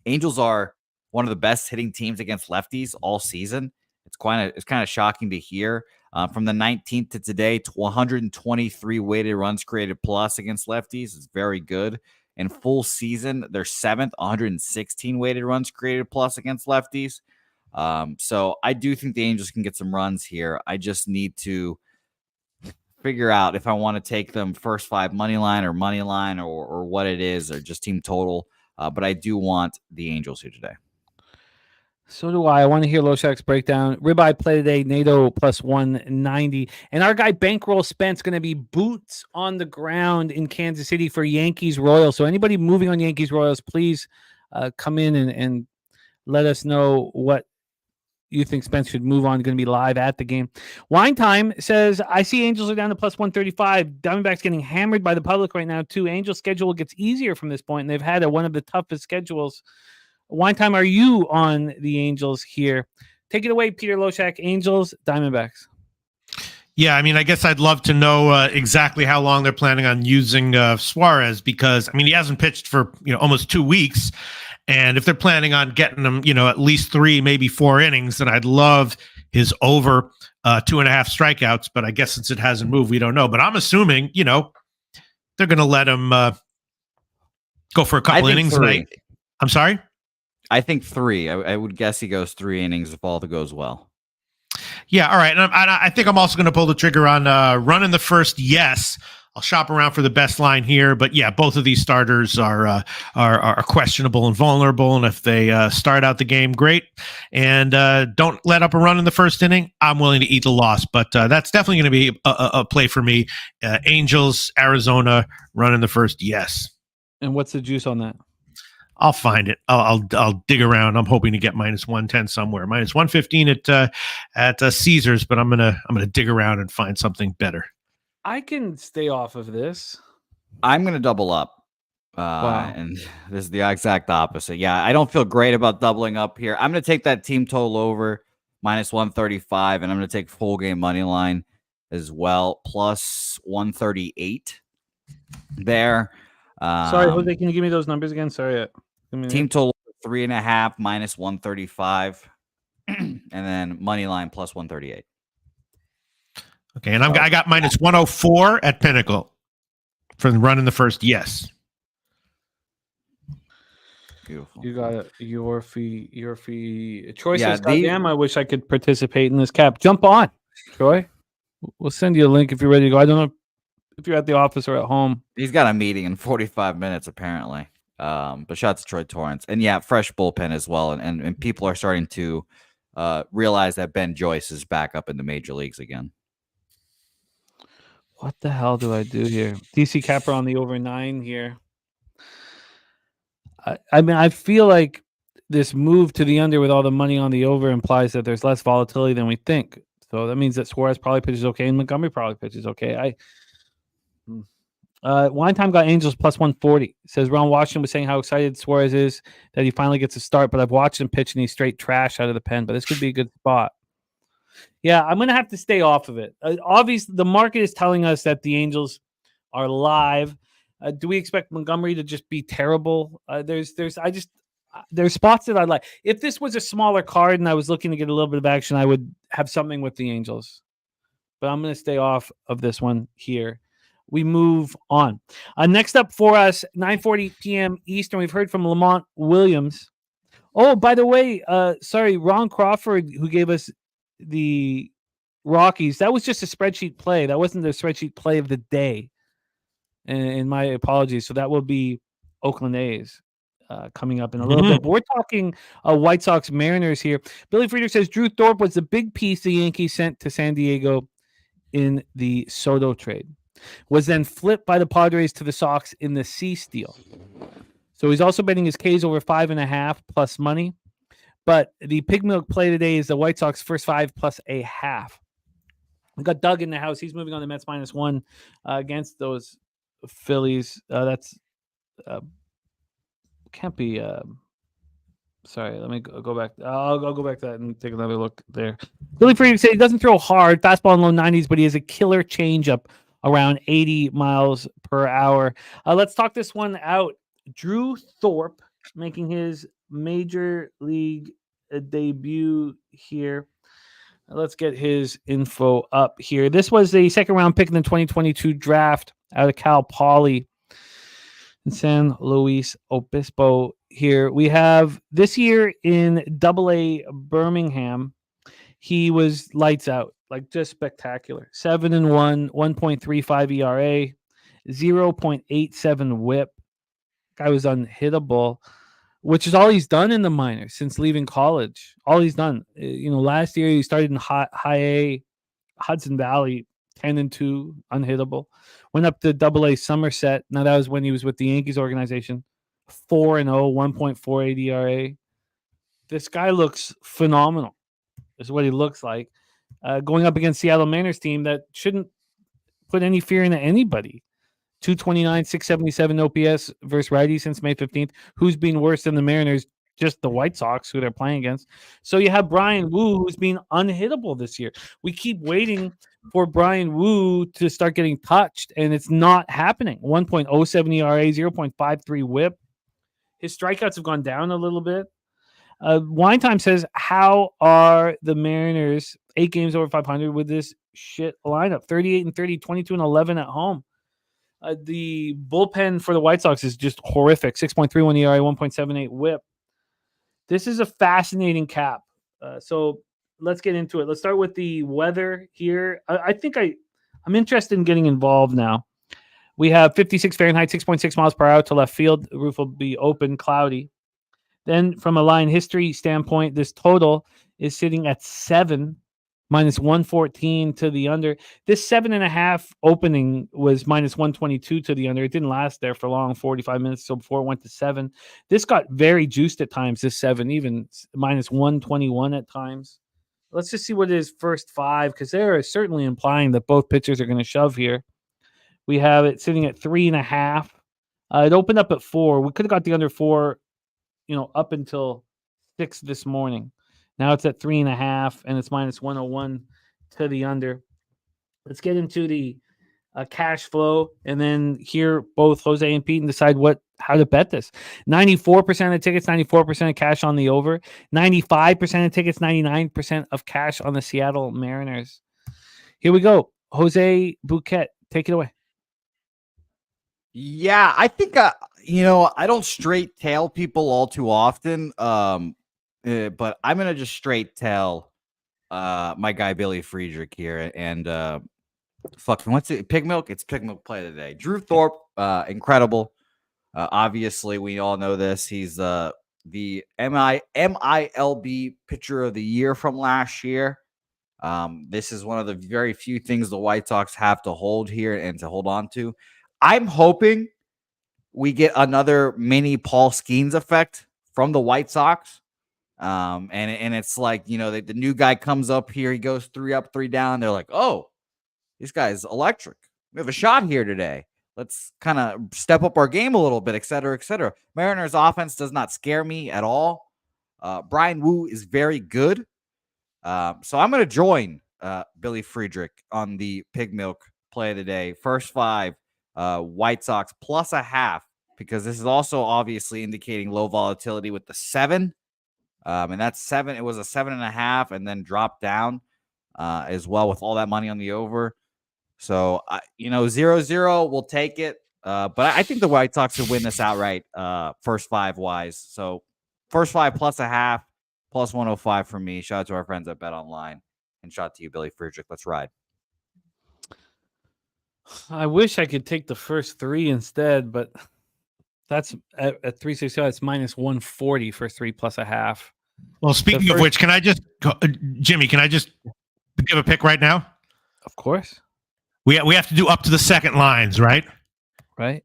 Angels are one of the best hitting teams against lefties all season. It's kind of shocking to hear. From the 19th to today, 123 weighted runs created plus against lefties is very good. In full season, they're 7th, 116 weighted runs created plus against lefties. So I do think the Angels can get some runs here. I just need to figure out if I want to take them first 5 money line or what it is, or just team total. But I do want the Angels here today. So do I. I want to hear Loshak's breakdown. Ribeye play today, NATO plus 190. And our guy Bankroll Spence going to be boots on the ground in Kansas City for Yankees Royals. So anybody moving on Yankees Royals, please come in and let us know what you think Spence should move on. Going to be live at the game. Wine Time says, I see Angels are down to plus 135. Diamondbacks getting hammered by the public right now, too. Angels schedule gets easier from this point, and they've had one of the toughest schedules. Wine Time, are you on the Angels here? Take it away, Peter Loshak. Angels, Diamondbacks. Yeah, I mean, I guess I'd love to know exactly how long they're planning on using Suarez, because, I mean, he hasn't pitched for, almost 2 weeks. And if they're planning on getting him, at least 3, maybe 4 innings, then I'd love his over 2.5 strikeouts. But I guess since it hasn't moved, we don't know. But I'm assuming, they're going to let him go for a couple innings. I'm sorry? I think 3. I would guess he goes 3 innings if all goes well. Yeah, all right. And I think I'm also going to pull the trigger on running the first. Yes, I'll shop around for the best line here, but yeah, both of these starters are questionable and vulnerable. And if they start out the game, great, and don't let up a run in the first inning, I'm willing to eat the loss. But that's definitely going to be a play for me. Angels, Arizona, run in the first. Yes. And what's the juice on that? I'll find it. I'll dig around. I'm hoping to get minus 110 somewhere, minus 115 at Caesars, but I'm gonna dig around and find something better. I can stay off of this. I'm gonna double up. Wow. And this is the exact opposite. Yeah, I don't feel great about doubling up here. I'm gonna take that team total over minus 135, and I'm gonna take full game money line as well, plus 138 there. Sorry, Jose, can you give me those numbers again? Sorry. Team total 3.5 minus 135, and then money line plus 138. Okay, and I got minus 104 at Pinnacle for the run in the first. Yes. Beautiful. You got it. Your fee. Troy Yeah, says, goddamn, I wish I could participate in this cap. Jump on, Troy. We'll send you a link if you're ready to go. I don't know if you're at the office or at home. He's got a meeting in 45 minutes, apparently. But shout out to Troy Torrance. And yeah, fresh bullpen as well. And people are starting to realize that Ben Joyce is back up in the major leagues again. What the hell do I do here? DC Capper on the over 9 here. I mean, I feel like this move to the under with all the money on the over implies that there's less volatility than we think. So that means that Suarez probably pitches okay and Montgomery probably pitches okay. Wine Time got Angels plus 140. It says Ron Washington was saying how excited Suarez is that he finally gets a start, but I've watched him pitch and he's straight trash out of the pen. But this could be a good spot. Yeah, I'm gonna have to stay off of it. Obviously, the market is telling us that the Angels are live. Do we expect Montgomery to just be terrible? There's spots that I like. If this was a smaller card and I was looking to get a little bit of action, I would have something with the Angels. But I'm gonna stay off of this one here. We move on. Next up for us, 9:40 p.m. Eastern. We've heard from Lamont Williams. Oh, by the way, sorry, Ron Crawford, who gave us the Rockies. That was just a spreadsheet play. That wasn't the spreadsheet play of the day. And my apologies. So that will be Oakland A's coming up in a little bit. But we're talking White Sox Mariners here. Billy Frieder says Drew Thorpe was the big piece the Yankees sent to San Diego in the Soto trade. Was then flipped by the Padres to the Sox in the Cease deal. So he's also betting his K's over 5.5 plus money. But the pig milk play today is the White Sox first 5 plus a half. We got Doug in the house. He's moving on the Mets -1 against those Phillies. That's can't be. Sorry, let me go back. I'll go back to that and take another look there. Billy Freeman said he doesn't throw hard, fastball in low 90s, but he has a killer changeup around 80 miles per hour. Let's talk this one out. Drew Thorpe making his major league debut here. Let's get his info up here. This was the second round pick in the 2022 draft out of Cal Poly in San Luis Obispo. Here we have this year in AA Birmingham. He was lights out, like just spectacular. 7-1, 1.35 ERA, 0.87 WHIP. Guy was unhittable, which is all he's done in the minors since leaving college. All he's done. Last year he started in high A, Hudson Valley, 10-2, unhittable. Went up to AA Somerset. Now that was when he was with the Yankees organization. 4-0, 1.48 ERA. This guy looks phenomenal. Is what he looks like. Going up against Seattle Mariners team that shouldn't put any fear into anybody. 229, 677 OPS versus righty since May 15th. Who's been worse than the Mariners? Just the White Sox, who they're playing against. So you have Brian Wu, who's been unhittable this year. We keep waiting for Brian Wu to start getting touched, and it's not happening. 1.07 ERA, 0.53 WHIP. His strikeouts have gone down a little bit. Wine Time says, how are the Mariners 8 games over 500 with this shit lineup? 38-30, 22-11 at home. The bullpen for the White Sox is just horrific. 6.31 ERA, 1.78 WHIP. This is a fascinating cap. So let's get into it. Let's start with the weather here. I think I'm interested in getting involved now. We have 56 Fahrenheit, 6.6 miles per hour to left field. The roof will be open, cloudy. Then from a line history standpoint, this total is sitting at 7, minus 114 to the under. This 7.5 opening was minus 122 to the under. It didn't last there for long, 45 minutes so before it went to 7. This got very juiced at times, this 7, even minus 121 at times. Let's just see what it is first 5, because they are certainly implying that both pitchers are going to shove here. We have it sitting at 3.5. It opened up at 4. We could have got the under 4, up until 6 this morning. Now it's at 3.5, and it's minus 101 to the under. Let's get into the cash flow, and then hear both Jose and Pete and decide how to bet this. 94% of tickets, 94% of cash on the over. 95% of tickets, 99% of cash on the Seattle Mariners. Here we go. Jose Bouquett, take it away. Yeah, I think I don't straight tail people all too often. But I'm gonna just straight tell my guy Billy Friedrich here, and what's it? Pig milk. It's pig milk play today. Drew Thorpe, incredible. Obviously, we all know this. He's the MILB pitcher of the year from last year. This is one of the very few things the White Sox have to hold here and to hold on to. I'm hoping we get another mini Paul Skeens effect from the White Sox. And it's like, the new guy comes up here, he goes 3 up, 3 down. They're like, oh, this guy's electric. We have a shot here today. Let's kind of step up our game a little bit, et cetera, et cetera. Mariners offense does not scare me at all. Brian Wu is very good. So I'm going to join Billy Friedrich on the pig milk play of the day. First 5, White Sox plus a half, because this is also obviously indicating low volatility with the 7. And that's 7. It was a 7.5 and then dropped down as well with all that money on the over. So, 0-0, we'll take it. But I think the White Sox should win this outright first 5 wise. So first 5 plus a half, plus 105 for me. Shout out to our friends at Bet Online, and shout out to you, Billy Friedrich. Let's ride. I wish I could take the first 3 instead, but that's at 360. It's minus 140 for 3 plus a half. Well, speaking of which, can I just, Jimmy, give a pick right now? Of course. We have to do up to the second lines, right? Right.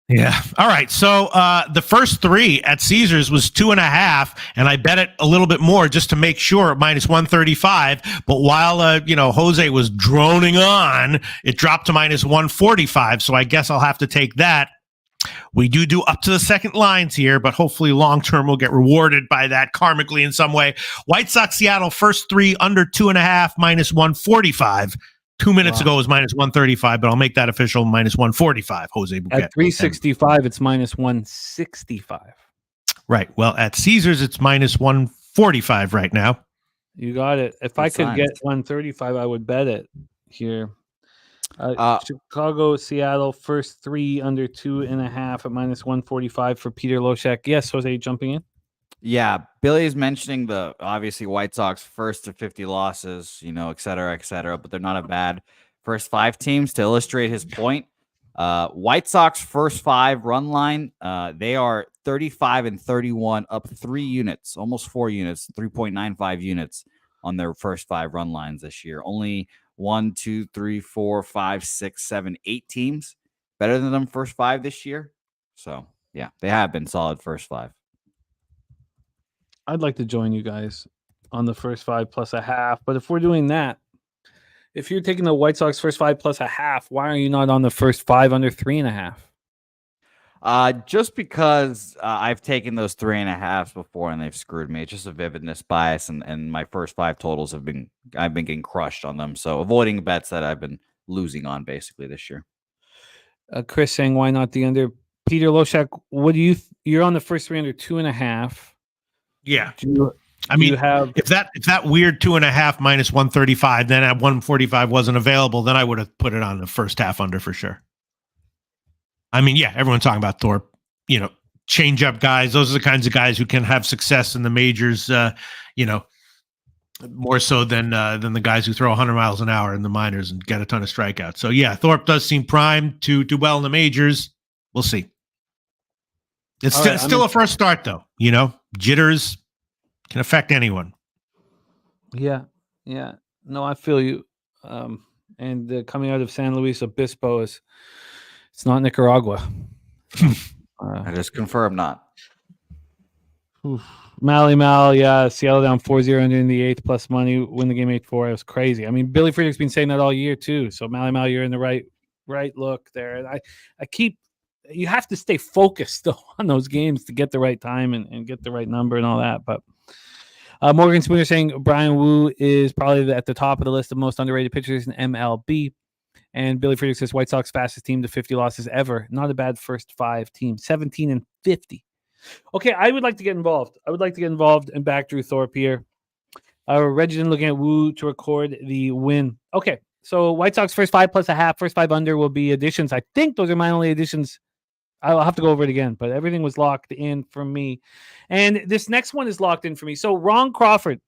Yeah. All right. So the first three at Caesars was 2.5, and I bet it a little bit more just to make sure at -135. But while Jose was droning on, it dropped to -145. So I guess I'll have to take that. We do up to the second lines here, but hopefully long term we'll get rewarded by that karmically in some way. White Sox Seattle first three under 2.5 -145. 2 minutes ago was -135, but I'll make that official -145. Jose Bouquett. At 365, it's -165. Right. Well, at Caesars, it's -145 right now. You got it. If I could get 135, I would bet it here. Chicago, Seattle, first three under 2.5 at -145 for Peter Loshak. Yes, Jose, jumping in. Yeah, Billy's mentioning the obviously White Sox first to 50 losses, et cetera, but they're not a bad first five teams. To illustrate his point, White Sox first five run line, they are 35 and 31, up 3 units, almost 4 units, 3.95 units on their first five run lines this year. Only 1, 2, 3, 4, 5, 6, 7, 8 teams better than them first five this year. So yeah, they have been solid first five. I'd like to join you guys on the first five plus a half. But if we're doing that, if you're taking the White Sox first five plus a half, why are you not on the first five under 3.5? Just because I've taken those 3.5s before and they've screwed me. It's just a vividness bias, and my first five totals I've been getting crushed on them. So avoiding bets that I've been losing on basically this year. Chris saying why not the under? Peter Loshak, what do you're on the first three under 2.5? Yeah. If that weird 2.5 -135, then at 145 wasn't available, then I would have put it on the first half under for sure. Yeah, everyone's talking about Thorpe, change up guys. Those are the kinds of guys who can have success in the majors, more so than the guys who throw 100 miles an hour in the minors and get a ton of strikeouts. So yeah, Thorpe does seem primed to do well in the majors. We'll see. It's still a first start though, jitters can affect anyone. Yeah. No, I feel you. And coming out of San Luis Obispo it's not Nicaragua. I just confirm not. Mal, yeah, Seattle down 4-0 in the 8th plus money, win the game 8-4. It was crazy. Billy Friedrich's been saying that all year too. So Mal, you're in the right look there. And you have to stay focused though on those games to get the right time and get the right number and all that. But Morgan Spooner saying Brian Wu is probably at the top of the list of most underrated pitchers in MLB. And Billy Friedrich says White Sox fastest team to 50 losses ever. Not a bad first five team, 17 and 50. Okay, I would like to get involved. And back Drew Thorpe here. Reginald looking at Wu to record the win. Okay, so White Sox first five plus a half, first five under will be additions. I think those are my only additions. I'll have to go over it again, but everything was locked in for me. And this next one is locked in for me. So Ron Crawford,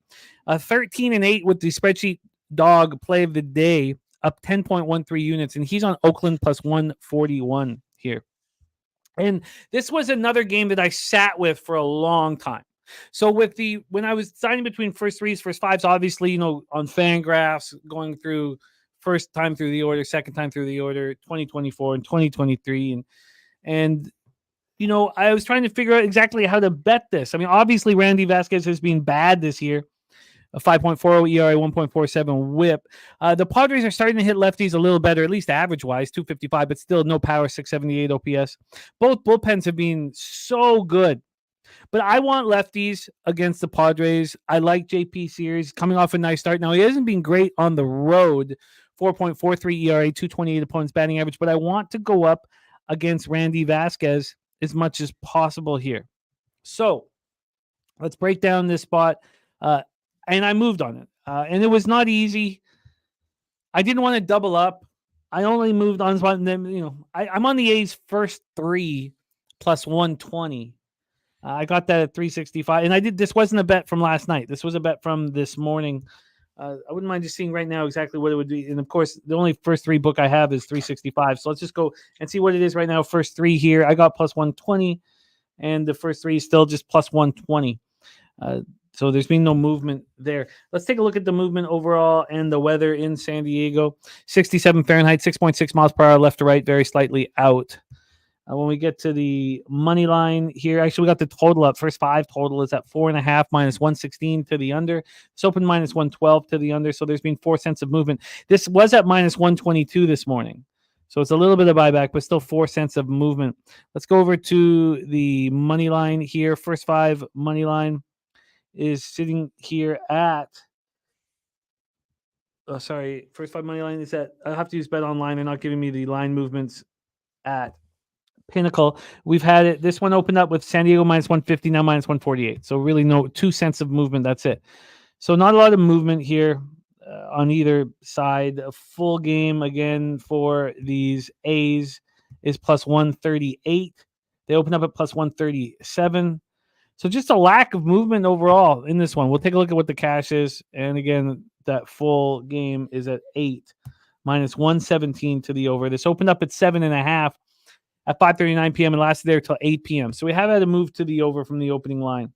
13 and 8 with the spreadsheet dog play of the day, up 10.13 units, and he's on Oakland plus 141 here. And this was another game that I sat with for a long time. So when I was signing between first threes, first fives, obviously, on Fangraphs, going through first time through the order, second time through the order, 2024 and 2023, and I was trying to figure out exactly how to bet this. Obviously, Randy Vasquez has been bad this year. A 5.40 ERA, 1.47 whip. The Padres are starting to hit lefties a little better, at least average-wise, 255, but still no power, 678 OPS. Both bullpens have been so good. But I want lefties against the Padres. I like JP Sears coming off a nice start. Now, he hasn't been great on the road, 4.43 ERA, 228 opponents batting average, but I want to go up against Randy Vasquez as much as possible here. So let's break down this spot. And I moved on it. And it was not easy. I didn't want to double up. I only moved on spot. And then, I'm on the A's first three plus 120. I got that at 365. And this wasn't a bet from last night. This was a bet from this morning. I wouldn't mind just seeing right now exactly what it would be. And of course, the only first three book I have is 365. So let's just go and see what it is right now. First three here. I got plus 120. And the first three is still just plus 120. So there's been no movement there. Let's take a look at the movement overall and the weather in San Diego. 67 Fahrenheit, 6.6 miles per hour left to right, very slightly out. When we get to the money line here, actually, we got the total up. First 5 total is at 4.5 minus 116 to the under. It's open minus 112 to the under. So there's been 4 cents of movement. This was at minus 122 this morning. So it's a little bit of buyback, but still 4 cents of movement. Let's go over to the money line here. First 5 money line is sitting here at. First 5 money line is at. I have to use Bet Online. They're not giving me the line movements at Pinnacle. We've had it. This one opened up with San Diego minus 150, now minus 148. So really, no 2 cents of movement. That's it. So not a lot of movement here on either side. A full game again for these A's is plus 138. They open up at plus 137. So just a lack of movement overall in this one. We'll take a look at what the cash is. And again, that full game is at 8 minus 117 to the over. This opened up at 7.5 at 5:39 p.m. and lasted there till 8 p.m. So we have had a move to the over from the opening line.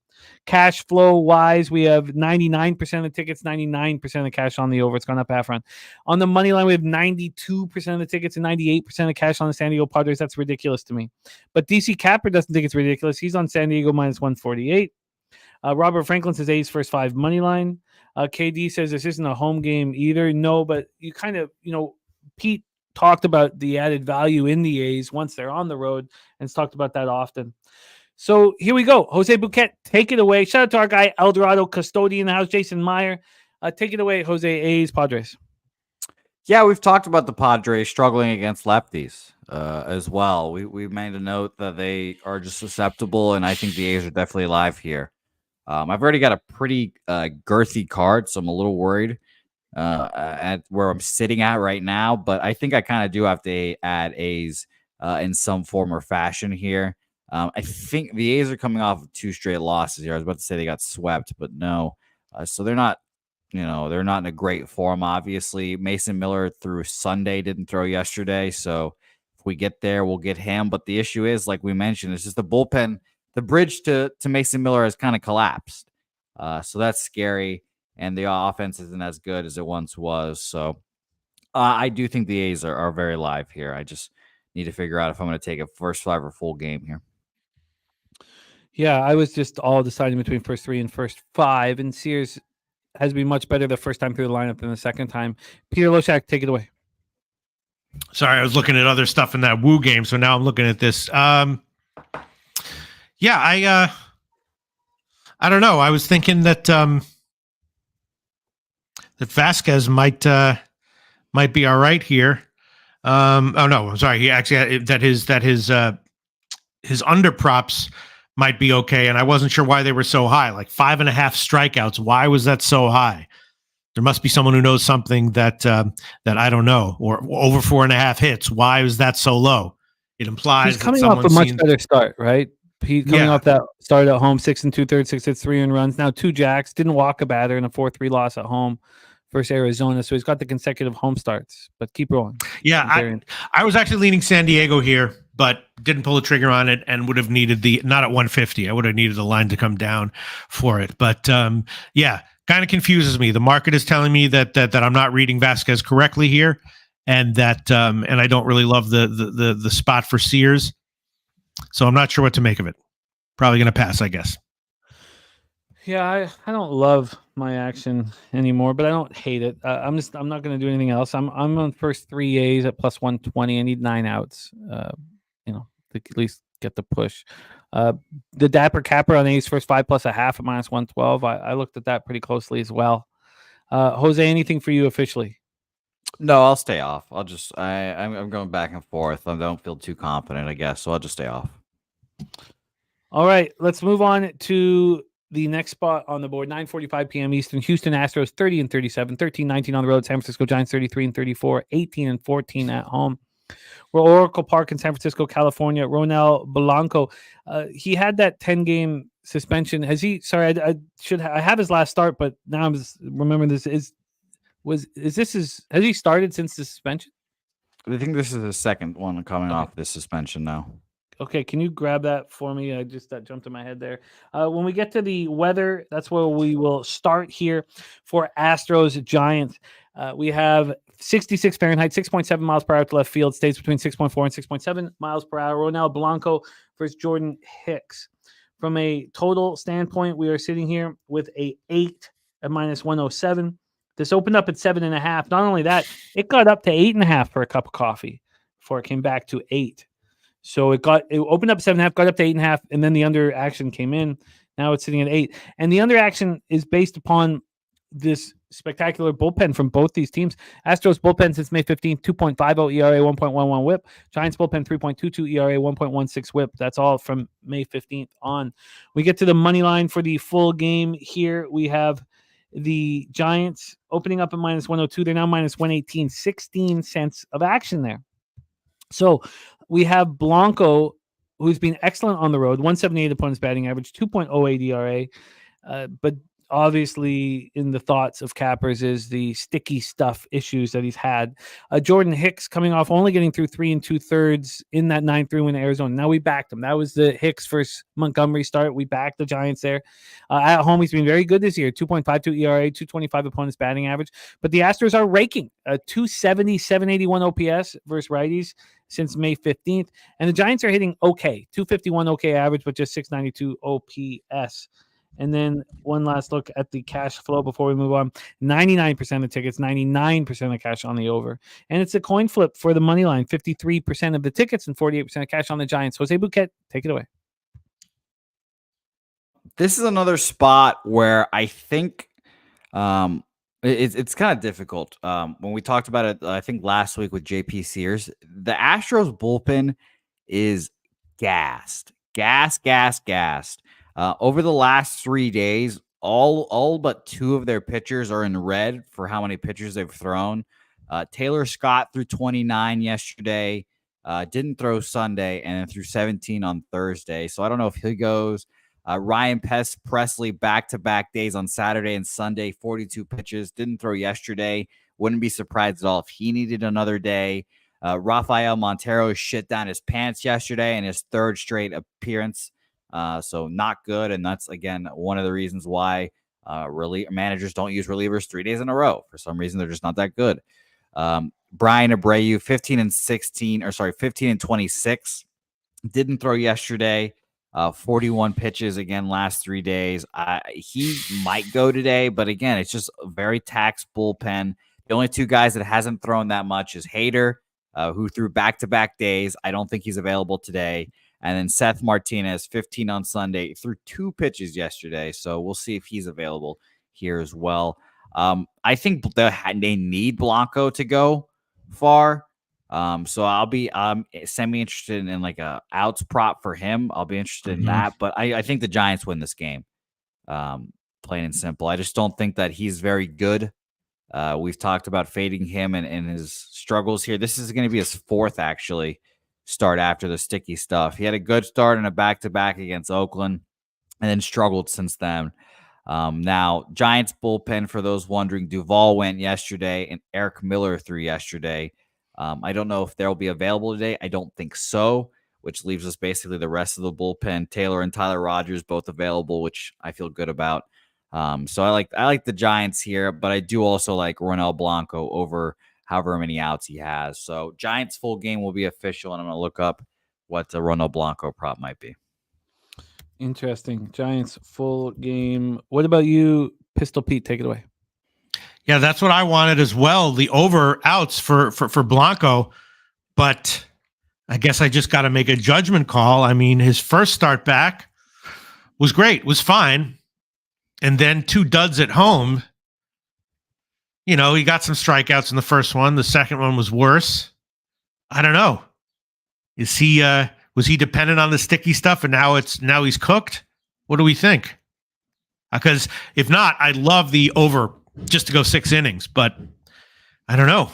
Cash flow wise, we have 99% of the tickets, 99% of the cash on the over. It's gone up half run. On the money line, we have 92% of the tickets and 98% of cash on the San Diego Padres. That's ridiculous to me. But DC Capper doesn't think it's ridiculous. He's on San Diego minus 148. Robert Franklin says A's first 5 money line. KD says this isn't a home game either. No, but you kind of, Pete talked about the added value in the A's once they're on the road and has talked about that often. So here we go. Jose Bouquett, take it away. Shout out to our guy, Eldorado Custodian in the house, Jason Meyer. Take it away, Jose. A's, Padres. Yeah, we've talked about the Padres struggling against lefties as well. We made a note that they are just susceptible, and I think the A's are definitely alive here. I've already got a pretty girthy card, so I'm a little worried at where I'm sitting at right now, but I think I kind of do have to add A's in some form or fashion here. I think the A's are coming off of 2 straight losses here. I was about to say they got swept, but no. So they're not, they're not in a great form, obviously. Mason Miller through Sunday, didn't throw yesterday, so if we get there, we'll get him. But the issue is, like we mentioned, it's just the bullpen. The bridge to Mason Miller has kind of collapsed. So that's scary. And the offense isn't as good as it once was. So I do think the A's are very live here. I just need to figure out if I'm going to take a first 5 or full game here. Yeah, I was just all deciding between first 3 and first 5. And Sears has been much better the first time through the lineup than the second time. Peter Loshak, take it away. Sorry, I was looking at other stuff in that Woo game. So now I'm looking at this. Yeah, I don't know. I was thinking that that Vasquez might be all right here. Oh no, I'm sorry. He actually that his under props might be okay, and I wasn't sure why they were so high. Like 5.5 strikeouts. Why was that so high? There must be someone who knows something that that I don't know. Or over 4.5 hits. Why was that so low? It implies he's coming off a much better start, right? He's coming off that start at home, 6 2/3, 6 hits, 3 runs. Now 2 jacks, didn't walk a batter in a 4-3 loss at home versus Arizona. So he's got the consecutive home starts, but keep rolling. Yeah, I was actually leaning San Diego here, but didn't pull the trigger on it and would have needed not at 150. I would have needed the line to come down for it. But yeah, kind of confuses me. The market is telling me that I'm not reading Vasquez correctly here, and that and I don't really love the spot for Sears. So I'm not sure what to make of it. Probably going to pass, I guess. Yeah, I don't love my action anymore, but I don't hate it. I'm not going to do anything else. I'm on first 3 A's at plus 120. I need 9 outs. To at least get the push. The Dapper Capper on A's first 5 plus a half at minus 112. I looked at that pretty closely as well. Jose, anything for you officially? No, I'll stay off. I'm going back and forth. I don't feel too confident, I guess, so I'll just stay off. All right, let's move on to the next spot on the board. 9:45 p.m. Eastern. Houston Astros 30-37, 13-19 on the road. San Francisco Giants 33-34, 18-14 at home. We're Oracle Park in San Francisco, California. Ronel Blanco, he had that 10-game suspension. Has he? Sorry, I have his last start, but now I'm just remembering this has he started since the suspension? I think this is his second one coming off this suspension now. Okay, can you grab that for me? That jumped in my head there. When we get to the weather, that's where we will start here for Astros Giants. We have 66 Fahrenheit, 6.7 miles per hour to left field, stays between 6.4 and 6.7 miles per hour. Ronel Blanco versus Jordan Hicks. From a total standpoint, we are sitting here with a 8 at minus 107. This opened up at 7.5. Not only that, it got up to 8.5 for a cup of coffee before it came back to 8. So it opened up 7.5, got up to 8.5, and then the under action came in. Now it's sitting at 8. And the under action is based upon this spectacular bullpen from both these teams. Astros bullpen since May 15th, 2.50 ERA, 1.11 whip. Giants bullpen, 3.22 ERA, 1.16 whip. That's all from May 15th on. We get to the money line for the full game here. We have the Giants opening up at minus 102. They're now minus 118, 16 cents of action there. So we have Blanco, who's been excellent on the road, 178 opponent's batting average, 2.08 ERA. But obviously in the thoughts of cappers is the sticky stuff issues that he's had. Jordan Hicks coming off only getting through 3 2/3 in that 9-3 win in Arizona. Now we backed him. That was the Hicks versus Montgomery start. We backed the Giants there. At home, he's been very good this year. 2.52 ERA, 225 opponent's batting average. But the Astros are raking. 270, 781 OPS versus righties since May 15th. And the Giants are hitting okay. 251 okay average, but just 692 OPS. And then one last look at the cash flow before we move on. 99% of tickets, 99% of cash on the over. And it's a coin flip for the money line. 53% of the tickets and 48% of cash on the Giants. Jose Bouquett, take it away. This is another spot where I think it's kind of difficult. When we talked about it, I think last week with JP Sears, the Astros bullpen is gassed. Over the last 3 days, all but 2 of their pitchers are in red for how many pitchers they've thrown. Taylor Scott threw 29 yesterday, didn't throw Sunday, and then threw 17 on Thursday. So I don't know if he goes. Ryan Presley back-to-back days on Saturday and Sunday, 42 pitches, didn't throw yesterday. Wouldn't be surprised at all if he needed another day. Rafael Montero shit down his pants yesterday in his 3rd straight appearance. So not good. And that's, again, one of the reasons why managers don't use relievers 3 days in a row. For some reason, they're just not that good. Brian Abreu, 15 and 26. Didn't throw yesterday. 41 pitches again last 3 days. He might go today, but again, it's just a very taxed bullpen. The only 2 guys that hasn't thrown that much is Hader, who threw back-to-back days. I don't think he's available today. And then Seth Martinez, 15 on Sunday, threw 2 pitches yesterday. So we'll see if he's available here as well. I think they need Blanco to go far. So I'll be semi-interested in like a outs prop for him. I'll be interested in that. But I think the Giants win this game, plain and simple. I just don't think that he's very good. We've talked about fading him and his struggles here. This is going to be his 4th, actually, start after the sticky stuff. He had a good start in a back-to-back against Oakland and then struggled since then. Now, Giants bullpen, for those wondering, Duvall went yesterday and Eric Miller threw yesterday. I don't know if they'll be available today. I don't think so, which leaves us basically the rest of the bullpen. Taylor and Tyler Rogers both available, which I feel good about. So I like the Giants here, but I do also like Ronel Blanco over however many outs he has. So Giants full game will be official, and I'm going to look up what the Ronel Blanco prop might be. Interesting. Giants full game. What about you, Pistol Pete? Take it away. Yeah, that's what I wanted as well. The over outs for Blanco, but I guess I just got to make a judgment call. I mean, his first start back was great, was fine. And then 2 duds at home. You know, he got some strikeouts in the first one. The second one was worse. I don't know. Was he dependent on the sticky stuff and now he's cooked? What do we think? Because if not, I'd love the over just to go 6 innings, but I don't know.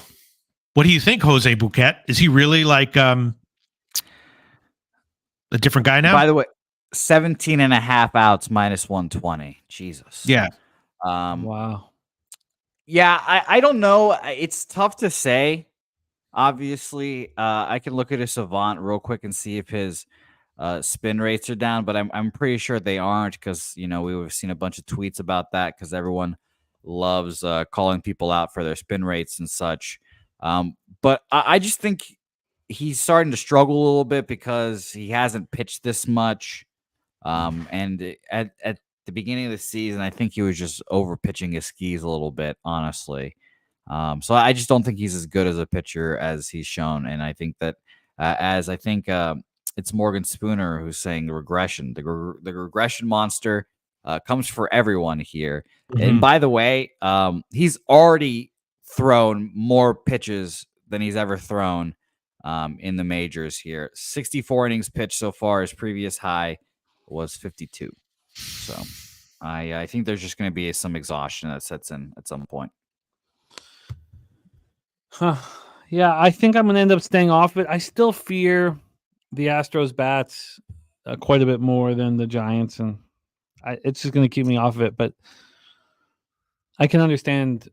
What do you think, Jose Bouquett? Is he really like a different guy now? By the way, 17 and a half outs minus 120. Jesus. Yeah. Wow. Yeah, I don't know. It's tough to say. Obviously, I can look at a Savant real quick and see if his spin rates are down, but I'm pretty sure they aren't because, you know, we've seen a bunch of tweets about that because everyone loves calling people out for their spin rates and such. But I just think he's starting to struggle a little bit because he hasn't pitched this much. And at the beginning of the season, I think he was just over pitching his skis a little bit, honestly. So I just don't think he's as good as a pitcher as he's shown. And I think that it's Morgan Spooner who's saying the regression, the regression monster comes for everyone here. And by the way, he's already thrown more pitches than he's ever thrown in the majors here. 64 innings pitched so far. His previous high was 52. So I think there's just going to be some exhaustion that sets in at some point. Yeah, I think I'm going to end up staying off it. I still fear the Astros bats quite a bit more than the Giants, and it's just going to keep me off of it. But I can understand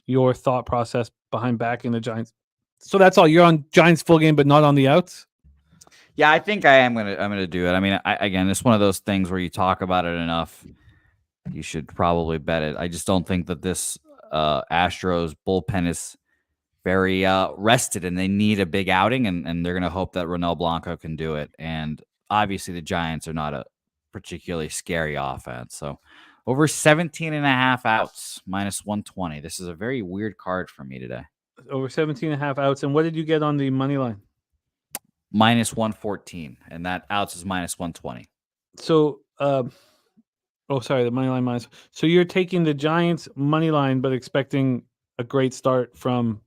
your thought process behind backing the Giants. So that's all. You're on Giants full game, but not on the outs. Yeah, I think I'm gonna do it. I mean, again, it's one of those things where you talk about it enough, you should probably bet it. I just don't think that this Astros bullpen is very rested, and they need a big outing, and they're gonna hope that Ronel Blanco can do it. And obviously, the Giants are not a particularly scary offense, so over 17.5 outs, minus 120. This is a very weird card for me today. Over 17.5 outs. And what did you get on the money line? Minus 114, and that outs is minus 120. So, the money line minus. So you're taking the Giants money line, but expecting a great start from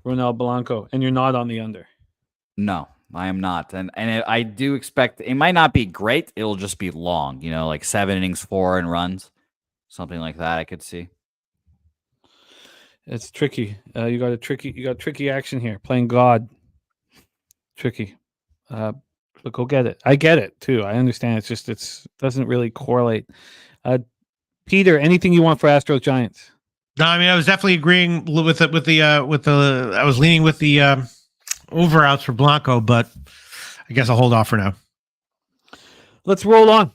Ronel Blanco, and you're not on the under. No, I am not, and I do expect it might not be great. It'll just be long, like 7 innings, 4 and runs, something like that. I could see. It's tricky. You got tricky action here. Playing God. Tricky. But go get it. I get it too. I understand. It's just doesn't really correlate. Peter, anything you want for Astros Giants? No, I mean I was definitely agreeing with the I was leaning with the over outs for Blanco, but I guess I'll hold off for now. Let's roll on.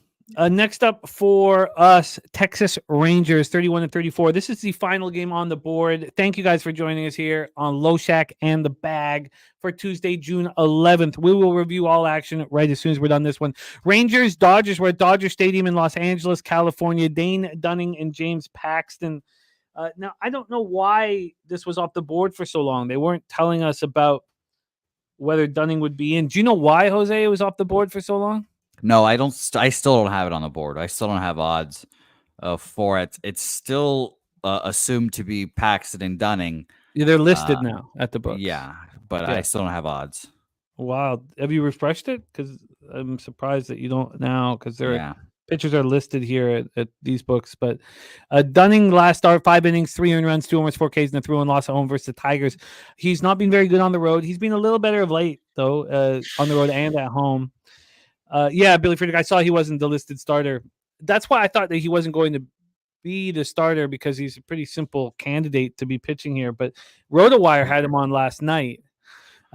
Next up for us, Texas Rangers, 31-34. This is the final game on the board. Thank you guys for joining us here on Loshak and the Bag for Tuesday, June 11th. We will review all action right as soon as we're done this one. Rangers, Dodgers. We're at Dodger Stadium in Los Angeles, California. Dane Dunning and James Paxton. Now, I don't know why this was off the board for so long. They weren't telling us about whether Dunning would be in. Do you know why, Jose, it was off the board for so long? No, I don't. I still don't have it on the board. I still don't have odds for it. It's still assumed to be Paxton and Dunning. Yeah, they're listed now at the book. Yeah, but I still don't have odds. Wow. Have you refreshed it? Because I'm surprised that you don't now, because pitchers are listed here at these books. But Dunning last start, 5 innings, 3 earned runs, 2 homers, 4 Ks, and a 3-1 loss at home versus the Tigers. He's not been very good on the road. He's been a little better of late, though, on the road and at home. Billy Friedrich, I saw he wasn't the listed starter. That's why I thought that he wasn't going to be the starter, because he's a pretty simple candidate to be pitching here. But RotoWire had him on last night.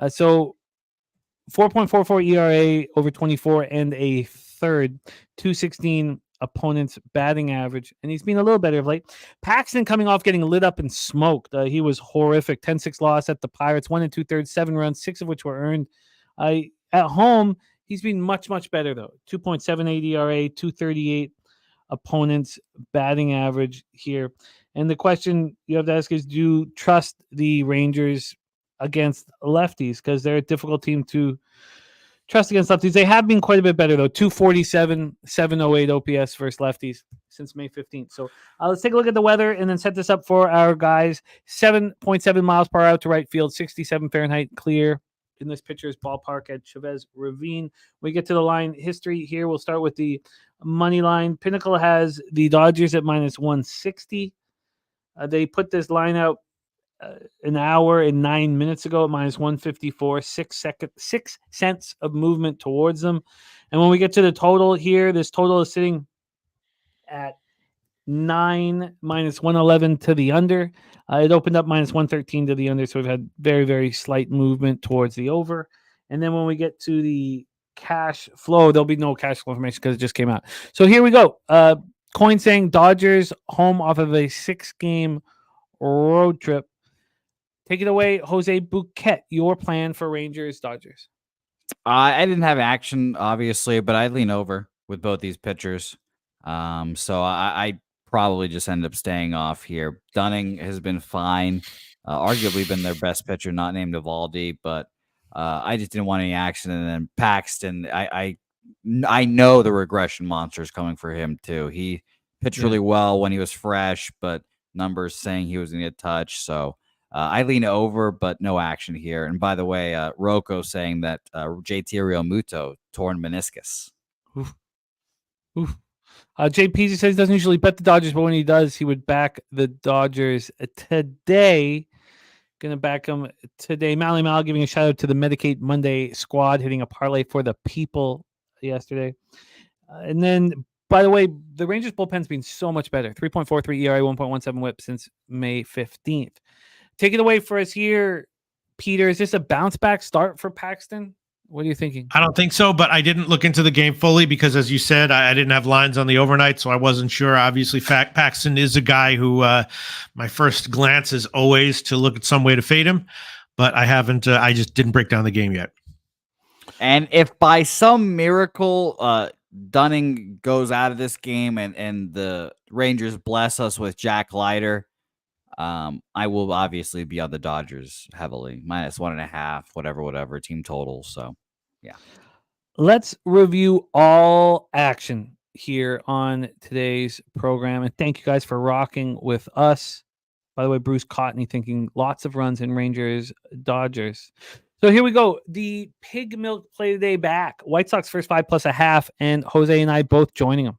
So 4.44 ERA over 24 and a third, 216 opponent's batting average, and he's been a little better of late. Paxton coming off getting lit up and smoked. He was horrific. 10-6 loss at the Pirates, 1 2/3, 7 runs, 6 of which were earned. At home, he's been much, much better, though. 2.78 ERA, 238 opponent's batting average here. And the question you have to ask is, do you trust the Rangers against lefties? Because they're a difficult team to trust against lefties. They have been quite a bit better, though. 247, 708 OPS versus lefties since May 15th. So let's take a look at the weather and then set this up for our guys. 7.7 miles per hour to right field, 67 Fahrenheit, clear in this pitcher's ballpark at Chavez Ravine. We get to the line history here. We'll start with the money line. Pinnacle has the Dodgers at minus 160. They put this line out an hour and 9 minutes ago at minus 154, 6 cents of movement towards them. And when we get to the total here, this total is sitting at 9 minus 111 to the under. It opened up minus 113 to the under, so we've had very, very slight movement towards the over. And then when we get to the cash flow, there'll be no cash flow information because it just came out. So here we go. Coin saying Dodgers home off of a 6-game road trip. Take it away, Jose Bouquet. Your plan for Rangers Dodgers. I didn't have action, obviously, but I lean over with both these pitchers. So I probably just end up staying off here. Dunning has been fine, arguably been their best pitcher, not named Evaldi, but I just didn't want any action. And then Paxton, I know the regression monster is coming for him too. He pitched really well when he was fresh, but numbers saying he was going to get touched. So I lean over, but no action here. And by the way, Rocco saying that JT Realmuto torn meniscus. Oof. Oof. JP says he doesn't usually bet the Dodgers, but when he does, he would back the Dodgers today. Going to back him today. Mally Mal giving a shout out to the Medicate Monday squad, hitting a parlay for the people yesterday. And then, by the way, the Rangers bullpen's been so much better. 3.43 ERA, 1.17 whip since May 15th. Take it away for us here, Peter. Is this a bounce back start for Paxton? What are you thinking? I don't think so, but I didn't look into the game fully because, as you said, I didn't have lines on the overnight, so I wasn't sure. Obviously, Paxton is a guy who my first glance is always to look at some way to fade him, but I haven't. I just didn't break down the game yet. And if by some miracle Dunning goes out of this game and the Rangers bless us with Jack Leiter, I will obviously be on the Dodgers heavily, -1.5, whatever team total. So, yeah. Let's review all action here on today's program. And thank you guys for rocking with us. By the way, Bruce Cotney thinking lots of runs in Rangers, Dodgers. So here we go. The pig milk play today back. White Sox first 5 plus a half, and Jose and I both joining them.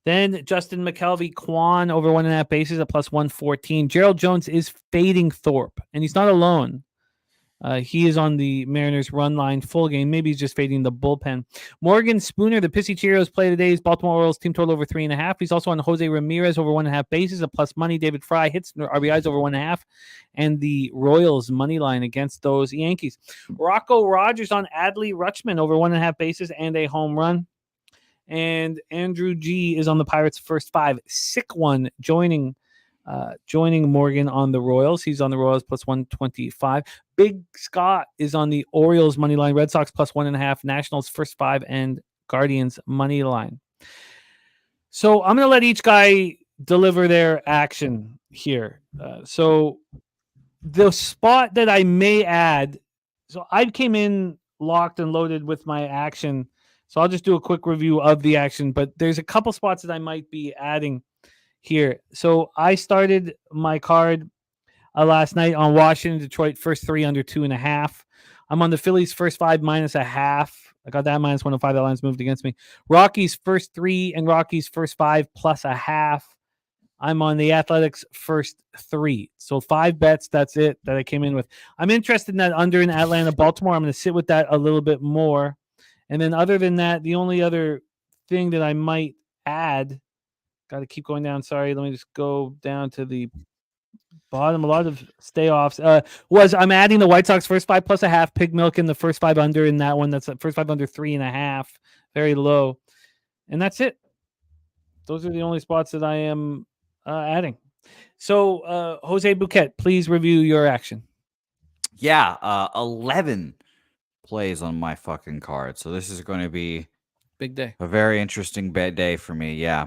Then Justin McKelvey, Kwan over 1.5 bases at +114. Gerald Jones is fading Thorpe, and he's not alone. He is on the Mariners run line full game. Maybe he's just fading the bullpen. Morgan Spooner, the Pissy Cheerios play today's Baltimore Orioles team total over 3.5. He's also on Jose Ramirez over 1.5 bases at plus money. David Fry hits RBIs over 1.5, and the Royals money line against those Yankees. Rocco Rogers on Adley Rutschman over 1.5 bases and a home run. And Andrew G is on the Pirates first 5. Sick one joining Morgan on the Royals. He's on the Royals +125. Big Scott is on the Orioles money line. Red Sox +1.5. Nationals first 5 and Guardians money line. So I'm going to let each guy deliver their action here. So the spot that I may add. So I came in locked and loaded with my action. So I'll just do a quick review of the action, but there's a couple spots that I might be adding here. So I started my card last night on Washington, Detroit, first 3 under 2.5. I'm on the Phillies first 5 -0.5. I got that -105. That line's moved against me. Rockies first 3 and Rockies first 5 +0.5. I'm on the Athletics first 3. So 5 bets. That's it that I came in with. I'm interested in that under in Atlanta, Baltimore. I'm going to sit with that a little bit more. And then other than that, the only other thing that I might add, got to keep going down. Sorry, let me just go down to the bottom. A lot of stay-offs. Was I'm adding the White Sox first 5 +0.5, pig milk in the first 5 under in that one. That's first 5 under 3.5, very low. And that's it. Those are the only spots that I am adding. So, Jose Bouquet, please review your action. Yeah, 11 plays on my fucking card. So this is going to be big day. A very interesting bad day for me. Yeah.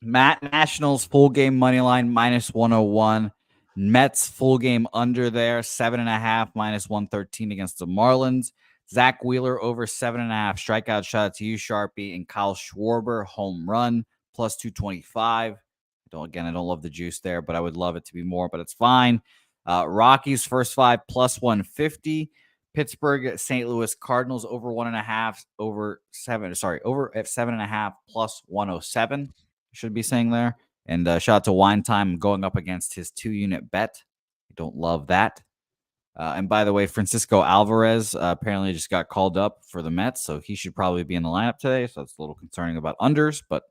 Nationals full game money line -101. Mets full game under there 7.5 -113 against the Marlins. Zach Wheeler over 7.5 strikeout. Shout out to you, Sharpie, and Kyle Schwarber home run +225. I don't love the juice there, but I would love it to be more, but it's fine. Rockies first 5 +150. Pittsburgh, St. Louis Cardinals over 1.5 over 7. Over at 7.5 +107. Should be saying there. And shout out to Wine Time going up against his 2-unit bet. I don't love that. And by the way, Francisco Alvarez apparently just got called up for the Mets, so he should probably be in the lineup today. So that's a little concerning about unders, but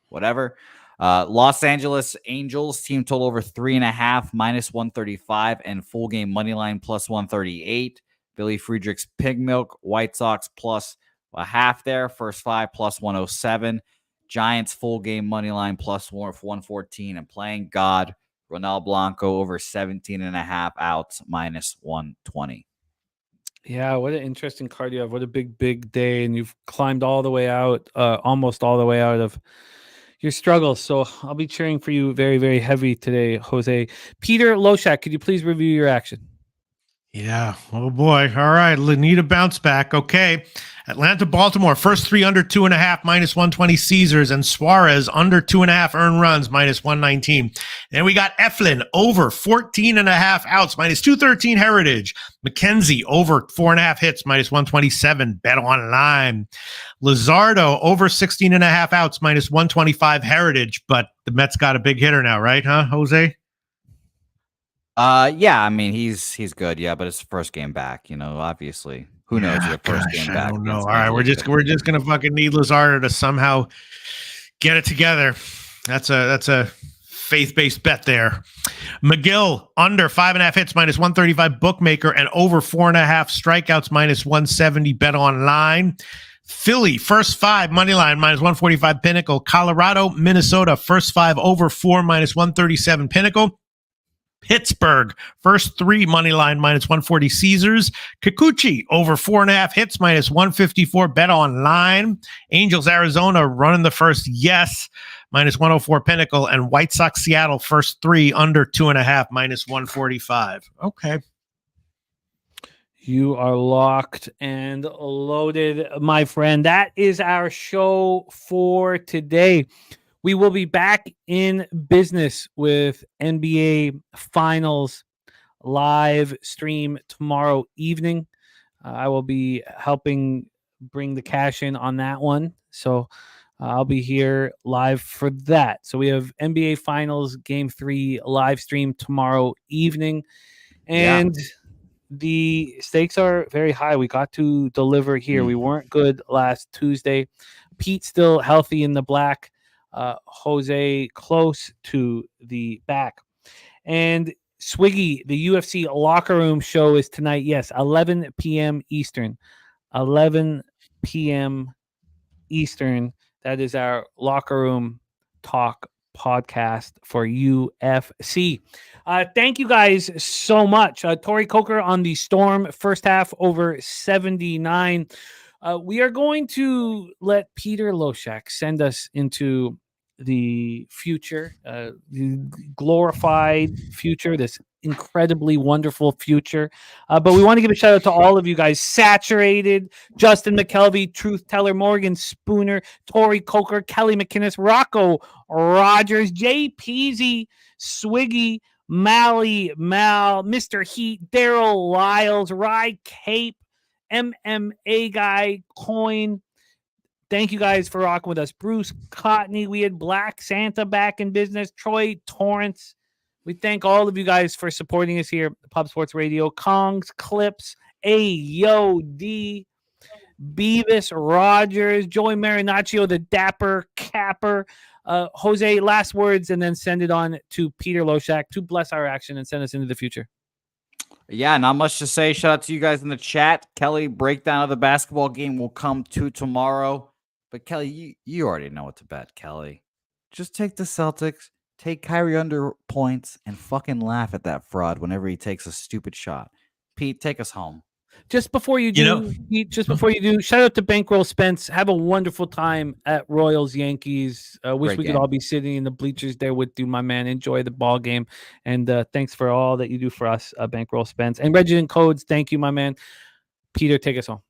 whatever. Los Angeles Angels team total over 3.5 -135 and full game money line +138. Billy Friedrich's pig milk, White Sox +0.5 there, first 5 +107. Giants full game money line plus 114, and playing God Ronald Blanco over 17.5 outs minus 120. Yeah, what an interesting card you have. What a big day. And you've climbed all the way out, almost all the way out of your struggles. So I'll be cheering for you very, very heavy today, Jose. Peter Loshak, could you please review your action? Yeah. Oh boy. All right. Need a bounce back. Okay. Atlanta, Baltimore, first 3 under 2.5, minus 120 Caesars, and Suarez under 2.5 earned runs, minus 119. Then we got Eflin over 14.5 outs, minus 213 Heritage. McKenzie over 4.5 hits, minus 127. Bet online. Luzardo over 16.5 outs, minus 125 Heritage. But the Mets got a big hitter now, right? Huh, Jose? Yeah, I mean he's good, yeah, but it's the first game back, obviously. Who knows your first game back? I don't know. All right, we're just gonna fucking need Luzardo to somehow get it together. That's a faith-based bet there. McGill under 5.5 hits, minus 135 bookmaker, and over 4.5 strikeouts, minus 170 bet online. Philly, first 5 money line, minus 145 Pinnacle. Colorado, Minnesota, first 5 over 4, minus 137 Pinnacle. Pittsburgh, first 3 money line, minus 140 Caesars. Kikuchi, over 4.5 hits, minus 154 bet online. Angels, Arizona, running the first, yes, minus 104 Pinnacle. And White Sox, Seattle, first 3 under 2.5, minus 145. Okay. You are locked and loaded, my friend. That is our show for today. We will be back in business with NBA Finals live stream tomorrow evening. I will be helping bring the cash in on that one. So I'll be here live for that. So we have NBA Finals Game 3 live stream tomorrow evening. And the stakes are very high. We got to deliver here. We weren't good last Tuesday. Pete's still healthy in the black. Jose close to the back. And Swiggy, the UFC locker room show is tonight. Yes, 11 p.m. Eastern. 11 p.m. Eastern. That is our locker room talk podcast for UFC. Thank you guys so much. Tori Coker on the Storm, first half over 79. We are going to let Peter Loshak send us into the future, the glorified future, this incredibly wonderful future. But we want to give a shout out to all of you guys. Saturated, Justin McKelvey, Truth Teller, Morgan Spooner, Tori Coker, Kelly McInnes, Rocco Rogers, Jay Peasy, Swiggy, Mal, Mr. Heat, Daryl Lyles, Rye Cape, MMA Guy, Coin. Thank you guys for rocking with us. Bruce Cotney, we had Black Santa back in business. Troy Torrance. We thank all of you guys for supporting us here at Pub Sports Radio. Kongs, Clips, AOD, Beavis, Rogers, Joey Marinaccio, the Dapper Capper. Jose, last words, and then send it on to Peter Loshak to bless our action and send us into the future. Yeah, not much to say. Shout out to you guys in the chat. Kelly, breakdown of the basketball game will come to tomorrow. But Kelly, you already know what to bet, Kelly. Just take the Celtics, take Kyrie under points, and fucking laugh at that fraud whenever he takes a stupid shot. Pete, take us home. Just before you do, shout out to Bankroll Spence. Have a wonderful time at Royals Yankees. Wish we could all be sitting in the bleachers there with you, my man. Enjoy the ball game. And thanks for all that you do for us, Bankroll Spence. And Resident Codes, thank you, my man. Peter, take us home.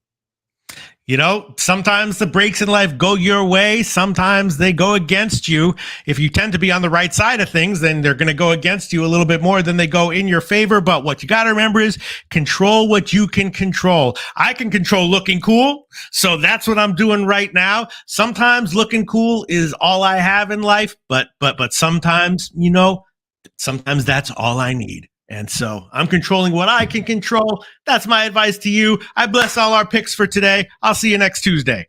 Sometimes the breaks in life go your way. Sometimes they go against you. If you tend to be on the right side of things, then they're going to go against you a little bit more than they go in your favor. But what you got to remember is control what you can control. I can control looking cool. So that's what I'm doing right now. Sometimes looking cool is all I have in life. But sometimes, sometimes that's all I need. And so I'm controlling what I can control. That's my advice to you. I bless all our picks for today. I'll see you next Tuesday.